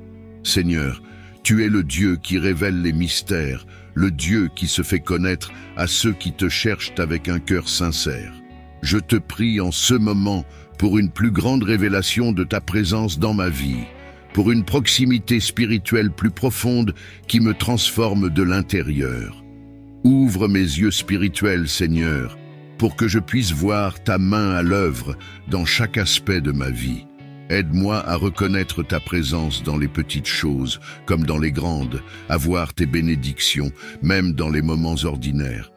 Seigneur, tu es le Dieu qui révèle les mystères, le Dieu qui se fait connaître à ceux qui te cherchent avec un cœur sincère. Je te prie en ce moment pour une plus grande révélation de ta présence dans ma vie, pour une proximité spirituelle plus profonde qui me transforme de l'intérieur. Ouvre mes yeux spirituels, Seigneur, pour que je puisse voir ta main à l'œuvre dans chaque aspect de ma vie. Aide-moi à reconnaître ta présence dans les petites choses comme dans les grandes, à voir tes bénédictions, même dans les moments ordinaires.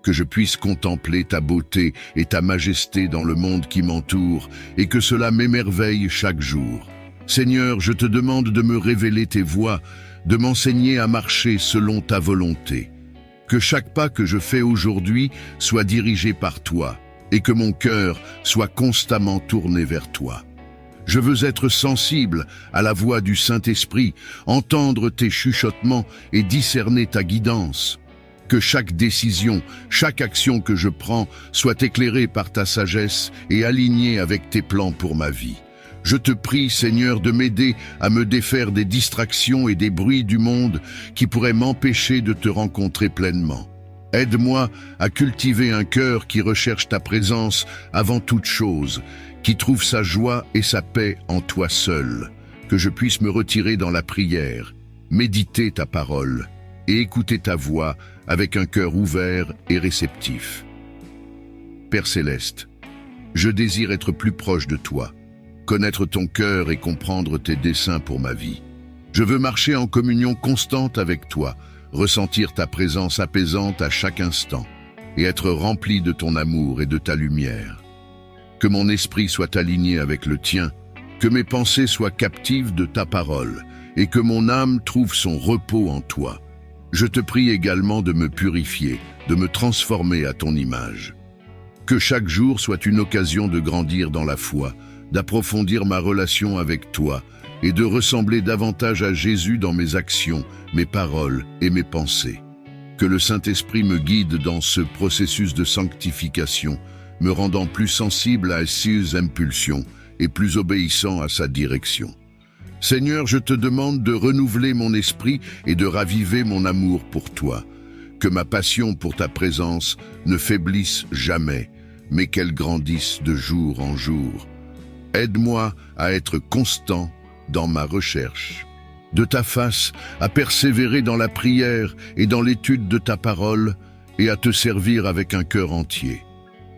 Que je puisse contempler ta beauté et ta majesté dans le monde qui m'entoure, et que cela m'émerveille chaque jour. Seigneur, je te demande de me révéler tes voies, de m'enseigner à marcher selon ta volonté. Que chaque pas que je fais aujourd'hui soit dirigé par toi, et que mon cœur soit constamment tourné vers toi. Je veux être sensible à la voix du Saint-Esprit, entendre tes chuchotements et discerner ta guidance. Que chaque décision, chaque action que je prends soit éclairée par ta sagesse et alignée avec tes plans pour ma vie. Je te prie, Seigneur, de m'aider à me défaire des distractions et des bruits du monde qui pourraient m'empêcher de te rencontrer pleinement. Aide-moi à cultiver un cœur qui recherche ta présence avant toute chose, qui trouve sa joie et sa paix en toi seul. Que je puisse me retirer dans la prière, méditer ta parole et écouter ta voix avec un cœur ouvert et réceptif. Père Céleste, je désire être plus proche de toi, connaître ton cœur et comprendre tes desseins pour ma vie. Je veux marcher en communion constante avec toi, ressentir ta présence apaisante à chaque instant et être rempli de ton amour et de ta lumière. Que mon esprit soit aligné avec le tien, que mes pensées soient captives de ta parole et que mon âme trouve son repos en toi. Je te prie également de me purifier, de me transformer à ton image. Que chaque jour soit une occasion de grandir dans la foi, d'approfondir ma relation avec toi et de ressembler davantage à Jésus dans mes actions, mes paroles et mes pensées. Que le Saint-Esprit me guide dans ce processus de sanctification, me rendant plus sensible à ses impulsions et plus obéissant à sa direction. Seigneur, je te demande de renouveler mon esprit et de raviver mon amour pour toi. Que ma passion pour ta présence ne faiblisse jamais, mais qu'elle grandisse de jour en jour. Aide-moi à être constant dans ma recherche de ta face, à persévérer dans la prière et dans l'étude de ta parole, et à te servir avec un cœur entier.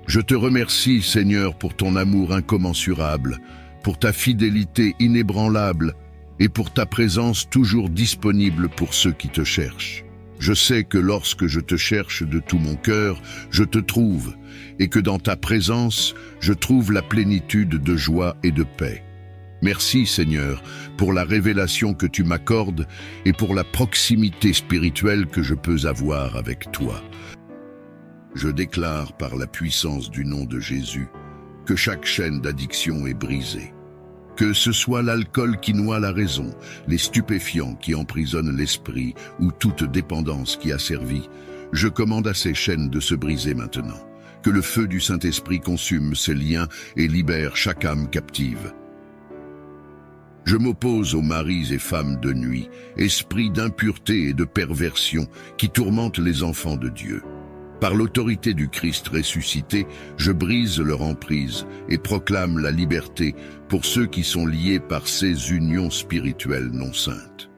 Je te remercie, Seigneur, pour ton amour incommensurable, pour ta fidélité inébranlable et pour ta présence toujours disponible pour ceux qui te cherchent. Je sais que lorsque je te cherche de tout mon cœur, je te trouve, et que dans ta présence, je trouve la plénitude de joie et de paix. Merci, Seigneur, pour la révélation que tu m'accordes et pour la proximité spirituelle que je peux avoir avec toi. Je déclare par la puissance du nom de Jésus que chaque chaîne d'addiction est brisée. Que ce soit l'alcool qui noie la raison, les stupéfiants qui emprisonnent l'esprit ou toute dépendance qui a servi, je commande à ces chaînes de se briser maintenant. Que le feu du Saint-Esprit consume ces liens et libère chaque âme captive. Je m'oppose aux maris et femmes de nuit, esprits d'impureté et de perversion qui tourmentent les enfants de Dieu. Par l'autorité du Christ ressuscité, je brise leur emprise et proclame la liberté pour ceux qui sont liés par ces unions spirituelles non saintes.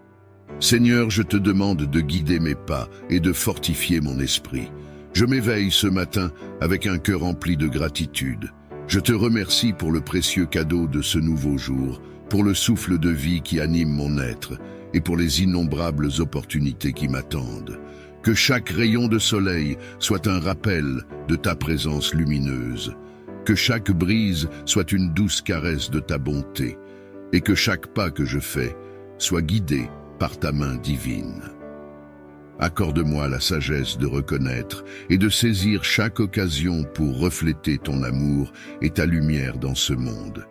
Seigneur, je te demande de guider mes pas et de fortifier mon esprit. Je m'éveille ce matin avec un cœur rempli de gratitude. Je te remercie pour le précieux cadeau de ce nouveau jour, pour le souffle de vie qui anime mon être et pour les innombrables opportunités qui m'attendent. Que chaque rayon de soleil soit un rappel de ta présence lumineuse. Que chaque brise soit une douce caresse de ta bonté. Et que chaque pas que je fais soit guidé par ta main divine. Accorde-moi la sagesse de reconnaître et de saisir chaque occasion pour refléter ton amour et ta lumière dans ce monde.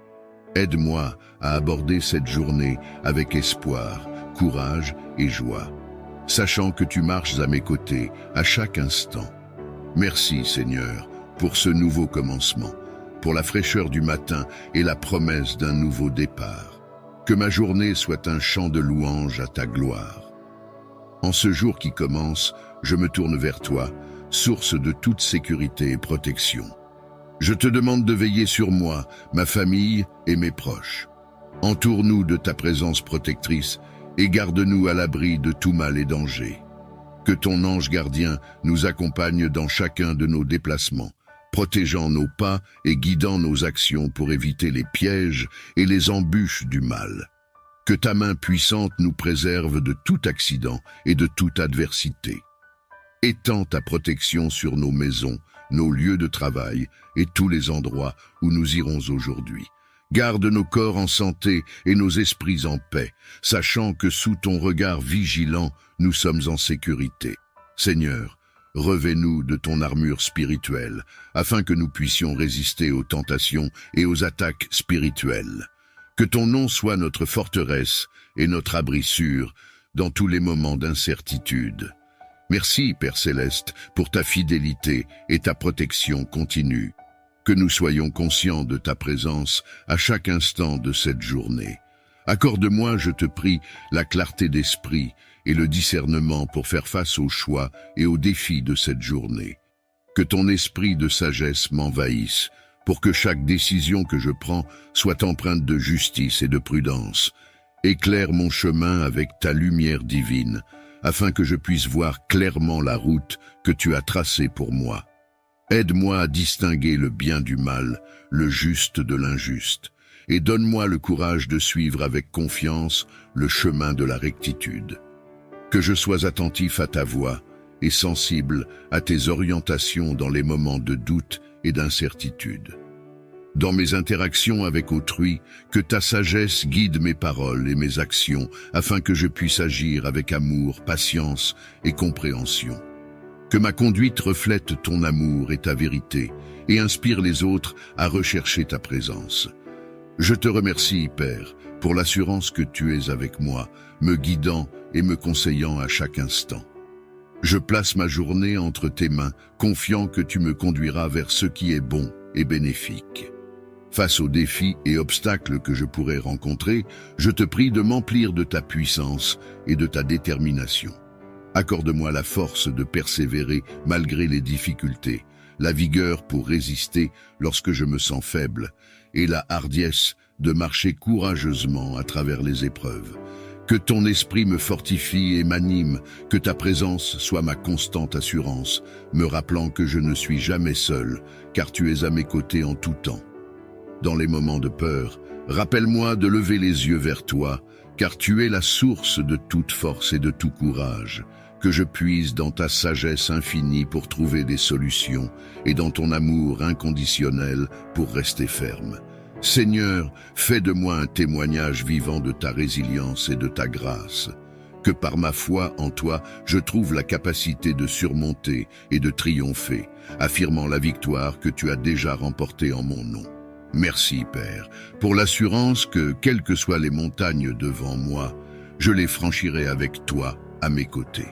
Aide-moi à aborder cette journée avec espoir, courage et joie. sachant que tu marches à mes côtés à chaque instant. Merci Seigneur pour ce nouveau commencement, pour la fraîcheur du matin et la promesse d'un nouveau départ. Que ma journée soit un chant de louange à ta gloire. En ce jour qui commence, je me tourne vers toi, source de toute sécurité et protection. Je te demande de veiller sur moi, ma famille et mes proches. Entoure-nous de ta présence protectrice et garde-nous à l'abri de tout mal et danger. Que ton ange gardien nous accompagne dans chacun de nos déplacements, protégeant nos pas et guidant nos actions pour éviter les pièges et les embûches du mal. Que ta main puissante nous préserve de tout accident et de toute adversité. Étends ta protection sur nos maisons, nos lieux de travail et tous les endroits où nous irons aujourd'hui. Garde nos corps en santé et nos esprits en paix, sachant que sous ton regard vigilant, nous sommes en sécurité. Seigneur, revêt-nous de ton armure spirituelle, afin que nous puissions résister aux tentations et aux attaques spirituelles. Que ton nom soit notre forteresse et notre abri sûr dans tous les moments d'incertitude. Merci, Père Céleste, pour ta fidélité et ta protection continue. Que nous soyons conscients de ta présence à chaque instant de cette journée. Accorde-moi, je te prie, la clarté d'esprit et le discernement pour faire face aux choix et aux défis de cette journée. Que ton esprit de sagesse m'envahisse, pour que chaque décision que je prends soit empreinte de justice et de prudence. Éclaire mon chemin avec ta lumière divine, afin que je puisse voir clairement la route que tu as tracée pour moi. Aide-moi à distinguer le bien du mal, le juste de l'injuste, et donne-moi le courage de suivre avec confiance le chemin de la rectitude. Que je sois attentif à ta voix et sensible à tes orientations dans les moments de doute et d'incertitude. Dans mes interactions avec autrui, que ta sagesse guide mes paroles et mes actions afin que je puisse agir avec amour, patience et compréhension. Que ma conduite reflète ton amour et ta vérité et inspire les autres à rechercher ta présence. Je te remercie, Père, pour l'assurance que tu es avec moi, me guidant et me conseillant à chaque instant. Je place ma journée entre tes mains, confiant que tu me conduiras vers ce qui est bon et bénéfique. Face aux défis et obstacles que je pourrais rencontrer, je te prie de m'emplir de ta puissance et de ta détermination. Accorde-moi la force de persévérer malgré les difficultés, la vigueur pour résister lorsque je me sens faible, et la hardiesse de marcher courageusement à travers les épreuves. Que ton esprit me fortifie et m'anime, que ta présence soit ma constante assurance, me rappelant que je ne suis jamais seul, car tu es à mes côtés en tout temps. Dans les moments de peur, rappelle-moi de lever les yeux vers toi, car tu es la source de toute force et de tout courage. Que je puise dans ta sagesse infinie pour trouver des solutions et dans ton amour inconditionnel pour rester ferme. Seigneur, fais de moi un témoignage vivant de ta résilience et de ta grâce. Que par ma foi en toi, je trouve la capacité de surmonter et de triompher, affirmant la victoire que tu as déjà remportée en mon nom. Merci, Père, pour l'assurance que, quelles que soient les montagnes devant moi, je les franchirai avec toi à mes côtés.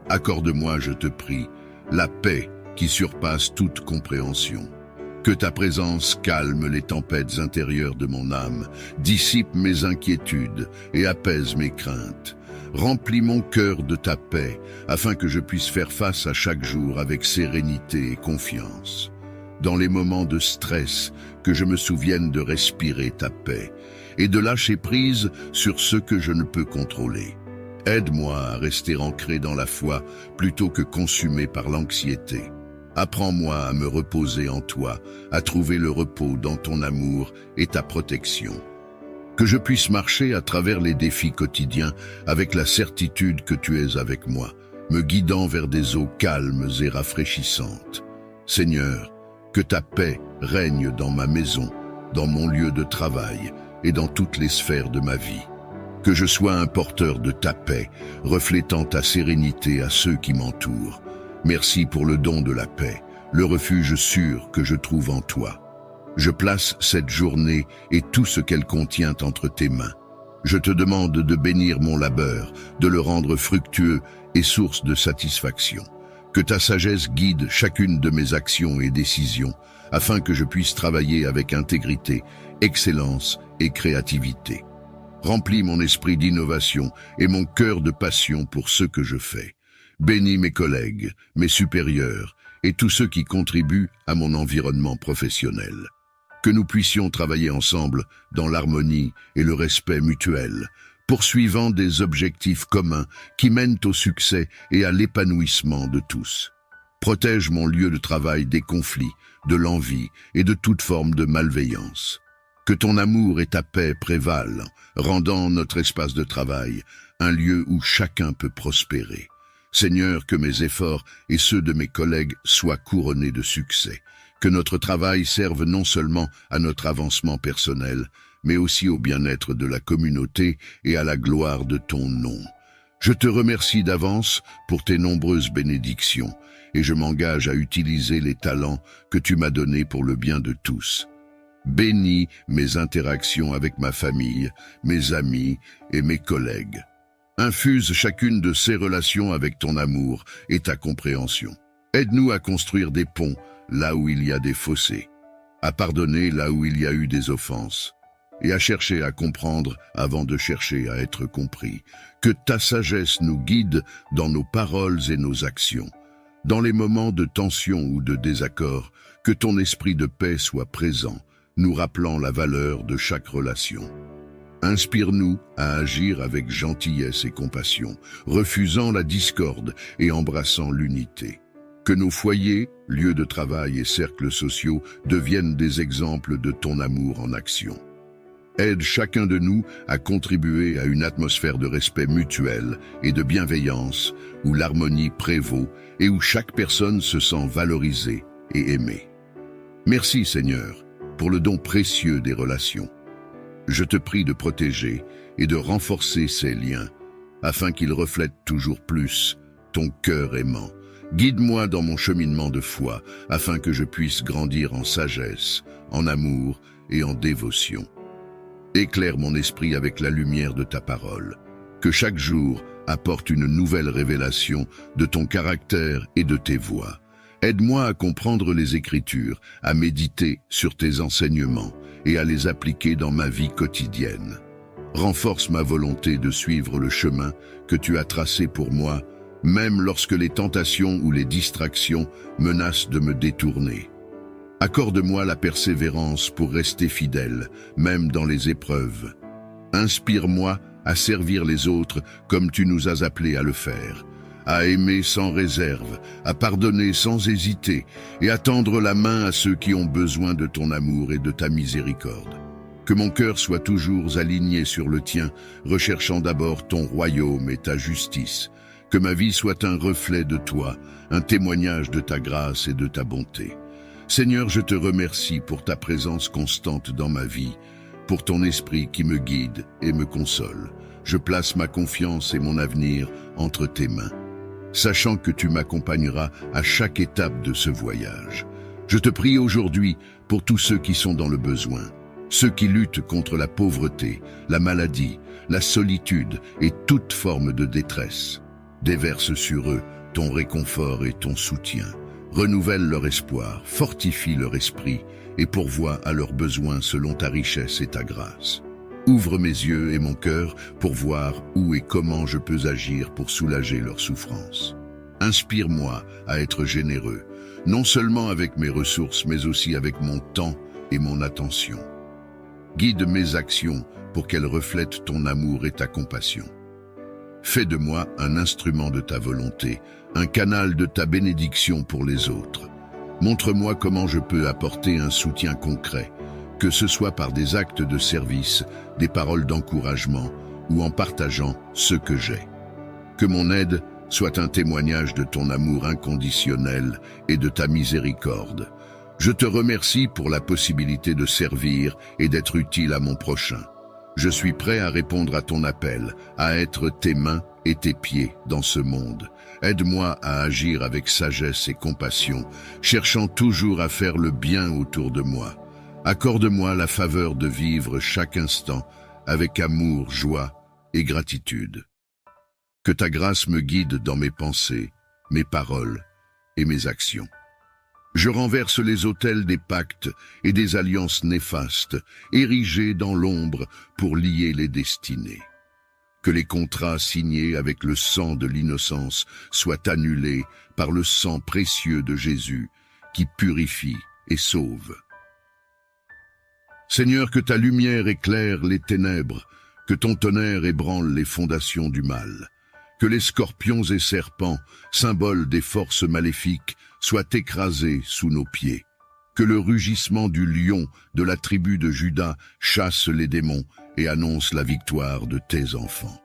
Accorde-moi, je te prie, la paix qui surpasse toute compréhension. Que ta présence calme les tempêtes intérieures de mon âme, dissipe mes inquiétudes et apaise mes craintes. Remplis mon cœur de ta paix, afin que je puisse faire face à chaque jour avec sérénité et confiance. Dans les moments de stress, que je me souvienne de respirer ta paix et de lâcher prise sur ce que je ne peux contrôler. Aide-moi à rester ancré dans la foi plutôt que consumé par l'anxiété. Apprends-moi à me reposer en toi, à trouver le repos dans ton amour et ta protection. Que je puisse marcher à travers les défis quotidiens avec la certitude que tu es avec moi, me guidant vers des eaux calmes et rafraîchissantes. Seigneur, que ta paix règne dans ma maison, dans mon lieu de travail et dans toutes les sphères de ma vie. Que je sois un porteur de ta paix, reflétant ta sérénité à ceux qui m'entourent. Merci pour le don de la paix, le refuge sûr que je trouve en toi. Je place cette journée et tout ce qu'elle contient entre tes mains. Je te demande de bénir mon labeur, de le rendre fructueux et source de satisfaction. Que ta sagesse guide chacune de mes actions et décisions, afin que je puisse travailler avec intégrité, excellence et créativité. Remplis mon esprit d'innovation et mon cœur de passion pour ce que je fais. Bénis mes collègues, mes supérieurs et tous ceux qui contribuent à mon environnement professionnel. Que nous puissions travailler ensemble dans l'harmonie et le respect mutuel, poursuivant des objectifs communs qui mènent au succès et à l'épanouissement de tous. Protège mon lieu de travail des conflits, de l'envie et de toute forme de malveillance. Que ton amour et ta paix prévalent, rendant notre espace de travail un lieu où chacun peut prospérer. Seigneur, que mes efforts et ceux de mes collègues soient couronnés de succès. Que notre travail serve non seulement à notre avancement personnel, mais aussi au bien-être de la communauté et à la gloire de ton nom. Je te remercie d'avance pour tes nombreuses bénédictions, et je m'engage à utiliser les talents que tu m'as donnés pour le bien de tous. Bénis mes interactions avec ma famille, mes amis et mes collègues. Infuse chacune de ces relations avec ton amour et ta compréhension. Aide-nous à construire des ponts là où il y a des fossés, à pardonner là où il y a eu des offenses, et à chercher à comprendre avant de chercher à être compris. Que ta sagesse nous guide dans nos paroles et nos actions. Dans les moments de tension ou de désaccord, que ton esprit de paix soit présent, nous rappelant la valeur de chaque relation. Inspire-nous à agir avec gentillesse et compassion, refusant la discorde et embrassant l'unité. Que nos foyers, lieux de travail et cercles sociaux deviennent des exemples de ton amour en action. Aide chacun de nous à contribuer à une atmosphère de respect mutuel et de bienveillance où l'harmonie prévaut et où chaque personne se sent valorisée et aimée. Merci Seigneur pour le don précieux des relations. Je te prie de protéger et de renforcer ces liens afin qu'ils reflètent toujours plus ton cœur aimant. Guide-moi dans mon cheminement de foi, afin que je puisse grandir en sagesse, en amour et en dévotion. Éclaire mon esprit avec la lumière de ta parole. Que chaque jour apporte une nouvelle révélation de ton caractère et de tes voies. Aide-moi à comprendre les Écritures, à méditer sur tes enseignements et à les appliquer dans ma vie quotidienne. Renforce ma volonté de suivre le chemin que tu as tracé pour moi, même lorsque les tentations ou les distractions menacent de me détourner. Accorde-moi la persévérance pour rester fidèle, même dans les épreuves. Inspire-moi à servir les autres comme tu nous as appelés à le faire, à aimer sans réserve, à pardonner sans hésiter et à tendre la main à ceux qui ont besoin de ton amour et de ta miséricorde. Que mon cœur soit toujours aligné sur le tien, recherchant d'abord ton royaume et ta justice. Que ma vie soit un reflet de toi, un témoignage de ta grâce et de ta bonté. Seigneur, je te remercie pour ta présence constante dans ma vie, pour ton esprit qui me guide et me console. Je place ma confiance et mon avenir entre tes mains, sachant que tu m'accompagneras à chaque étape de ce voyage. Je te prie aujourd'hui pour tous ceux qui sont dans le besoin, ceux qui luttent contre la pauvreté, la maladie, la solitude et toute forme de détresse. Déverse sur eux ton réconfort et ton soutien. Renouvelle leur espoir, fortifie leur esprit et pourvois à leurs besoins selon ta richesse et ta grâce. Ouvre mes yeux et mon cœur pour voir où et comment je peux agir pour soulager leurs souffrances. Inspire-moi à être généreux, non seulement avec mes ressources, mais aussi avec mon temps et mon attention. Guide mes actions pour qu'elles reflètent ton amour et ta compassion. Fais de moi un instrument de ta volonté, un canal de ta bénédiction pour les autres. Montre-moi comment je peux apporter un soutien concret, que ce soit par des actes de service, des paroles d'encouragement ou en partageant ce que j'ai. Que mon aide soit un témoignage de ton amour inconditionnel et de ta miséricorde. Je te remercie pour la possibilité de servir et d'être utile à mon prochain. Je suis prêt à répondre à ton appel, à être tes mains et tes pieds dans ce monde. Aide-moi à agir avec sagesse et compassion, cherchant toujours à faire le bien autour de moi. Accorde-moi la faveur de vivre chaque instant avec amour, joie et gratitude. Que ta grâce me guide dans mes pensées, mes paroles et mes actions. Je renverse les autels des pactes et des alliances néfastes, érigés dans l'ombre pour lier les destinées. Que les contrats signés avec le sang de l'innocence soient annulés par le sang précieux de Jésus, qui purifie et sauve. Seigneur, que ta lumière éclaire les ténèbres, que ton tonnerre ébranle les fondations du mal. Que les scorpions et serpents, symboles des forces maléfiques, soient écrasés sous nos pieds. Que le rugissement du lion de la tribu de Juda chasse les démons et annonce la victoire de tes enfants.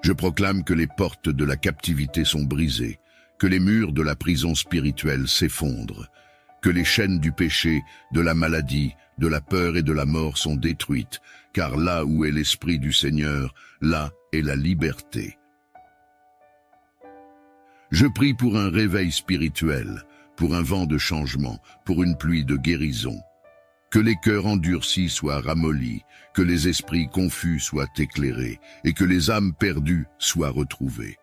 Je proclame que les portes de la captivité sont brisées, que les murs de la prison spirituelle s'effondrent, que les chaînes du péché, de la maladie, de la peur et de la mort sont détruites, car là où est l'Esprit du Seigneur, là est la liberté. Je prie pour un réveil spirituel, pour un vent de changement, pour une pluie de guérison. Que les cœurs endurcis soient ramollis, que les esprits confus soient éclairés, et que les âmes perdues soient retrouvées.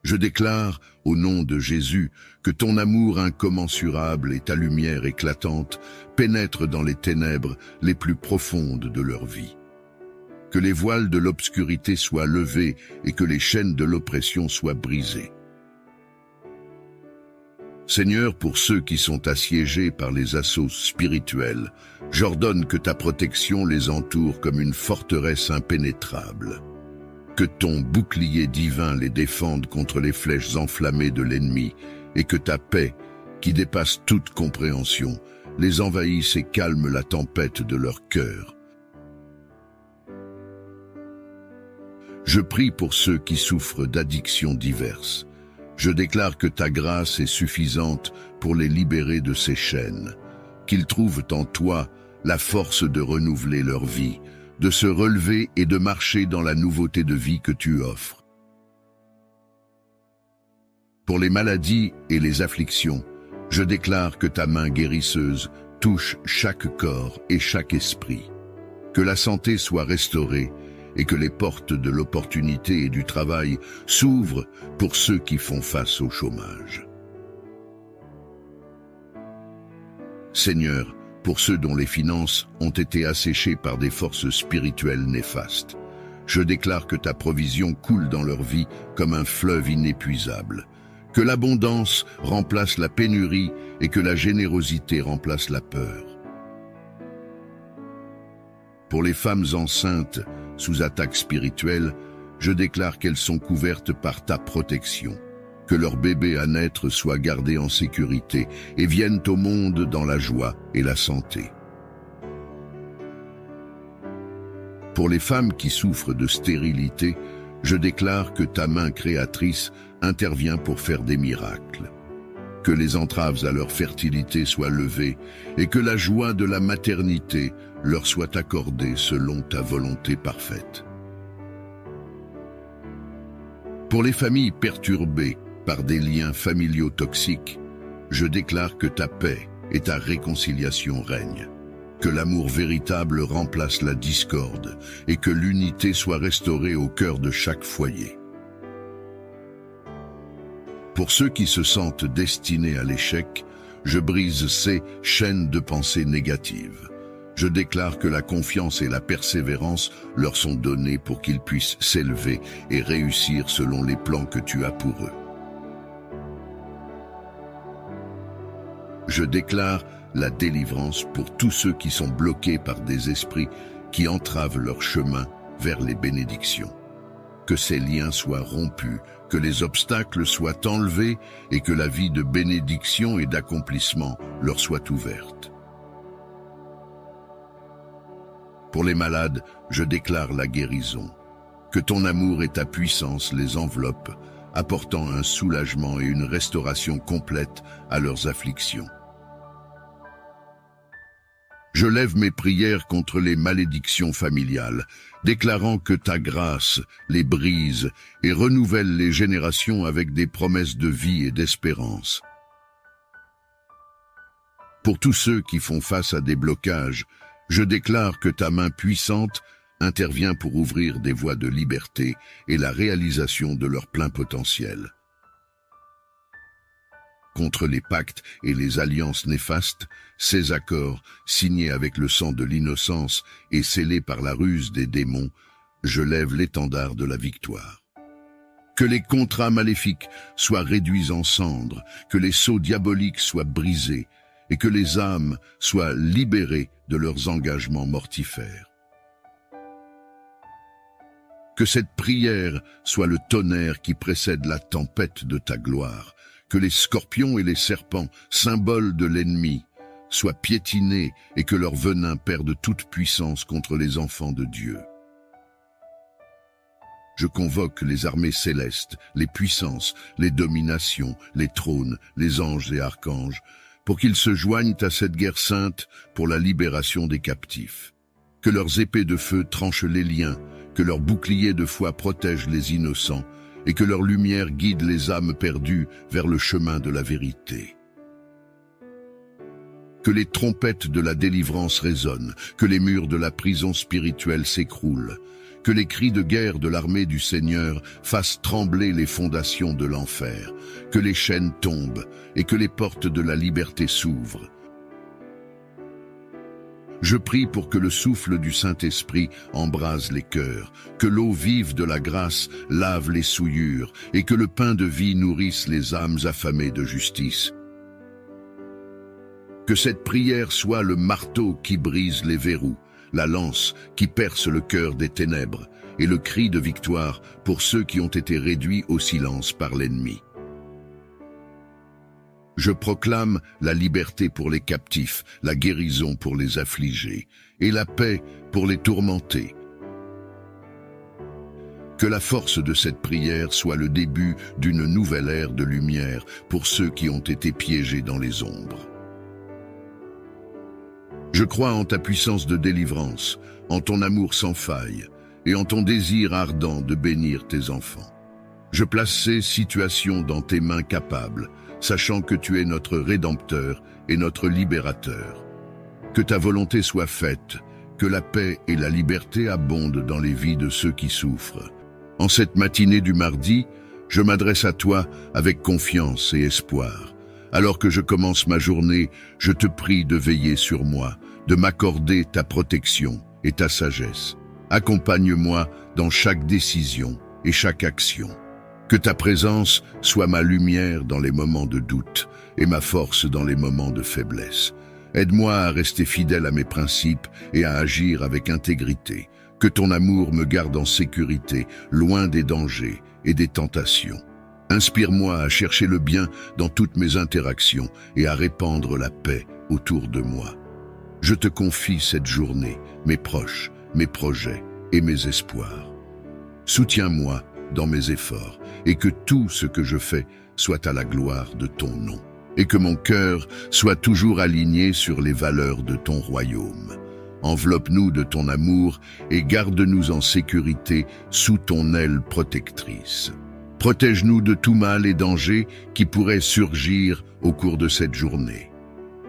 Je déclare, au nom de Jésus, que ton amour incommensurable et ta lumière éclatante pénètrent dans les ténèbres les plus profondes de leur vie. Que les voiles de l'obscurité soient levés et que les chaînes de l'oppression soient brisées. Seigneur, pour ceux qui sont assiégés par les assauts spirituels, j'ordonne que ta protection les entoure comme une forteresse impénétrable. Que ton bouclier divin les défende contre les flèches enflammées de l'ennemi et que ta paix, qui dépasse toute compréhension, les envahisse et calme la tempête de leur cœur. Je prie pour ceux qui souffrent d'addictions diverses. Je déclare que ta grâce est suffisante pour les libérer de ces chaînes, qu'ils trouvent en toi la force de renouveler leur vie, de se relever et de marcher dans la nouveauté de vie que tu offres. Pour les maladies et les afflictions, je déclare que ta main guérisseuse touche chaque corps et chaque esprit, que la santé soit restaurée et que les portes de l'opportunité et du travail s'ouvrent pour ceux qui font face au chômage. Seigneur, pour ceux dont les finances ont été asséchées par des forces spirituelles néfastes, je déclare que ta provision coule dans leur vie comme un fleuve inépuisable, que l'abondance remplace la pénurie et que la générosité remplace la peur. Pour les femmes enceintes sous attaque spirituelle, je déclare qu'elles sont couvertes par ta protection, que leur bébé à naître soit gardé en sécurité et vienne au monde dans la joie et la santé. Pour les femmes qui souffrent de stérilité, je déclare que ta main créatrice intervient pour faire des miracles. Que les entraves à leur fertilité soient levées et que la joie de la maternité leur soit accordée selon ta volonté parfaite. Pour les familles perturbées par des liens familiaux toxiques, je déclare que ta paix et ta réconciliation règnent, que l'amour véritable remplace la discorde et que l'unité soit restaurée au cœur de chaque foyer. Pour ceux qui se sentent destinés à l'échec, je brise ces chaînes de pensées négatives. Je déclare que la confiance et la persévérance leur sont données pour qu'ils puissent s'élever et réussir selon les plans que tu as pour eux. Je déclare la délivrance pour tous ceux qui sont bloqués par des esprits qui entravent leur chemin vers les bénédictions. Que ces liens soient rompus, que les obstacles soient enlevés et que la vie de bénédiction et d'accomplissement leur soit ouverte. Pour les malades, je déclare la guérison. Que ton amour et ta puissance les enveloppent, apportant un soulagement et une restauration complète à leurs afflictions. Je lève mes prières contre les malédictions familiales, déclarant que ta grâce les brise et renouvelle les générations avec des promesses de vie et d'espérance. Pour tous ceux qui font face à des blocages, je déclare que ta main puissante intervient pour ouvrir des voies de liberté et la réalisation de leur plein potentiel. Contre les pactes et les alliances néfastes, ces accords, signés avec le sang de l'innocence et scellés par la ruse des démons, je lève l'étendard de la victoire. Que les contrats maléfiques soient réduits en cendres, que les sceaux diaboliques soient brisés, et que les âmes soient libérées de leurs engagements mortifères. Que cette prière soit le tonnerre qui précède la tempête de ta gloire, que les scorpions et les serpents, symboles de l'ennemi, soient piétinés et que leur venin perde toute puissance contre les enfants de Dieu. Je convoque les armées célestes, les puissances, les dominations, les trônes, les anges et archanges, pour qu'ils se joignent à cette guerre sainte pour la libération des captifs. Que leurs épées de feu tranchent les liens, que leurs boucliers de foi protègent les innocents, et que leur lumière guide les âmes perdues vers le chemin de la vérité. Que les trompettes de la délivrance résonnent, que les murs de la prison spirituelle s'écroulent, que les cris de guerre de l'armée du Seigneur fassent trembler les fondations de l'enfer, que les chaînes tombent et que les portes de la liberté s'ouvrent. Je prie pour que le souffle du Saint-Esprit embrase les cœurs, que l'eau vive de la grâce lave les souillures et que le pain de vie nourrisse les âmes affamées de justice. Que cette prière soit le marteau qui brise les verrous, la lance qui perce le cœur des ténèbres et le cri de victoire pour ceux qui ont été réduits au silence par l'ennemi. Je proclame la liberté pour les captifs, la guérison pour les affligés et la paix pour les tourmentés. Que la force de cette prière soit le début d'une nouvelle ère de lumière pour ceux qui ont été piégés dans les ombres. Je crois en ta puissance de délivrance, en ton amour sans faille et en ton désir ardent de bénir tes enfants. Je place ces situations dans tes mains capables, sachant que tu es notre Rédempteur et notre Libérateur. Que ta volonté soit faite, que la paix et la liberté abondent dans les vies de ceux qui souffrent. En cette matinée du mardi, je m'adresse à toi avec confiance et espoir. Alors que je commence ma journée, je te prie de veiller sur moi, de m'accorder ta protection et ta sagesse. Accompagne-moi dans chaque décision et chaque action. Que ta présence soit ma lumière dans les moments de doute et ma force dans les moments de faiblesse. Aide-moi à rester fidèle à mes principes et à agir avec intégrité. Que ton amour me garde en sécurité, loin des dangers et des tentations. Inspire-moi à chercher le bien dans toutes mes interactions et à répandre la paix autour de moi. Je te confie cette journée, mes proches, mes projets et mes espoirs. Soutiens-moi dans mes efforts et que tout ce que je fais soit à la gloire de ton nom. Et que mon cœur soit toujours aligné sur les valeurs de ton royaume. Enveloppe-nous de ton amour et garde-nous en sécurité sous ton aile protectrice. Protège-nous de tout mal et danger qui pourrait surgir au cours de cette journée.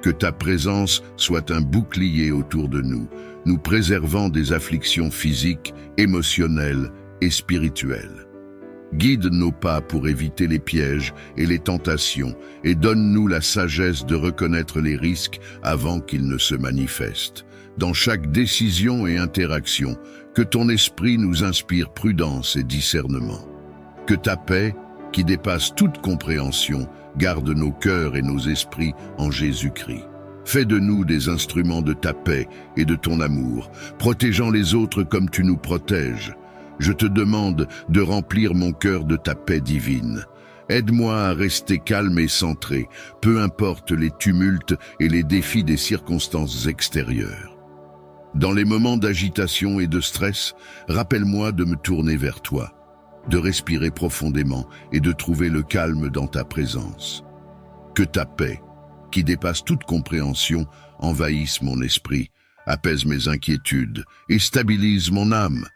Que ta présence soit un bouclier autour de nous, nous préservant des afflictions physiques, émotionnelles et spirituelles. Guide nos pas pour éviter les pièges et les tentations et donne-nous la sagesse de reconnaître les risques avant qu'ils ne se manifestent. Dans chaque décision et interaction, que ton esprit nous inspire prudence et discernement. Que ta paix, qui dépasse toute compréhension, garde nos cœurs et nos esprits en Jésus-Christ. Fais de nous des instruments de ta paix et de ton amour, protégeant les autres comme tu nous protèges. Je te demande de remplir mon cœur de ta paix divine. Aide-moi à rester calme et centré, peu importe les tumultes et les défis des circonstances extérieures. Dans les moments d'agitation et de stress, rappelle-moi de me tourner vers toi, de respirer profondément et de trouver le calme dans ta présence. Que ta paix, qui dépasse toute compréhension, envahisse mon esprit, apaise mes inquiétudes et stabilise mon âme.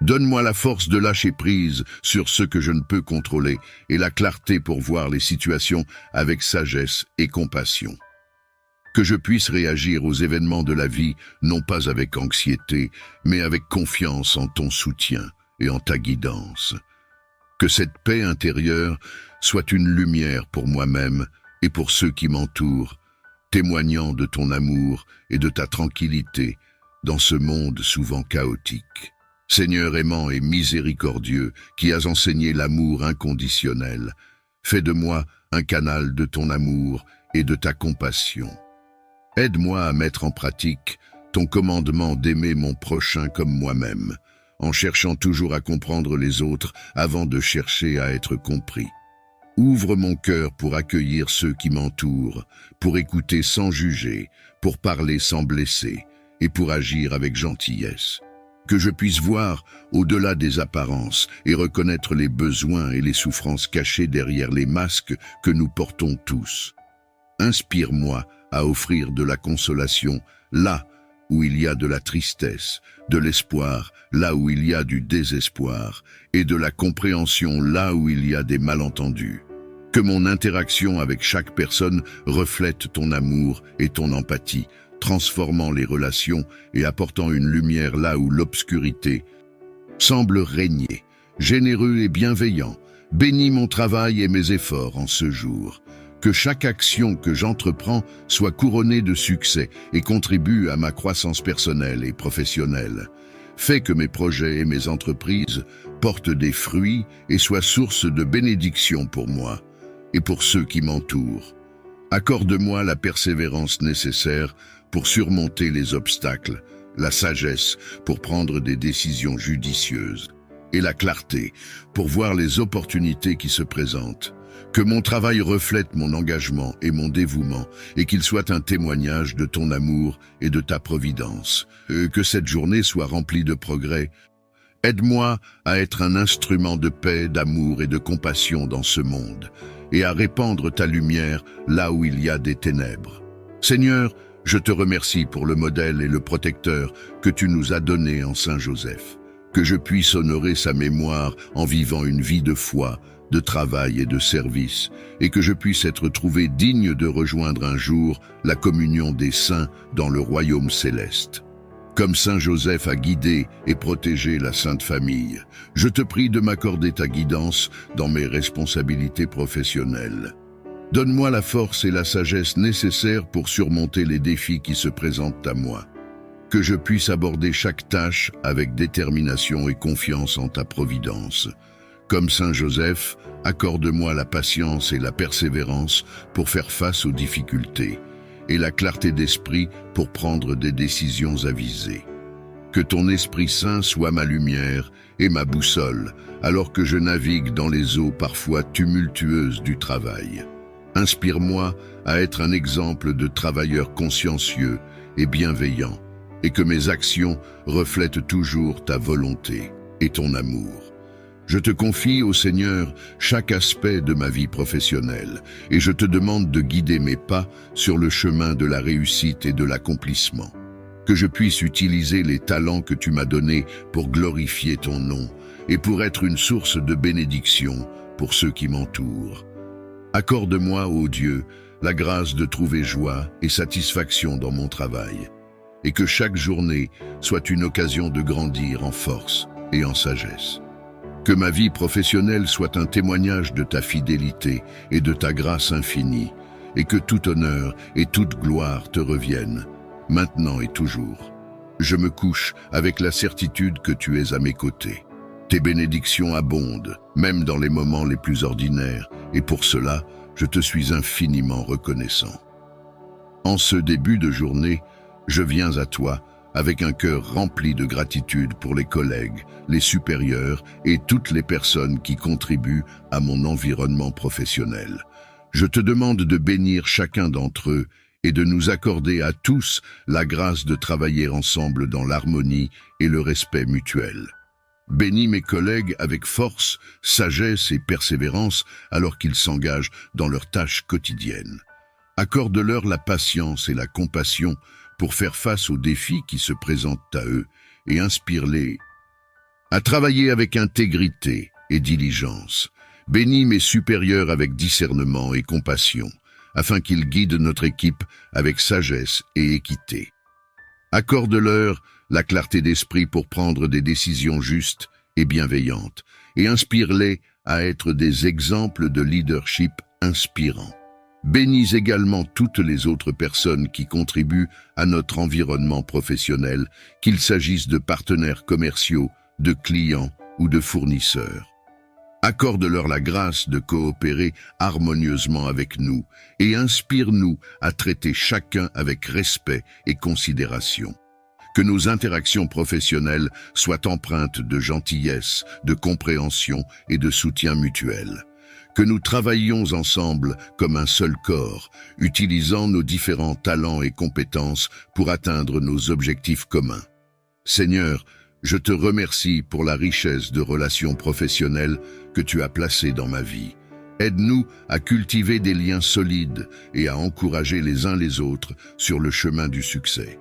Donne-moi la force de lâcher prise sur ce que je ne peux contrôler et la clarté pour voir les situations avec sagesse et compassion. Que je puisse réagir aux événements de la vie, non pas avec anxiété, mais avec confiance en ton soutien et en ta guidance. Que cette paix intérieure soit une lumière pour moi-même et pour ceux qui m'entourent, témoignant de ton amour et de ta tranquillité dans ce monde souvent chaotique. Seigneur aimant et miséricordieux, qui as enseigné l'amour inconditionnel, fais de moi un canal de ton amour et de ta compassion. Aide-moi à mettre en pratique ton commandement d'aimer mon prochain comme moi-même, en cherchant toujours à comprendre les autres avant de chercher à être compris. Ouvre mon cœur pour accueillir ceux qui m'entourent, pour écouter sans juger, pour parler sans blesser et pour agir avec gentillesse. Que je puisse voir au-delà des apparences et reconnaître les besoins et les souffrances cachées derrière les masques que nous portons tous. Inspire-moi à offrir de la consolation là où il y a de la tristesse, de l'espoir là où il y a du désespoir et de la compréhension là où il y a des malentendus. Que mon interaction avec chaque personne reflète ton amour et ton empathie, transformant les relations et apportant une lumière là où l'obscurité semble régner. Généreux et bienveillant, bénis mon travail et mes efforts en ce jour. Que chaque action que j'entreprends soit couronnée de succès et contribue à ma croissance personnelle et professionnelle. Fais que mes projets et mes entreprises portent des fruits et soient source de bénédiction pour moi et pour ceux qui m'entourent. Accorde-moi la persévérance nécessaire pour surmonter les obstacles, la sagesse pour prendre des décisions judicieuses et la clarté pour voir les opportunités qui se présentent. Que mon travail reflète mon engagement et mon dévouement et qu'il soit un témoignage de ton amour et de ta providence. Que cette journée soit remplie de progrès. Aide-moi à être un instrument de paix, d'amour et de compassion dans ce monde et à répandre ta lumière là où il y a des ténèbres. Seigneur, je te remercie pour le modèle et le protecteur que tu nous as donné en Saint Joseph. Que je puisse honorer sa mémoire en vivant une vie de foi, de travail et de service, et que je puisse être trouvé digne de rejoindre un jour la communion des saints dans le royaume céleste. Comme Saint Joseph a guidé et protégé la Sainte Famille, je te prie de m'accorder ta guidance dans mes responsabilités professionnelles. Donne-moi la force et la sagesse nécessaires pour surmonter les défis qui se présentent à moi. Que je puisse aborder chaque tâche avec détermination et confiance en ta providence. Comme Saint Joseph, accorde-moi la patience et la persévérance pour faire face aux difficultés, et la clarté d'esprit pour prendre des décisions avisées. Que ton Esprit Saint soit ma lumière et ma boussole, alors que je navigue dans les eaux parfois tumultueuses du travail. Inspire-moi à être un exemple de travailleur consciencieux et bienveillant, et que mes actions reflètent toujours ta volonté et ton amour. Je te confie au Seigneur chaque aspect de ma vie professionnelle et je te demande de guider mes pas sur le chemin de la réussite et de l'accomplissement. Que je puisse utiliser les talents que tu m'as donnés pour glorifier ton nom et pour être une source de bénédiction pour ceux qui m'entourent. Accorde-moi, ô Dieu, la grâce de trouver joie et satisfaction dans mon travail et que chaque journée soit une occasion de grandir en force et en sagesse. Que ma vie professionnelle soit un témoignage de ta fidélité et de ta grâce infinie, et que tout honneur et toute gloire te reviennent, maintenant et toujours. Je me couche avec la certitude que tu es à mes côtés. Tes bénédictions abondent, même dans les moments les plus ordinaires, et pour cela, je te suis infiniment reconnaissant. En ce début de journée, je viens à toi avec un cœur rempli de gratitude pour les collègues, les supérieurs et toutes les personnes qui contribuent à mon environnement professionnel. Je te demande de bénir chacun d'entre eux et de nous accorder à tous la grâce de travailler ensemble dans l'harmonie et le respect mutuel. Bénis mes collègues avec force, sagesse et persévérance alors qu'ils s'engagent dans leurs tâches quotidiennes. Accorde-leur la patience et la compassion pour faire face aux défis qui se présentent à eux et inspire-les à travailler avec intégrité et diligence. Bénis mes supérieurs avec discernement et compassion, afin qu'ils guident notre équipe avec sagesse et équité. Accorde-leur la clarté d'esprit pour prendre des décisions justes et bienveillantes, et inspire-les à être des exemples de leadership inspirants. Bénis également toutes les autres personnes qui contribuent à notre environnement professionnel, qu'il s'agisse de partenaires commerciaux, de clients ou de fournisseurs. Accorde-leur la grâce de coopérer harmonieusement avec nous et inspire-nous à traiter chacun avec respect et considération. Que nos interactions professionnelles soient empreintes de gentillesse, de compréhension et de soutien mutuel. Que nous travaillions ensemble comme un seul corps, utilisant nos différents talents et compétences pour atteindre nos objectifs communs. Seigneur, je te remercie pour la richesse de relations professionnelles que tu as placées dans ma vie. Aide-nous à cultiver des liens solides et à encourager les uns les autres sur le chemin du succès.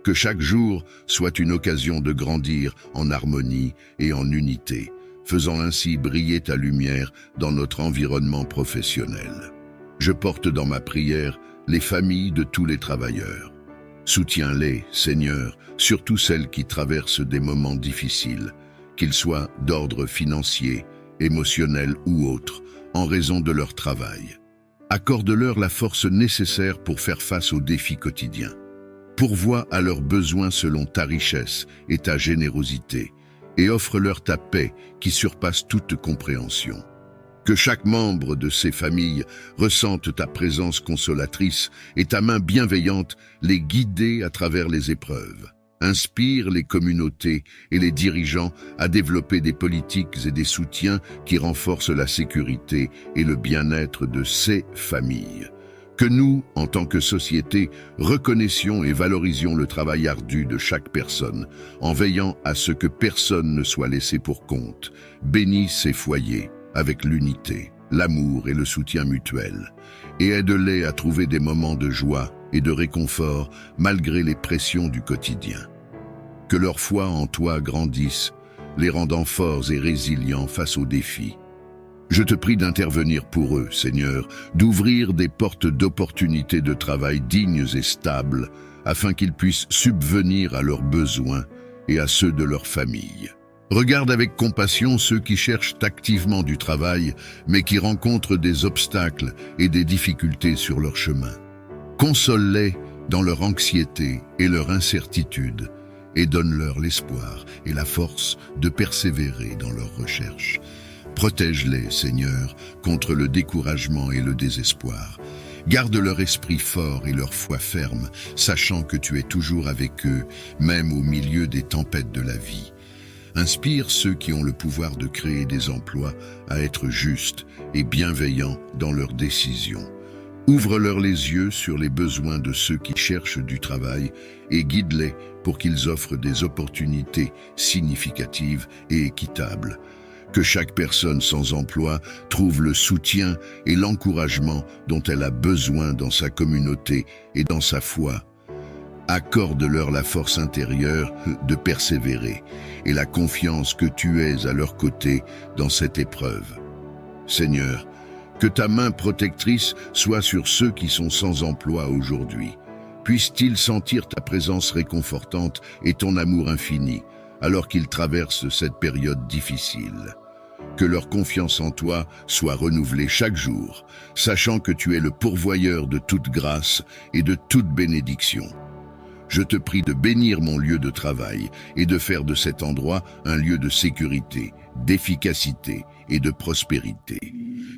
Que chaque jour soit une occasion de grandir en harmonie et en unité, faisant ainsi briller ta lumière dans notre environnement professionnel. Je porte dans ma prière les familles de tous les travailleurs. Soutiens-les, Seigneur, surtout celles qui traversent des moments difficiles, qu'ils soient d'ordre financier, émotionnel ou autre, en raison de leur travail. Accorde-leur la force nécessaire pour faire face aux défis quotidiens. Pourvois à leurs besoins selon ta richesse et ta générosité, et offre-leur ta paix qui surpasse toute compréhension. Que chaque membre de ces familles ressente ta présence consolatrice et ta main bienveillante les guider à travers les épreuves. Inspire les communautés et les dirigeants à développer des politiques et des soutiens qui renforcent la sécurité et le bien-être de ces familles. Que nous, en tant que société, reconnaissions et valorisions le travail ardu de chaque personne, en veillant à ce que personne ne soit laissé pour compte. Bénis ces foyers avec l'unité, l'amour et le soutien mutuel, et aide-les à trouver des moments de joie et de réconfort malgré les pressions du quotidien. Que leur foi en toi grandisse, les rendant forts et résilients face aux défis. Je te prie d'intervenir pour eux, Seigneur, d'ouvrir des portes d'opportunités de travail dignes et stables, afin qu'ils puissent subvenir à leurs besoins et à ceux de leur famille. Regarde avec compassion ceux qui cherchent activement du travail, mais qui rencontrent des obstacles et des difficultés sur leur chemin. Console-les dans leur anxiété et leur incertitude, et donne-leur l'espoir et la force de persévérer dans leurs recherches. Protège-les, Seigneur, contre le découragement et le désespoir. Garde leur esprit fort et leur foi ferme, sachant que tu es toujours avec eux, même au milieu des tempêtes de la vie. Inspire ceux qui ont le pouvoir de créer des emplois à être justes et bienveillants dans leurs décisions. Ouvre-leur les yeux sur les besoins de ceux qui cherchent du travail et guide-les pour qu'ils offrent des opportunités significatives et équitables. Que chaque personne sans emploi trouve le soutien et l'encouragement dont elle a besoin dans sa communauté et dans sa foi. Accorde-leur la force intérieure de persévérer et la confiance que tu es à leur côté dans cette épreuve. Seigneur, que ta main protectrice soit sur ceux qui sont sans emploi aujourd'hui. Puissent-ils sentir ta présence réconfortante et ton amour infini, alors qu'ils traversent cette période difficile. Que leur confiance en toi soit renouvelée chaque jour, sachant que tu es le pourvoyeur de toute grâce et de toute bénédiction. Je te prie de bénir mon lieu de travail et de faire de cet endroit un lieu de sécurité, d'efficacité et de prospérité.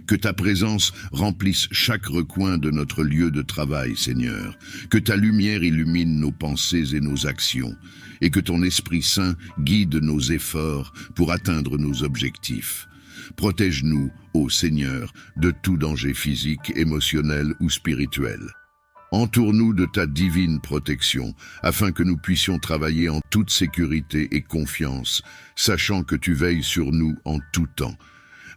Que ta présence remplisse chaque recoin de notre lieu de travail, Seigneur. Que ta lumière illumine nos pensées et nos actions, et que ton Esprit Saint guide nos efforts pour atteindre nos objectifs. Protège-nous, ô Seigneur, de tout danger physique, émotionnel ou spirituel. Entoure-nous de ta divine protection, afin que nous puissions travailler en toute sécurité et confiance, sachant que tu veilles sur nous en tout temps.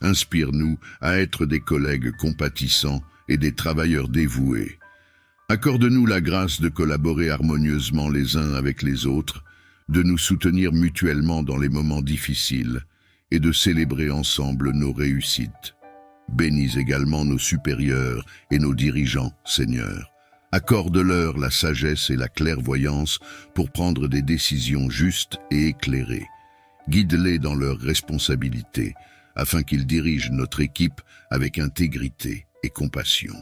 Inspire-nous à être des collègues compatissants et des travailleurs dévoués. Accorde-nous la grâce de collaborer harmonieusement les uns avec les autres, de nous soutenir mutuellement dans les moments difficiles et de célébrer ensemble nos réussites. Bénis également nos supérieurs et nos dirigeants, Seigneur. Accorde-leur la sagesse et la clairvoyance pour prendre des décisions justes et éclairées. Guide-les dans leurs responsabilités, afin qu'ils dirigent notre équipe avec intégrité et compassion.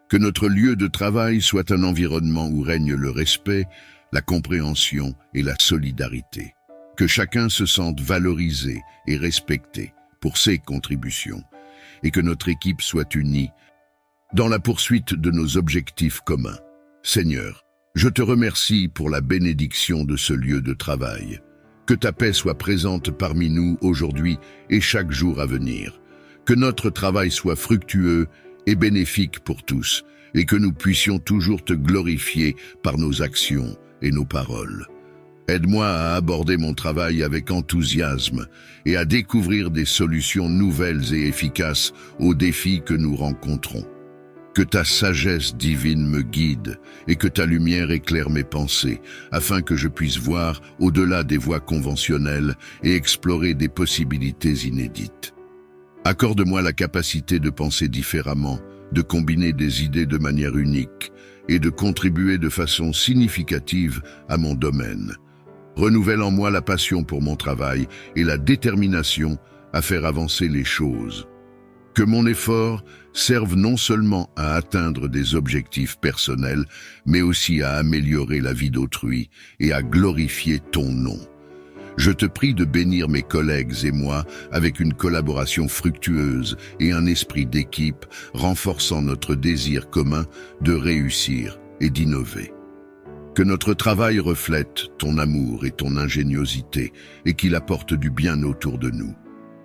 Que notre lieu de travail soit un environnement où règne le respect, la compréhension et la solidarité. Que chacun se sente valorisé et respecté pour ses contributions, et que notre équipe soit unie dans la poursuite de nos objectifs communs. Seigneur, je te remercie pour la bénédiction de ce lieu de travail. Que ta paix soit présente parmi nous aujourd'hui et chaque jour à venir. Que notre travail soit fructueux et bénéfique pour tous, et que nous puissions toujours te glorifier par nos actions et nos paroles. Aide-moi à aborder mon travail avec enthousiasme et à découvrir des solutions nouvelles et efficaces aux défis que nous rencontrons. Que ta sagesse divine me guide et que ta lumière éclaire mes pensées, afin que je puisse voir au-delà des voies conventionnelles et explorer des possibilités inédites. Accorde-moi la capacité de penser différemment, de combiner des idées de manière unique et de contribuer de façon significative à mon domaine. Renouvelle en moi la passion pour mon travail et la détermination à faire avancer les choses. Que mon effort serve non seulement à atteindre des objectifs personnels, mais aussi à améliorer la vie d'autrui et à glorifier ton nom. Je te prie de bénir mes collègues et moi avec une collaboration fructueuse et un esprit d'équipe renforçant notre désir commun de réussir et d'innover. Que notre travail reflète ton amour et ton ingéniosité et qu'il apporte du bien autour de nous.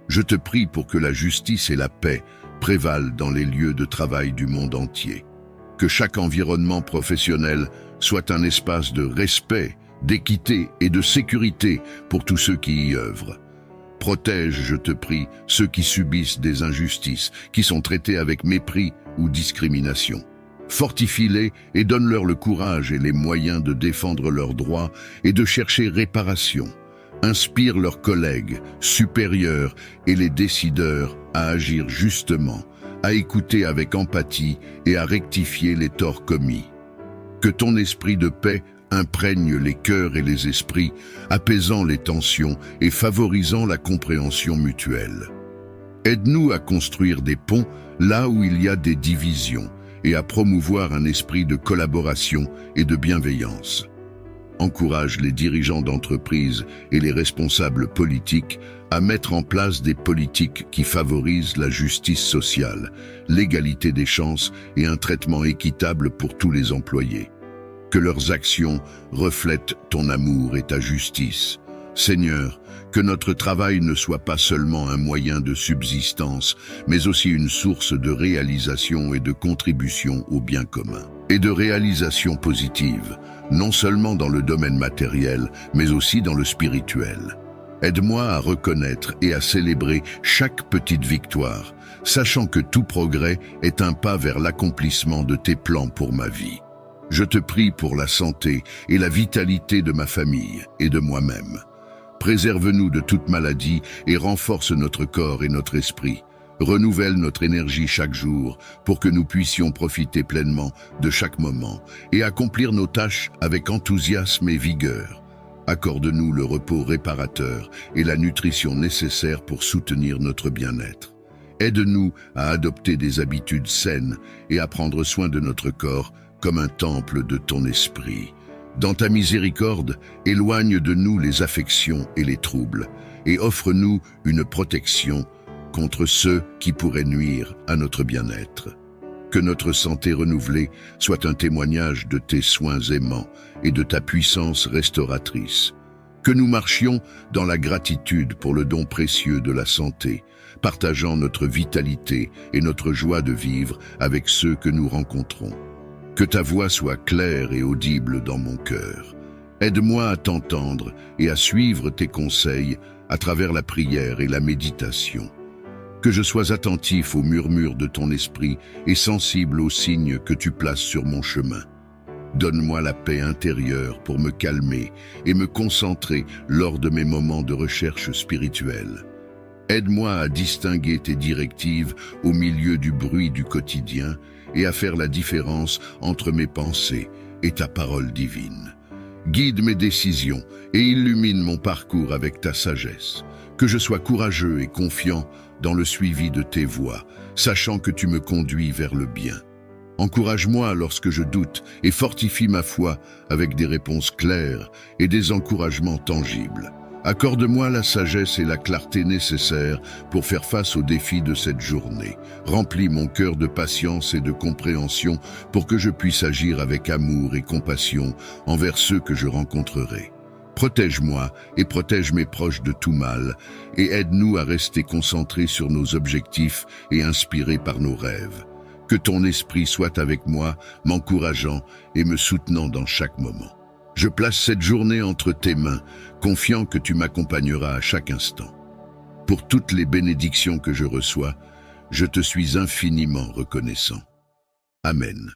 Je te prie pour que la justice et la paix prévalent dans les lieux de travail du monde entier. Que chaque environnement professionnel soit un espace de respect, d'équité et de sécurité pour tous ceux qui y œuvrent. Protège, je te prie, ceux qui subissent des injustices, qui sont traités avec mépris ou discrimination. Fortifie-les et donne-leur le courage et les moyens de défendre leurs droits et de chercher réparation. Inspire leurs collègues, supérieurs et les décideurs à agir justement, à écouter avec empathie et à rectifier les torts commis. Que ton esprit de paix imprègne les cœurs et les esprits, apaisant les tensions et favorisant la compréhension mutuelle. Aide-nous à construire des ponts là où il y a des divisions et à promouvoir un esprit de collaboration et de bienveillance. Encourage les dirigeants d'entreprises et les responsables politiques à mettre en place des politiques qui favorisent la justice sociale, l'égalité des chances et un traitement équitable pour tous les employés. Que leurs actions reflètent ton amour et ta justice. Seigneur, que notre travail ne soit pas seulement un moyen de subsistance, mais aussi une source de réalisation et de contribution au bien commun. Et de réalisation positive, non seulement dans le domaine matériel, mais aussi dans le spirituel. Aide-moi à reconnaître et à célébrer chaque petite victoire, sachant que tout progrès est un pas vers l'accomplissement de tes plans pour ma vie. Je te prie pour la santé et la vitalité de ma famille et de moi-même. Préserve-nous de toute maladie et renforce notre corps et notre esprit. Renouvelle notre énergie chaque jour pour que nous puissions profiter pleinement de chaque moment et accomplir nos tâches avec enthousiasme et vigueur. Accorde-nous le repos réparateur et la nutrition nécessaire pour soutenir notre bien-être. Aide-nous à adopter des habitudes saines et à prendre soin de notre corps comme un temple de ton esprit. Dans ta miséricorde, éloigne de nous les affections et les troubles, et offre-nous une protection contre ceux qui pourraient nuire à notre bien-être. Que notre santé renouvelée soit un témoignage de tes soins aimants et de ta puissance restauratrice. Que nous marchions dans la gratitude pour le don précieux de la santé, partageant notre vitalité et notre joie de vivre avec ceux que nous rencontrons. Que ta voix soit claire et audible dans mon cœur. Aide-moi à t'entendre et à suivre tes conseils à travers la prière et la méditation. Que je sois attentif aux murmures de ton esprit et sensible aux signes que tu places sur mon chemin. Donne-moi la paix intérieure pour me calmer et me concentrer lors de mes moments de recherche spirituelle. Aide-moi à distinguer tes directives au milieu du bruit du quotidien et à faire la différence entre mes pensées et ta parole divine. Guide mes décisions et illumine mon parcours avec ta sagesse. Que je sois courageux et confiant dans le suivi de tes voies, sachant que tu me conduis vers le bien. Encourage-moi lorsque je doute et fortifie ma foi avec des réponses claires et des encouragements tangibles. Accorde-moi la sagesse et la clarté nécessaires pour faire face aux défis de cette journée. Remplis mon cœur de patience et de compréhension pour que je puisse agir avec amour et compassion envers ceux que je rencontrerai. Protège-moi et protège mes proches de tout mal et aide-nous à rester concentrés sur nos objectifs et inspirés par nos rêves. Que ton esprit soit avec moi, m'encourageant et me soutenant dans chaque moment. Je place cette journée entre tes mains, confiant que tu m'accompagneras à chaque instant. Pour toutes les bénédictions que je reçois, je te suis infiniment reconnaissant. Amen.